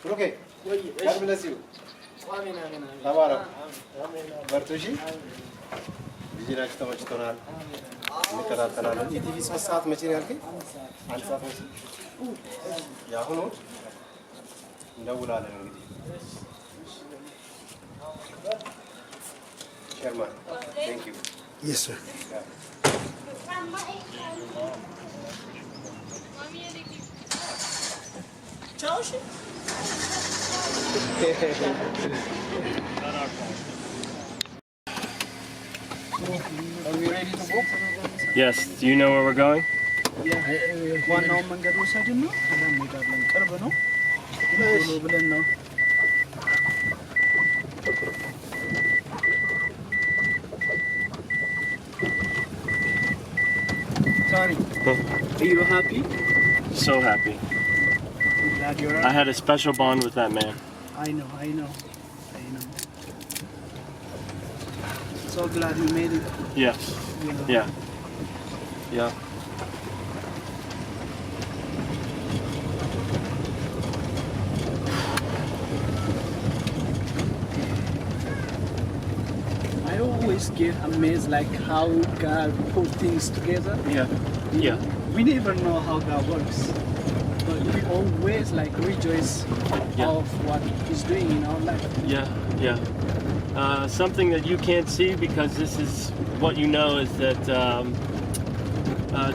Okay. God bless you. ተባረክ። በርቱ። እሺ። ቪዲዮናችሁ ተመችቶናል። እንከታተላለን። ኢቲቪ 3 ሰዓት መቼ ነው ያልከኝ? 1 ሰዓት መቼ? የአሁኑ እንደውላለን እንግዲህ። ሸርማን ቴንክ ዩ።
Yes, sir.
Ciao.
Are we ready to go?
Yes. Do you know where we're going?
ዋናውን መንገድ ወሰድን ነው እንሄዳለን። ቅርብ ነው ቶሎ ብለን ነው። Tony, are you happy?
So happy.
I'm glad you're
I had a special bond with that man.
I know. so glad he made it.
Yeah.
You know.
Yeah. Yeah.
I always get amazed like how God put things together.
Yeah. Yeah.
We never know how God works, but we always like rejoice of what He's doing in our life.
Yeah. Yeah. Something that you can't see because this is what you know is that.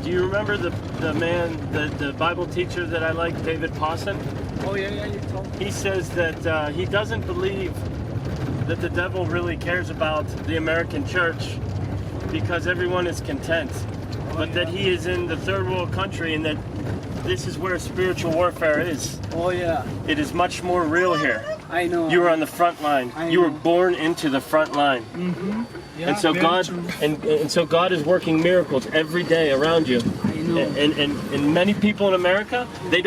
Do you remember the man, the Bible teacher that I like, David Pawson?
Oh yeah, you told me.
He says that he doesn't believe that the devil really cares about the American church because everyone is content, but that he is in the third world country and that this is where spiritual warfare is.
Oh yeah.
It is much more real here.
I know.
You were on the front line. You were born into the front line.
Mm-hmm. Yeah,
and so
very
God
true.
and so God is working miracles every day around you.
I know.
And many people in America, they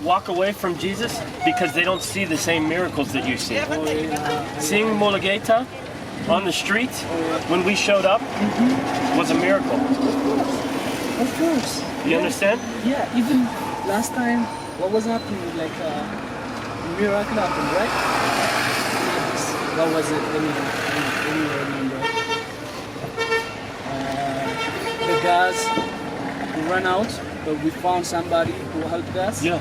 walk away from Jesus because they don't see the same miracles that you see.
Oh, yeah.
Seeing Mulugeta on the street when we showed up was a miracle.
Of course.
You understand?
Yeah, even last time, what was happening? Like miracle happened, right? What was it? Let me remember. The guys ran out, but we found somebody who helped us.
Yeah.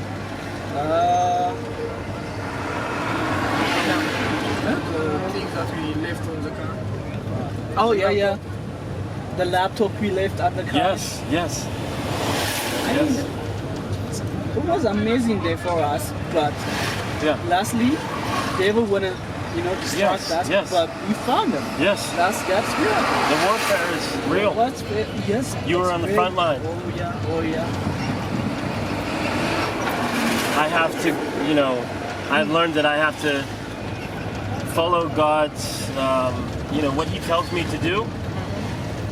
The thing that we left on the car. Oh yeah. The laptop we left at the car.
Yes. Yes.
I mean, it was an amazing day for us, but lastly, devil wanna, distract us, but we found them.
Yes.
That's miracle.
The warfare is real.
Yes.
You were on the front line.
Oh yeah.
I have to, I've learned that I have to follow God's, what He tells me to do,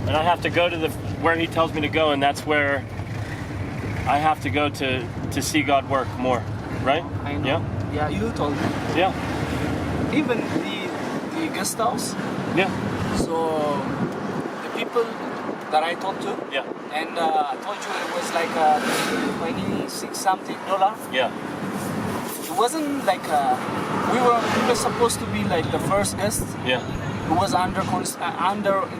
and I have to go to where He tells me to go, and that's where I have to go to see God work more, right?
I know. Yeah, you told me.
Yeah.
Even the guest house.
Yeah.
So the people that I talked to.
Yeah.
And I told you it was like $26 something.
Yeah.
It wasn't like we were supposed to be like the first guest.
Yeah.
It was under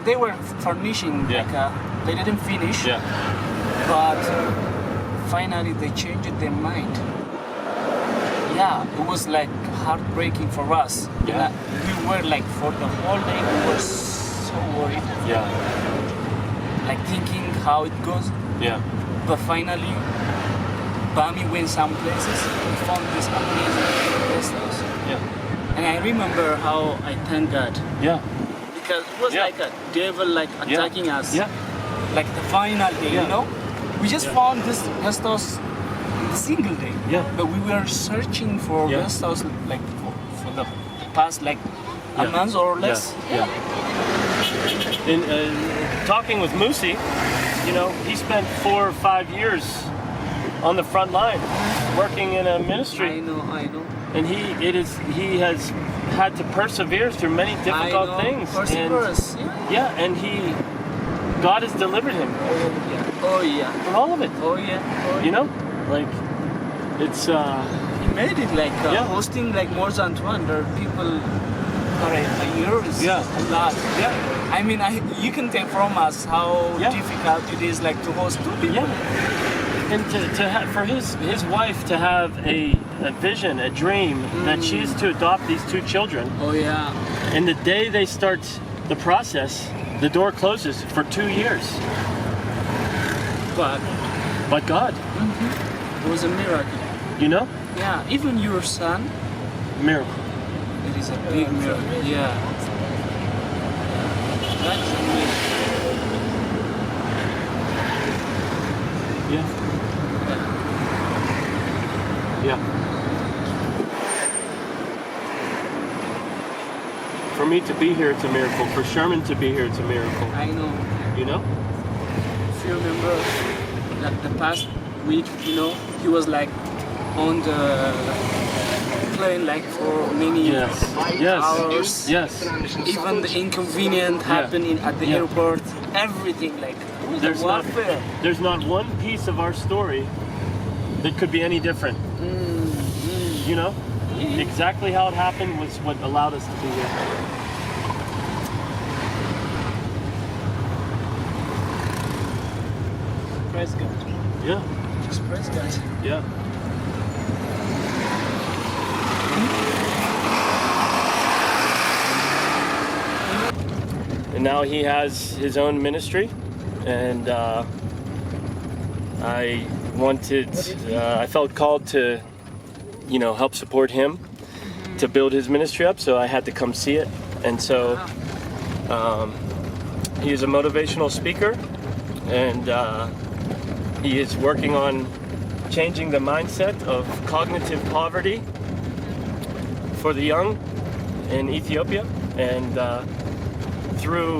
they were furnishing.
Yeah.
Like they didn't finish.
Yeah.
But finally they changed their mind. Yeah, it was like heartbreaking for us.
Yeah.
We were like for the whole day we were so worried.
Yeah.
Like thinking how it goes.
Yeah.
But finally, Bami went some places. We found this amazing guest house.
Yeah.
And I remember how I thank God.
Yeah.
Because it was like a devil like attacking us.
Yeah.
Like the final day, We just found this guest house in a single day.
Yeah.
But we were searching for guest house like for the past like a month or less.
Yeah. In talking with Musi, he spent 4 or 5 years on the front line, working in a ministry.
I know.
And he has had to persevere through many difficult things.
Perseverance.
And God has delivered him.
Oh yeah.
From all of it.
Oh yeah.
Like it's.
He made it like hosting like more than 200 people for a year is a lot.
Yeah.
I mean, you can take from us how difficult it is like to host 2 people.
Yeah. And to have, for his wife to have a vision, a dream that she is to adopt these 2 children.
Oh yeah.
And the day they start the process, the door closes for 2 years. But God.
It was a miracle. Yeah, even your son.
Miracle.
It is a big miracle. Yeah. That's amazing.
Yeah. Yeah. For me to be here, it's a miracle. For Sherman to be here, it's a miracle.
I know. If you remember the past week, he was like on the plane like for many hours.
Yes.
Even the inconvenience happening at the airport, everything like
there's not one piece of our story that could be any different. You know? Exactly how it happened was what allowed us to be here.
Praise God.
Yeah.
Just praise God.
Yeah. And now he has his own ministry, and I felt called to, help support him to build his ministry up, so I had to come see it. And so he is a motivational speaker, and he is working on changing the mindset of cognitive poverty for the young in Ethiopia, and through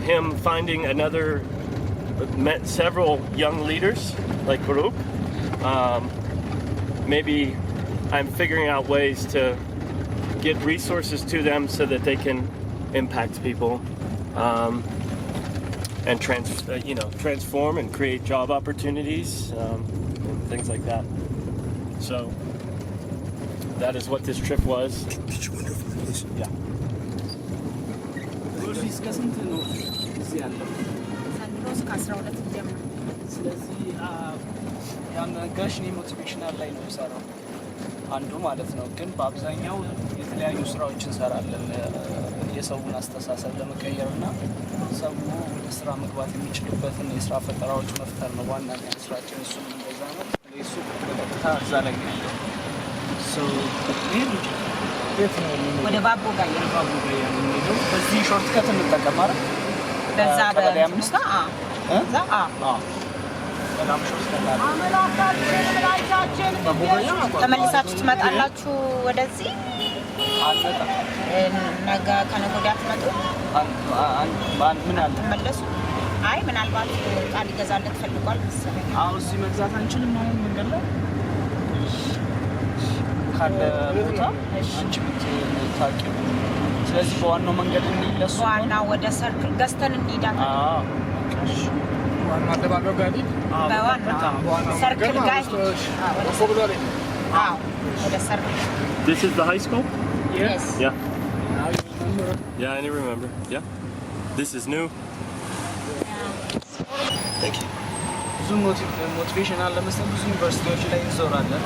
him finding met several young leaders like Baruch, maybe I'm figuring out ways to get resources to them so that they can impact people and transform and create job opportunities and things like that. So that is what this trip was. Yeah.
ከስንት ነው እዚህ ያለው?
ዘንድሮ እስከ 12 ጀምሮ።
ስለዚህ ያነጋሽኝ ሞቲቬሽናል ላይ ነው የምሰራው አንዱ ማለት ነው። ግን በአብዛኛው የተለያዩ ስራዎችን እንሰራለን የሰውን አስተሳሰብ ለመቀየርና ሰው ወደ ስራ መግባት የሚችልበትን የስራ ፈጠራዎች መፍጠር ነው ዋናኛ ስራችን። እሱም እንደዛ ነው። እሱ በቀጥታ እዛ ላይ ነው ያለው።
ወደ ባቦ ጋር
የምንሄደው በዚህ ሾርት ከት እንጠቀም አይደል?
በዛ
በ5
እዛ
በጣም ሾርት
ተመልሳችሁ ትመጣላችሁ ወደዚህ? ነገ ከነገ ወዲያ ትመጡ?
ምን አለ
ተመለሱ? አይ ምናልባት ቃል ይገዛለት ፈልጓል መሰለኝ።
እዚህ መግዛት አንችልም ማለት መንገድ ላይ ካለ ቦታ አንቺ ብትታቂው። ስለዚህ በዋናው መንገድ እንይለሱ
ዋና ወደ ሰርክል ገዝተን እንሄዳለን።
ዋና አደባባዩ ጋር
በዋና ሰርክል ጋር ወደ ሰርክል።
This is the high school?
Yes.
Yeah. Yeah, I remember. Yeah. This is new. Thank you.
ብዙ ሞቲቬሽናል ለመስጠት ብዙ ዩኒቨርሲቲዎች ላይ እንዞራለን።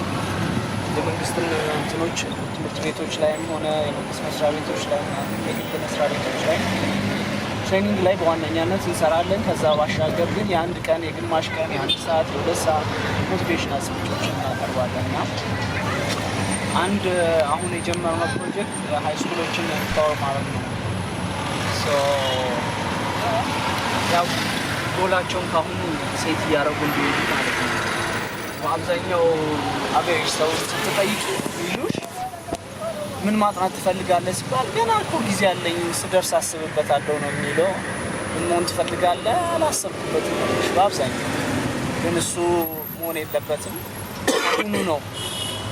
የመንግስት እንትኖች ትምህርት ቤቶች ላይም ሆነ የመንግስት መስሪያ ቤቶች ላይ የግል መስሪያ ቤቶች ላይ ትሬኒንግ ላይ በዋነኛነት እንሰራለን። ከዛ ባሻገር ግን የአንድ ቀን የግማሽ ቀን የአንድ ሰዓት የሁለት ሰዓት ሞቲቬሽናል ስፒቾችን እናቀርባለን እና አንድ አሁን የጀመርነው ፕሮጀክት ሃይ ስኩሎችን ኤምፓወር ማድረግ ነው። ያው ጎላቸውን ካሁኑ ሴት እያደረጉ እንዲሄዱ ማለት ነው። በአብዛኛው አበሽ ሰው ስትጠይቁ ይሉሽ ምን ማጥናት ትፈልጋለህ ሲባል ገና እኮ ጊዜ አለኝ ስደርስ አስብበታለሁ ነው የሚለው። ምን መሆን ትፈልጋለህ? አላሰብኩበትም ነው በአብዛኛው። ግን እሱ መሆን የለበትም። ሁሉ ነው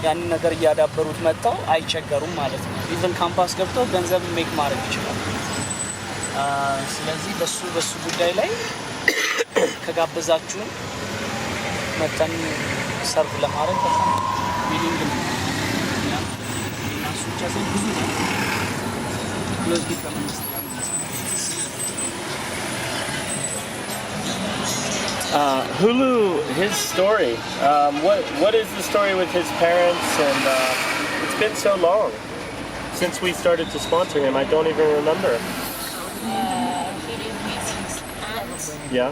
ያንን ነገር እያዳበሩት መጥተው አይቸገሩም ማለት ነው። ኢቭን ካምፓስ ገብተው ገንዘብ ሜክ ማድረግ ይችላል። ስለዚህ በሱ ጉዳይ ላይ ከጋበዛችሁን መጠን ሰርቭ ለማድረግ በጣም ቢሊንግ ነው። እሱ ብቻ ሳይሆን ብዙ ነው። ለዚህ ከመንግስት
Hulu, his story. What is the story with his parents? And it's been so long since we started to sponsor him. I don't even remember.
He lives with his aunt.
Yeah.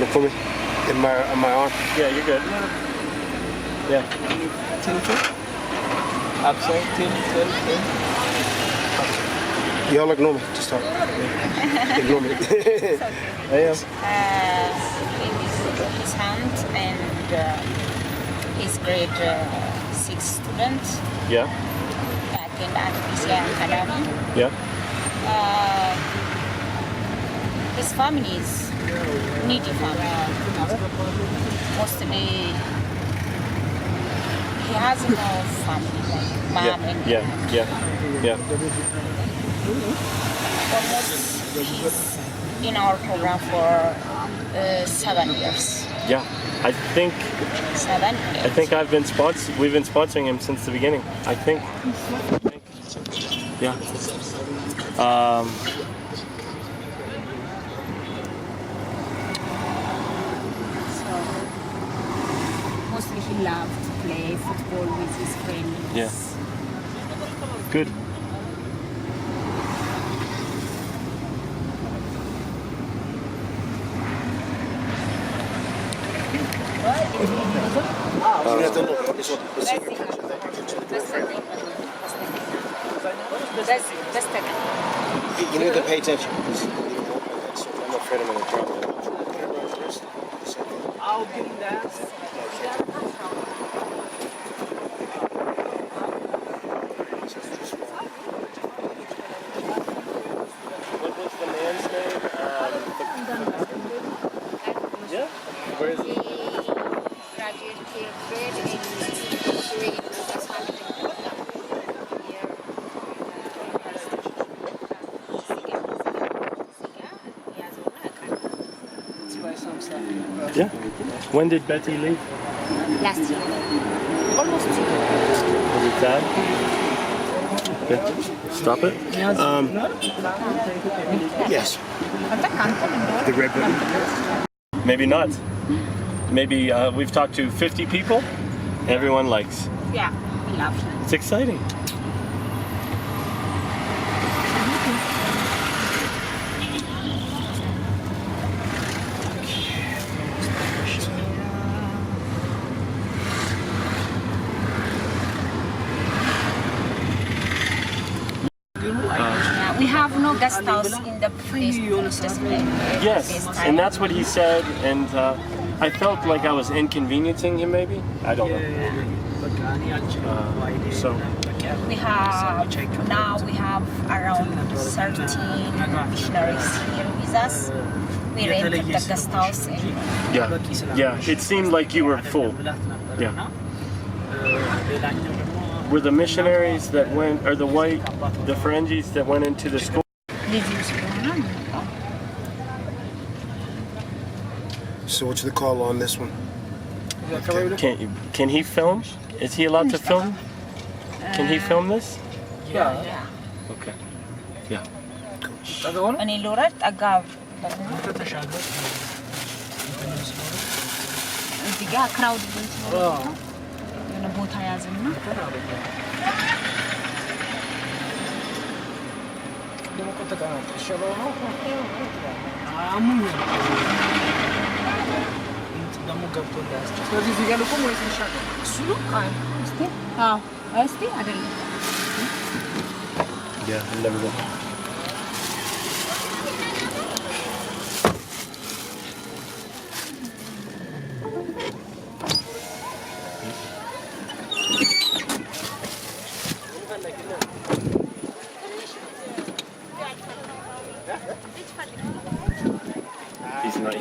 Look for me. In my arm.
Yeah, you're good. Yeah.
Y'all ignore me. Just talk. Ignore me.
I am.
He lives with his aunt and he's grade 6 student.
Yeah.
Back in Addis Ababa.
Yeah.
His family is needy family. Mostly he has no family, like mom and
Yeah.
almost he's in our program for 7 years.
Yeah. I think
7 years.
I think we've been sponsoring him since the beginning. I think. Yeah.
Mostly he loved to play football with his friends.
Yeah. Good.
You need to pay attention. I'm afraid I'm gonna drop it.
I'll give that.
What was the man's name? Yeah. Where is he? Yeah. When did Betty leave?
Last year. Almost 2 years.
Was it sad? Okay. Stop it.
Yes. The red button.
Maybe not. Maybe we've talked to 50 people. Everyone likes.
Yeah, we love him.
It's exciting.
We have no guest house in the display.
Yes, and that's what he said, and I felt like I was inconveniencing him maybe. I don't know. So
we have around 13 missionaries here with us. We rented the guest house and
yeah, it seemed like you were full. Yeah. Were the missionaries that went, or the Ferengis that went into the school?
So what's the call on this one?
Can he film? Is he allowed to film? Can he film this?
Yeah.
Okay. Yeah.
እኔ ልውረድ ጠጋብ እዚህ ጋር ክራውድ የሆነ ቦታ ያዝና
ስለዚህ እዚህ ጋር ልቆም ወይስ ልሻገር?
እሱ ነው እስቲ እስቲ አይደለም
Yeah, I've never been.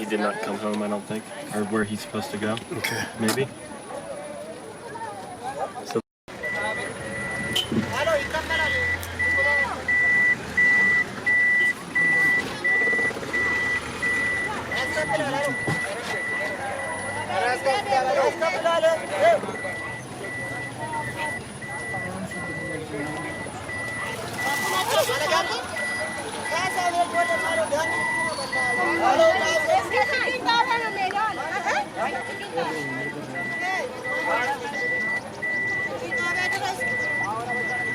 He did not come home, I don't think, or where he's supposed to go.
Okay.
Maybe. So.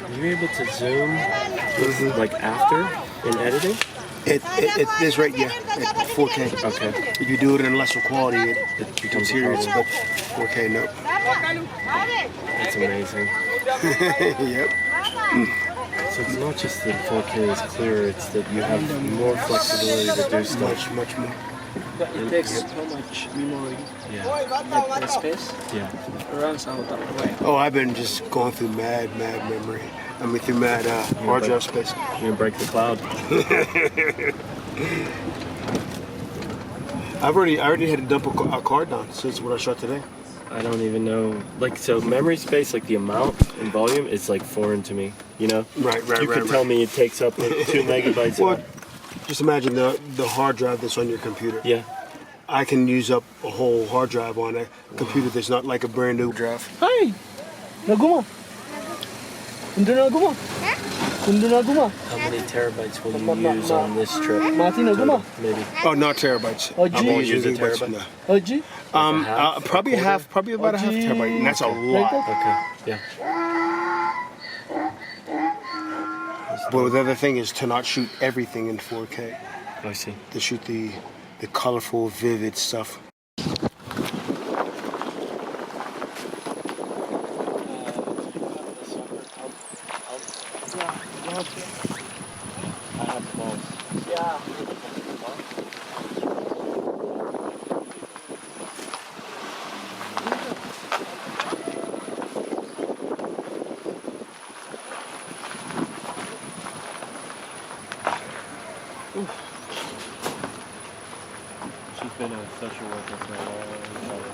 Are you able to zoom like after in editing?
It is right, yeah, at 4K.
Okay.
If you do it in lesser quality, it becomes serious, but 4K, no.
That's amazing.
Yep.
So it's not just that 4K is clearer, it's that you have more flexibility to do stuff.
Much more.
But it takes so much memory.
Yeah.
Like the space.
Yeah.
It runs out of the way.
Oh, I've been just going through mad memory. I mean, through mad hard drive space.
You're gonna break the cloud.
I already had to dump a card down since what I shot today.
I don't even know. Like, so memory space, like the amount and volume is like foreign to me, you know?
Right.
You could tell me it takes up like 2 megabytes.
Well, just imagine the hard drive that's on your computer.
Yeah.
I can use up a whole hard drive on a computer that's not like a brand new drive.
Hi. Naguma. Undu naguma. Undu naguma.
How many terabytes will you use on this trip?
Mati naguma.
Maybe.
Oh, not terabytes.
Oh,
I
gee.
won't use
a
gigabytes,
terabyte?
no.
Oji.
Probably about a half terabyte, and that's a lot.
Okay. Yeah.
But the other thing is to not shoot everything in 4K.
I see.
To shoot the colorful, vivid stuff.
She's been a social worker for a long time.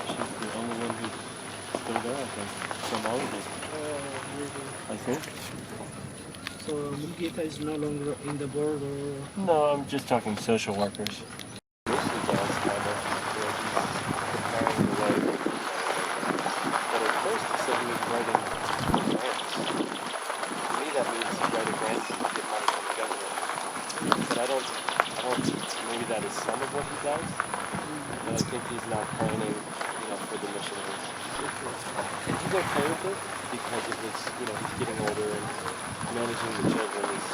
She's the only one who's still there, I think, from all of it. I think.
So Mulgita is no longer in the board, or?
No, I'm just talking social workers. This is us kind of preparing the way. But at first he said he was writing grants. To me that means writing grants to get money from the government. But I don't, maybe that is some of what he does, but I think he's now planning, for the missionaries. And he's okay with it because of his, he's getting older and managing the children is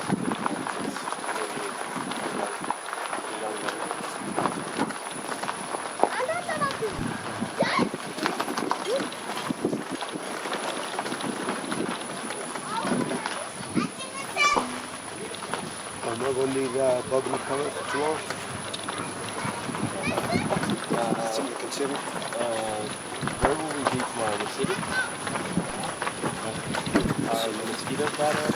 I'm not going to need bubbly color for too long. Something to consider.
Where will we be tomorrow? In the city? The mosquito pattern?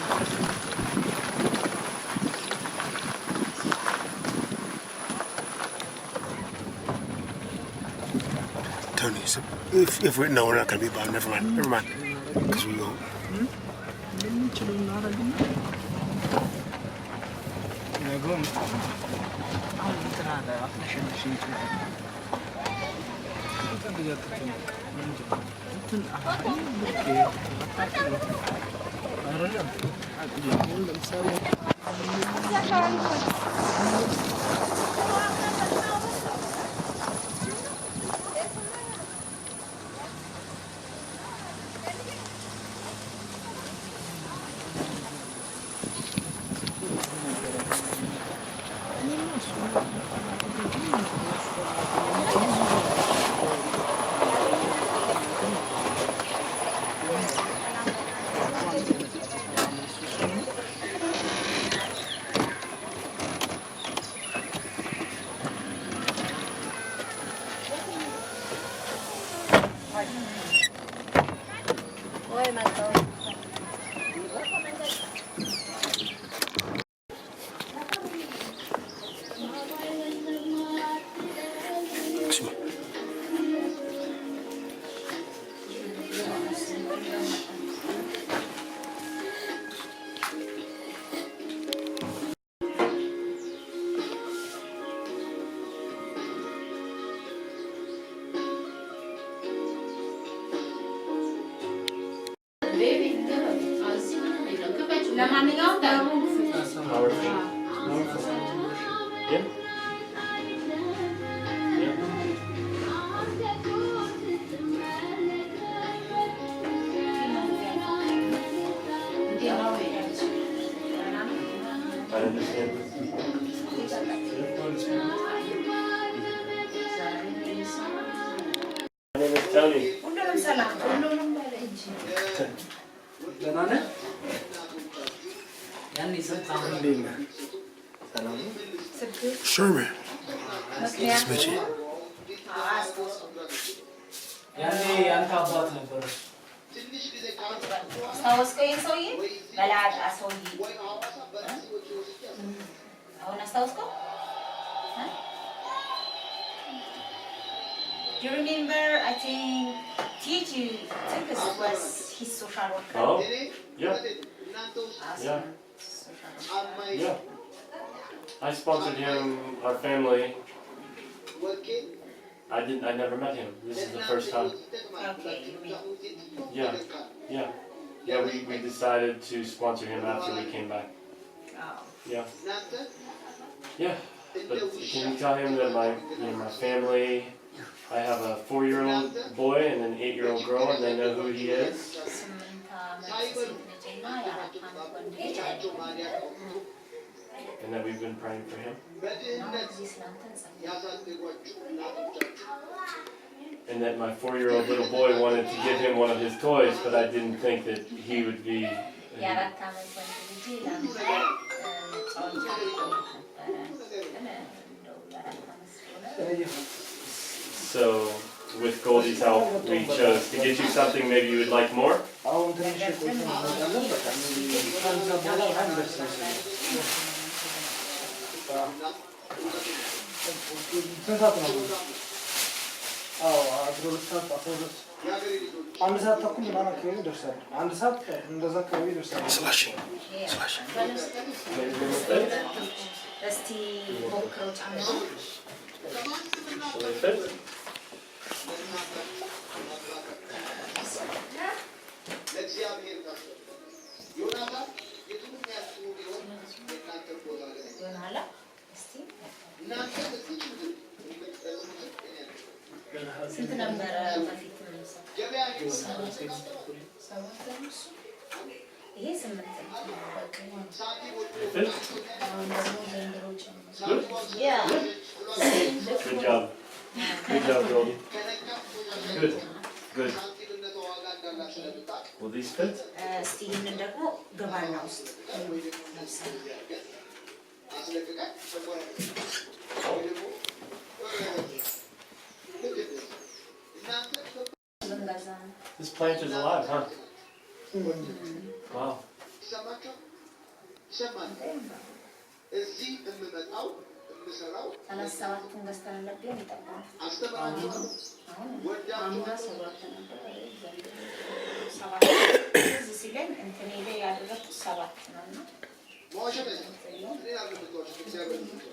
Tony, so if we're not going to be about, never mind. Because we go.
I understand. My name is Tony.
Sherman. Smitchy.
አስታወስከው ይሄን ሰውዬ በላጣ ሰውዬ አሁን አስታወስከው Do you remember, I think, TG was his social worker?
Oh, yeah. Yeah. Yeah. I sponsored him, our family. I never met him. This is the first time.
Okay, you mean.
Yeah. Yeah. Yeah, we decided to sponsor him after we came back.
Oh.
Yeah. Yeah. But can you tell him that my family, I have a 4-year-old boy and an 8-year-old girl, and they know who he is? And that we've been praying for him? And that my 4-year-old little boy wanted to give him one of his toys, but I didn't think that he would be... So, with Goldie's help, we chose to get you something maybe you would like more.
Slashing.
ስንት ነበረ በፊት ይሄ 8
Yeah. Good job. Good job, Goldie. Good. Good. Will these fit?
እስቲ ይሄንን ደግሞ ገባና ውስጥ
This plant is alive, huh? Wow.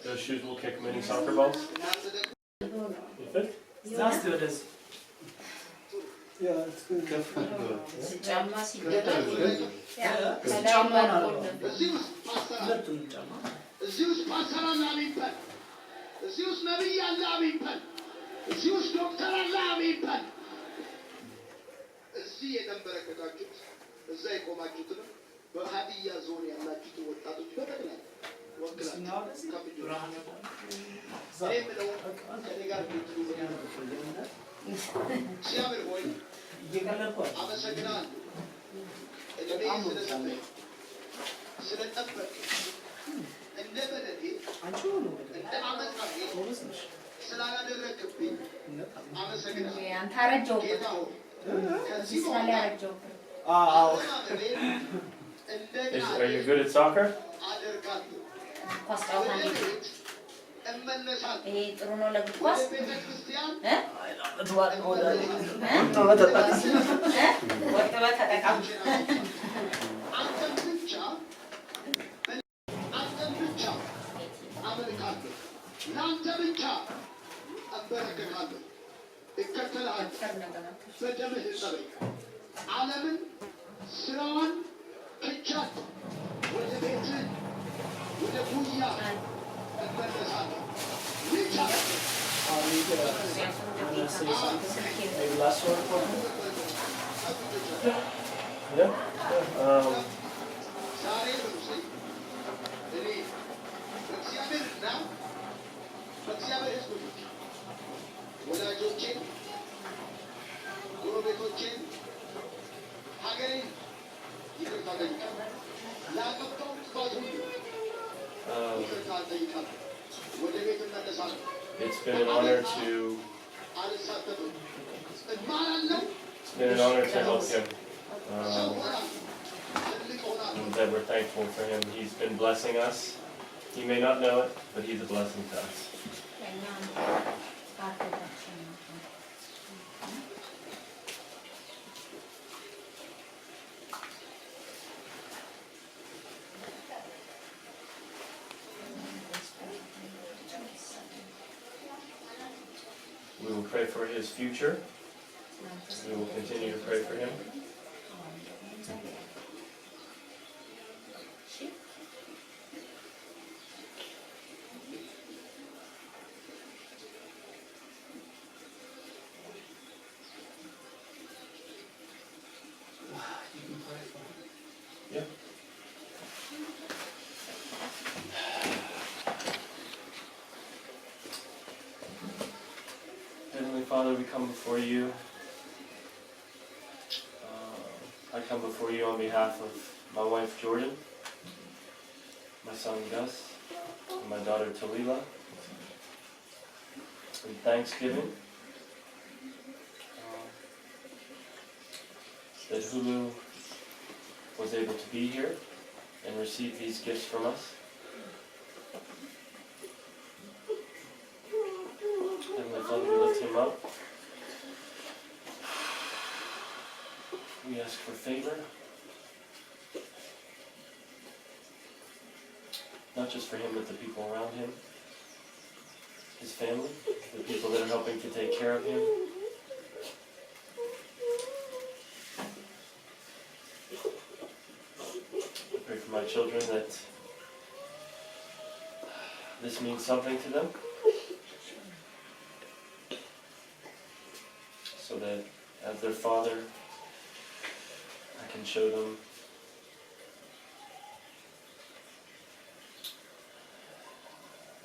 Those shoes will kick many soccer balls? You fit?
Last year it is.
Yeah, it's good.
Good. Are you good at soccer? Yeah. It's been an honor to help him. And that we're thankful for him. He's been blessing us. He may not know it, but he's a blessing to us. We will pray for his future. We will continue to pray for him. Yeah. Heavenly Father, we come before you. I come before you on behalf of my wife Jordan, my son Gus, and my daughter Talila. In thanksgiving that Hulu was able to be here and receive these gifts from us. Heavenly Father, we lift him up. We ask for favor, not just for him, but the people around him, his family, the people that are helping to take care of him. I pray for my children that this means something to them, so that as their father, I can show them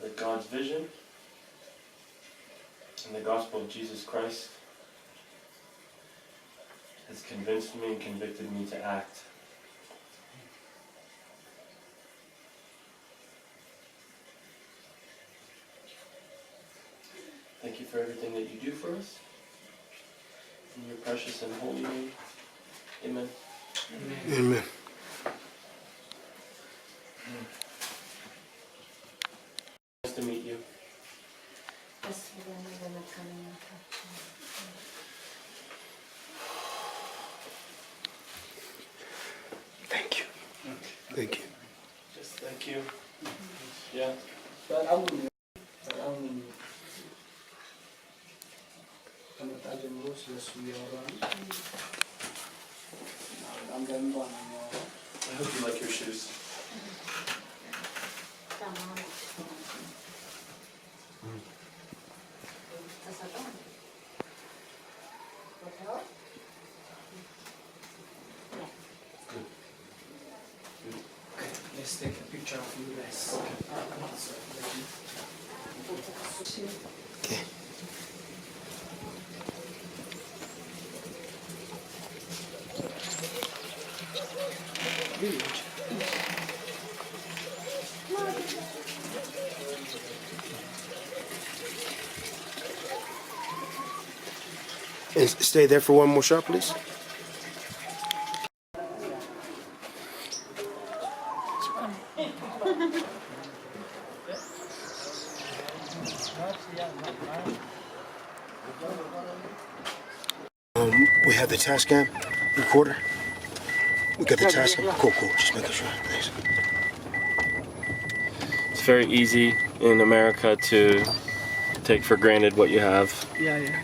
that God's vision and the gospel of Jesus Christ has convinced me and convicted me to act. Thank you for everything that you do for us. In your precious and holy name. Amen.
Amen.
Nice to meet you.
Thank you. Thank you.
Just thank you. Yeah. I hope you like your shoes.
Let's take a picture of you guys.
Okay. And stay there for one more shot, please. We have the task cam recorder. We got the task cam. Cool. Just making sure, please.
It's very easy in America to take for granted what you have.
Yeah.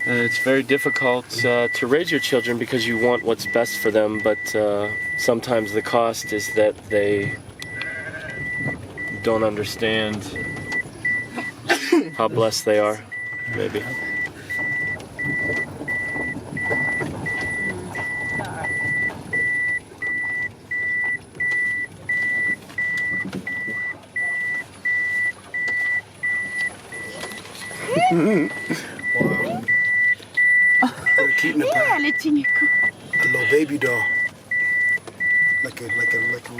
And it's very difficult to raise your children because you want what's best for them, but sometimes the cost is that they don't understand how blessed they are, maybe.
Wow. Yeah,
let's see.
A little baby doll. Like a little.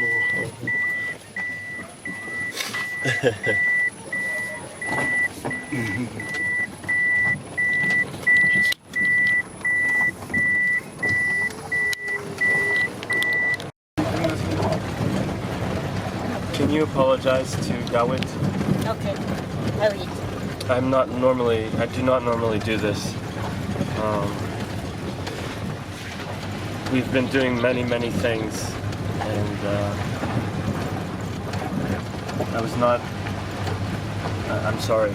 Can you apologize to Dawit?
Okay, I will.
I do not normally do this. We've been doing many things, and I was not. I'm sorry.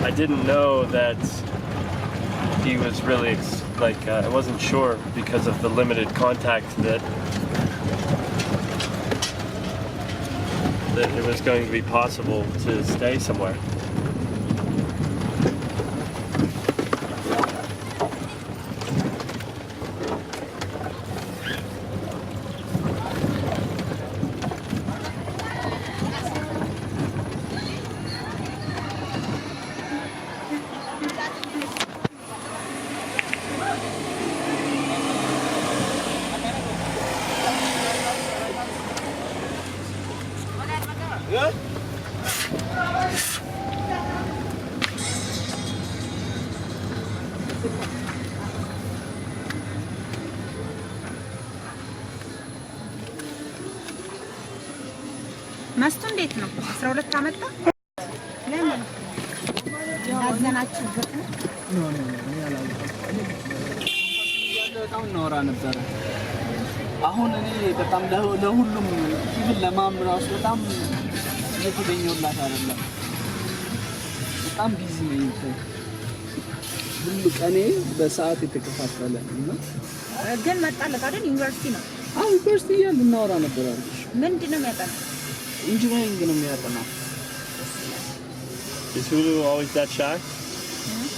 I didn't know that he was really I wasn't sure because of the limited contact that it was going to be possible to stay somewhere.
መስቱ እንዴት ነው? 12 አመጣ? ለምን? ያዘናችሁበት ነው?
በጣም እናወራ ነበረ። አሁን እኔ በጣም ለሁሉም ኢቭን ለማም ራሱ በጣም እየተገኘሁላት አይደለም። በጣም ቢዚ ነኝ። ሁሉ ቀኔ በሰዓት የተከፋፈለ ነው።
ግን መጣለት አይደል? ዩኒቨርሲቲ ነው።
ዩኒቨርሲቲ እያልን እናወራ ነበር አልኩሽ።
ምንድን ነው የሚያጠናው?
ኢንጂነሪንግ ነው የሚያጠናው።
Is Hulu always that shy?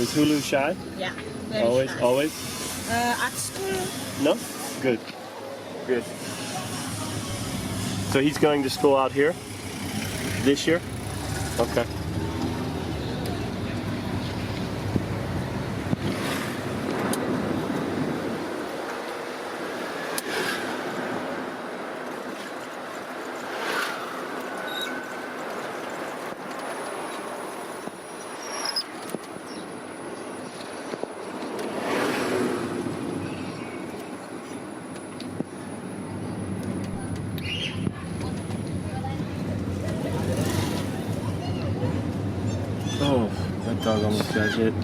Is Hulu shy?
Yeah. Very
Always,
shy.
always?
At school?
No? Good. Good. So he's going to school out here this year? Okay. Oh, that dog almost got hit.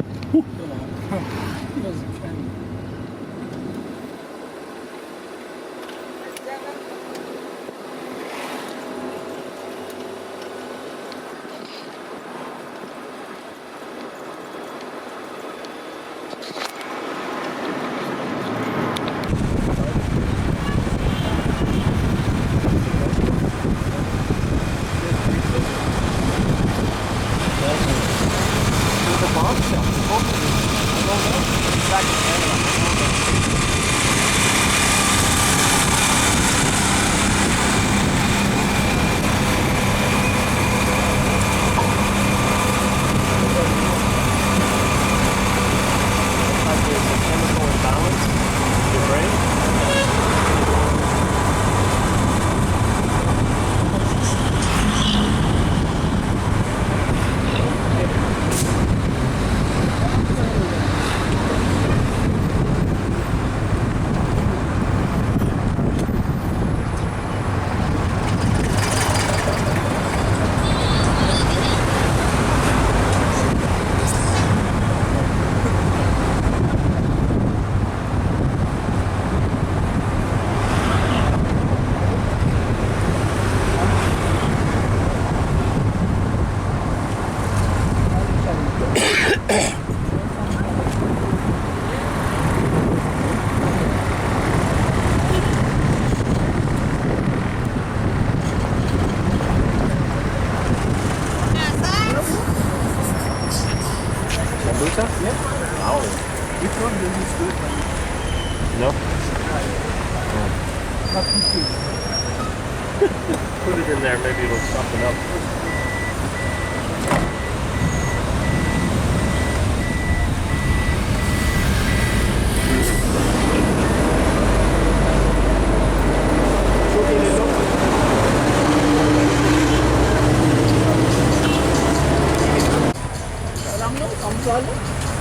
Sambusa? Yeah. Wow. Which one do you scoop? No? Put it in there, maybe it'll soften up.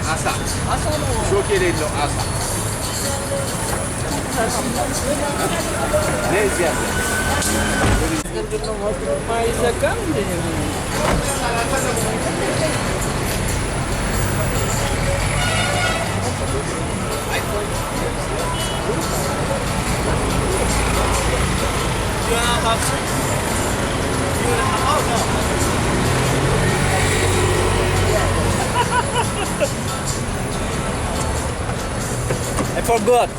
Asa. Asa no. Shoki የሌለው asa. ለዚህ ያለ
ማይዘጋም
Yeah. country. Oh no. I forgot.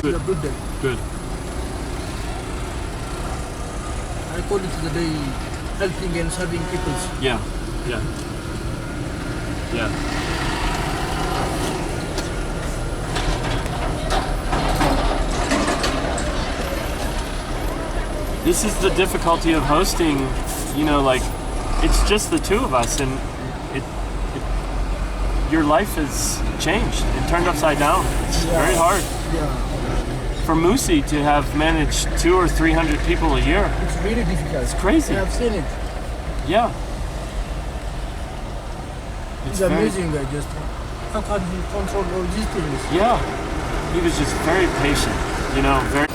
Good. Good day.
Good.
I call it the day helping and serving people.
Yeah. Yeah. Yeah. This is the difficulty of hosting, you know, like, it's just the two of us, and your life has changed and turned upside down. It's very hard. For Musi to have managed 200 or 300 people a year.
It's very difficult.
It's crazy.
I've seen it.
Yeah.
It's
very-
amazing. I just how can he control all these things?
Yeah. He was just very patient, you know, very.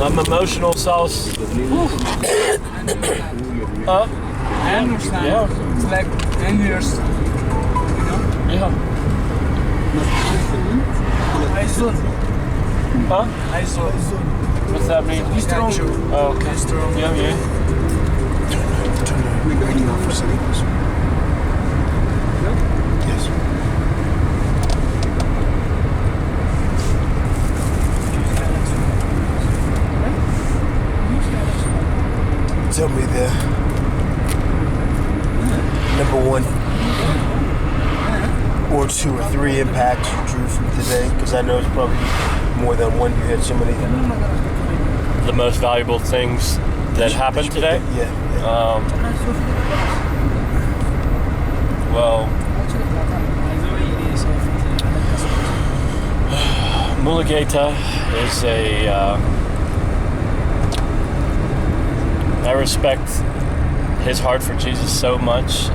I'm emotional sauce. Huh?
I understand.
Yeah.
It's like 10 years. You know?
Yeah.
I soon.
Huh?
I soon.
What's that mean?
He's strong.
Oh, okay.
He's strong.
Yeah, yeah.
We going off for sleepers. Yes. Tell me the number one or two or three impacts you drew from today, because I know it's probably more than one. You had so many.
The most valuable things that happened today?
Yeah.
Well, Mulugeta is I respect his heart for Jesus so much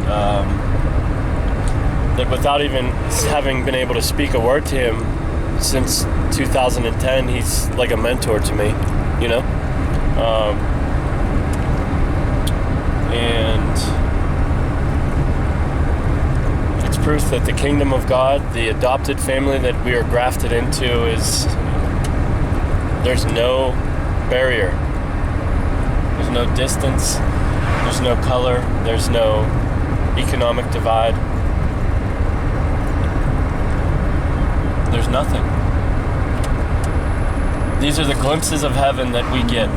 that without even having been able to speak a word to him since 2010, he's like a mentor to me, you know? And it's proof that the kingdom of God, the adopted family that we are grafted into, there's no barrier. There's no distance, there's no color, there's no economic divide. There's nothing. These are the glimpses of heaven that we get.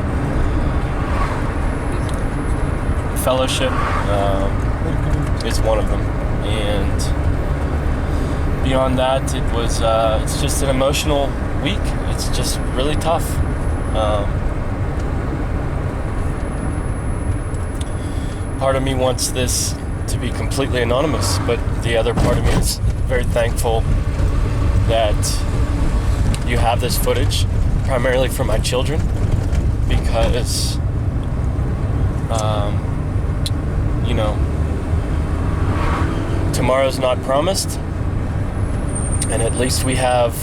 Fellowship is one of them. And beyond that, it's just an emotional week. It's just really tough. Part of me wants this to be completely anonymous, but the other part of me is very thankful that you have this footage, primarily for my children, because, you know, tomorrow's not promised, and at least we have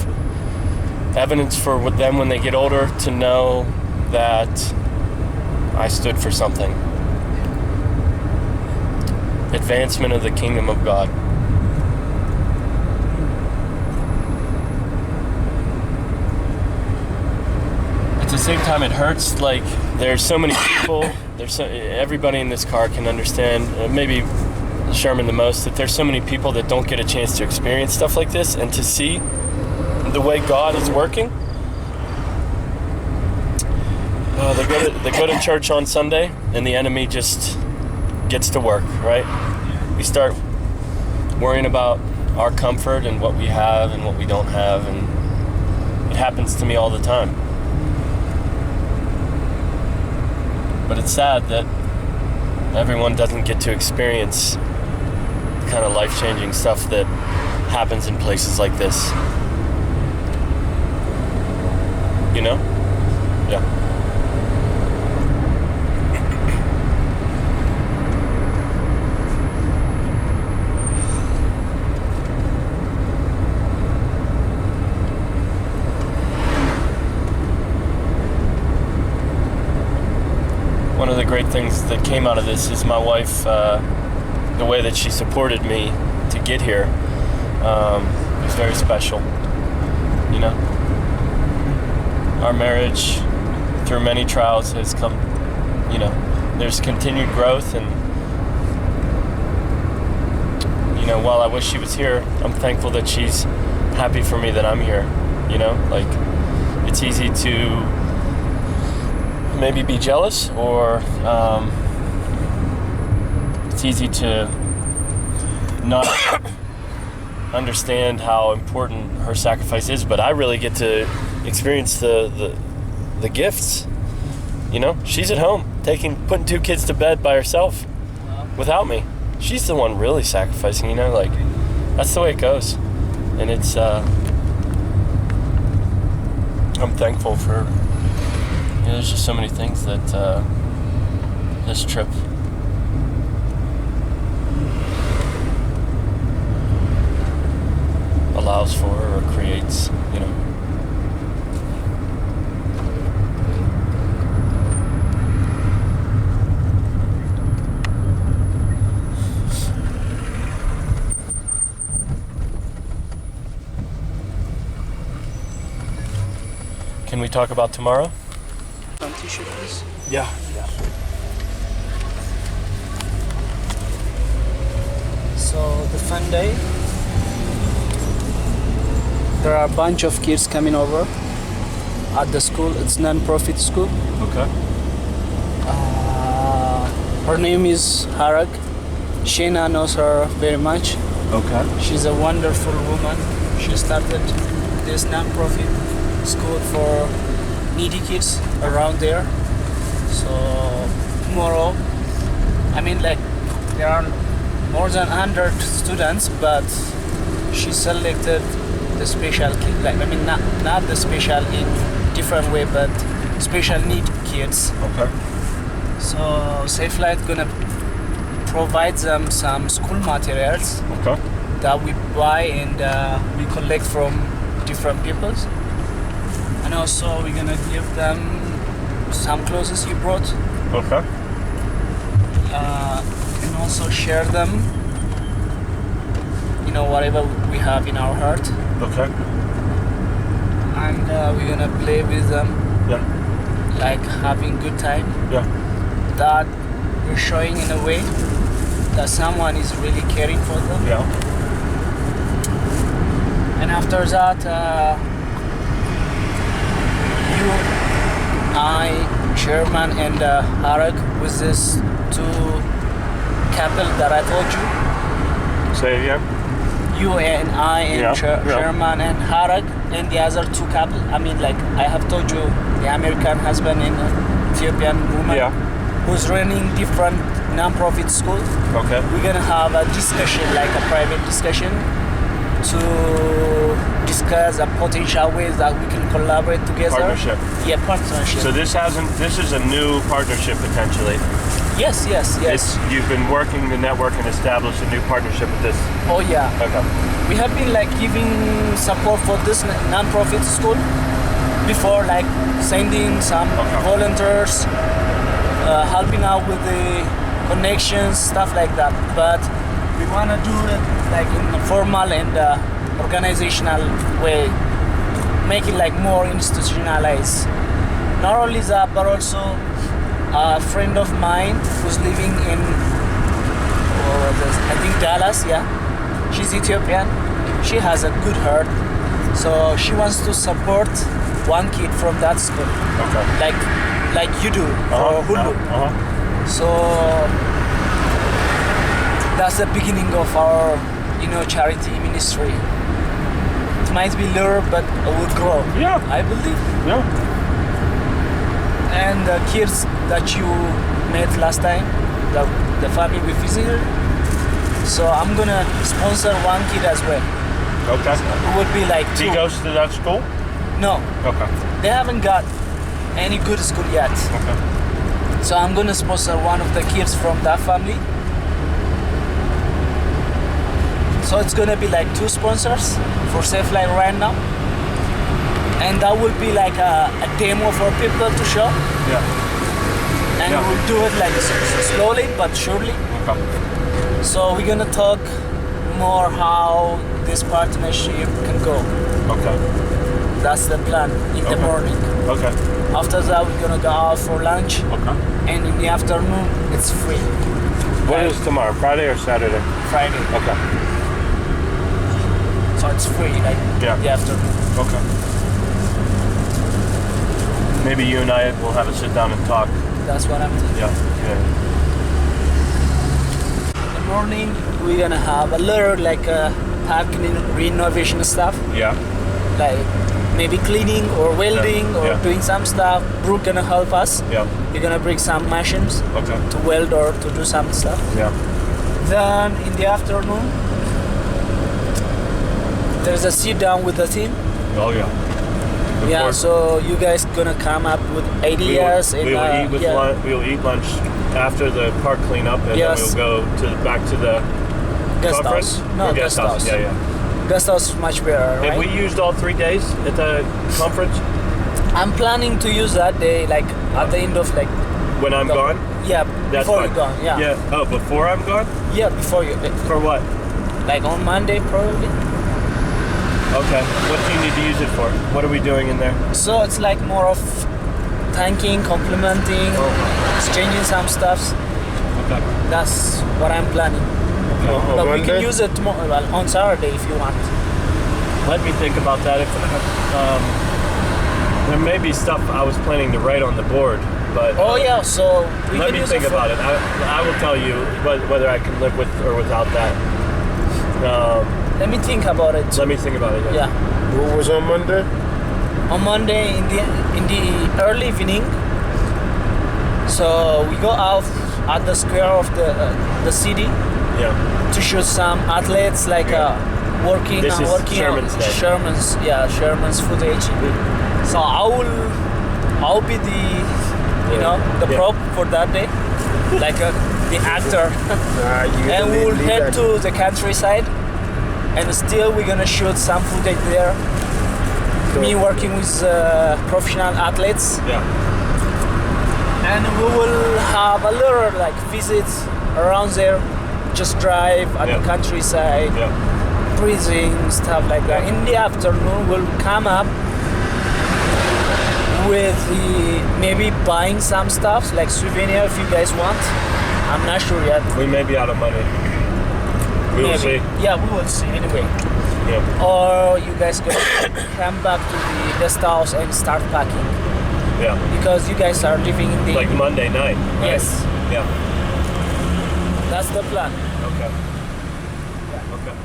evidence for them when they get older to know that I stood for something. Advancement of the kingdom of God. At the same time, it hurts. Like, there's so many people, everybody in this car can understand, maybe Sherman the most, that there's so many people that don't get a chance to experience stuff like this and to see the way God is working. They go to church on Sunday, and the enemy just gets to work, right? We start worrying about our comfort and what we have and what we don't have, and it happens to me all the time. But it's sad that everyone doesn't get to experience the kind of life-changing stuff that happens in places like this. You know? Yeah. One of the great things that came out of this is my wife, the way that she supported me to get here was very special. You know? Our marriage, through many trials, has come, you know, there's continued growth, and, you know, while I wish she was here, I'm thankful that she's happy for me that I'm here, you know? Like, it's easy to maybe be jealous, or it's easy to not understand how important her sacrifice is, but I really get to experience the gifts. You know, she's at home putting 2 kids to bed by herself without me. She's the one really sacrificing, you know, like, that's the way it goes. And it's I'm thankful for, you know, there's just so many things that this trip allows for or creates, you know. Can we talk about tomorrow?
T-shirt, please.
Yeah.
So the fun day. There are a bunch of kids coming over at the school. It's non-profit school.
Okay.
Her name is Harag. Shayna knows her very much.
Okay.
She's a wonderful woman. She started this non-profit school for needy kids around there. So tomorrow, I mean, like, there are more than 100 students, but she selected the special kid, like, I mean, not the special in different way, but special need kids.
Okay.
So Safe Flight gonna provide them some school materials.
Okay.
That we buy and we collect from different peoples. And also we're gonna give them some clothes you brought.
Okay.
And also share them, you know, whatever we have in our heart.
Okay.
And we're gonna play with them.
Yeah.
Like having good time.
Yeah.
That we're showing in a way that someone is really caring for them.
Yeah.
And after that, you, I, Sherman, and Harag with this 2 couple that I told you.
Say it again.
You and I and
Yeah,
Sherman and Harag and the other 2 couple. I mean, like, I have told you, the American husband and Ethiopian woman who's running different non-profit school.
Okay.
We're gonna have a discussion, like a private discussion, to discuss a potential ways that we can collaborate together.
Partnership.
Yeah, partnership.
So this is a new partnership potentially.
Yes.
You've been working the network and established a new partnership with this.
Oh yeah.
Okay.
We have been like giving support for this non-profit school, before, like sending some volunteers, helping out with the connections, stuff like that. But we want to do it like in a formal and organizational way, make it like more institutionalized. Not only that, but also a friend of mine who's living in, I think Dallas, yeah. She's Ethiopian. She has a good heart, so she wants to support one kid from that school, like you do for Hulu. So that's the beginning of our, charity ministry. It might be little, but it will grow.
Yeah,
I believe.
Yeah.
And the kids that you met last time, the family we visited. So I'm gonna sponsor one kid as well.
Okay.
So it would be like 2.
He goes to that school?
No.
Okay.
They haven't got any good school yet.
Okay.
So I'm gonna sponsor one of the kids from that family. So it's gonna be like 2 sponsors for Safe Life right now. And that will be like a demo for people to show.
Yeah.
And we'll do it like slowly but surely.
Okay.
So we're gonna talk more how this partnership can go.
Okay.
That's the plan in the morning.
Okay.
After that, we're gonna go out for lunch.
Okay.
And in the afternoon, it's free.
What is tomorrow? Friday or Saturday?
Friday.
Okay.
So it's free, like the afternoon.
Okay. Maybe you and I will have a sit down and talk.
That's what I'm thinking.
Yeah.
In the morning, we're gonna have a little like park renovation stuff.
Yeah.
Like maybe cleaning or welding or doing some stuff. Brooke gonna help us.
Yeah.
We're gonna bring some machines to weld or to do some stuff.
Yeah.
Then in the afternoon, there's a sit down with the team.
Oh yeah.
Yeah, so you guys gonna come up with ideas
We will eat with lunch. We will eat lunch after the park cleanup, and then we'll go back to the
guest
conference.
house. No,
Or
guest house.
Yeah.
Guest house is much better, right?
Have we used all 3 days at the conference?
I'm planning to use that day, like at the end of like.
When I'm gone?
Yeah,
That's
before
fine.
you're gone. Yeah.
Yeah. Oh, before I'm gone?
Yeah, before you.
For what?
Like on Monday, probably.
Okay. What do you need to use it for? What are we doing in there?
So it's like more of thanking, complimenting, exchanging some stuffs.
Okay.
That's what I'm planning. But we can use it on Saturday if you want.
Let me think about that. If there may be stuff I was planning to write on the board, but
so we
let
can
me
use
think
it for-
about it. I will tell you whether I can live with or without that.
Let me think about it.
Let me think about it.
Yeah.
What was on Monday?
On Monday in the early evening. So we go out at the square of the city.
Yeah.
To shoot some athletes like working
This is Sherman's Day.
Sherman's footage. So I'll be the prop for that day, like the actor. And we'll head to the countryside, and still we're gonna shoot some footage there. Me working with professional athletes.
Yeah.
And we will have a little like visits around there. Just drive at the countryside, breathing, stuff like that. In the afternoon, we'll come up with maybe buying some stuff, like souvenir if you guys want. I'm not sure yet.
We may be out of money. We will see.
Yeah, we will see anyway.
Yeah.
Or you guys can come back to the guest house and start packing.
Yeah.
Because you guys are living in the...
Like Monday night, right?
Yes.
Yeah.
That's the plan.
Okay. Okay.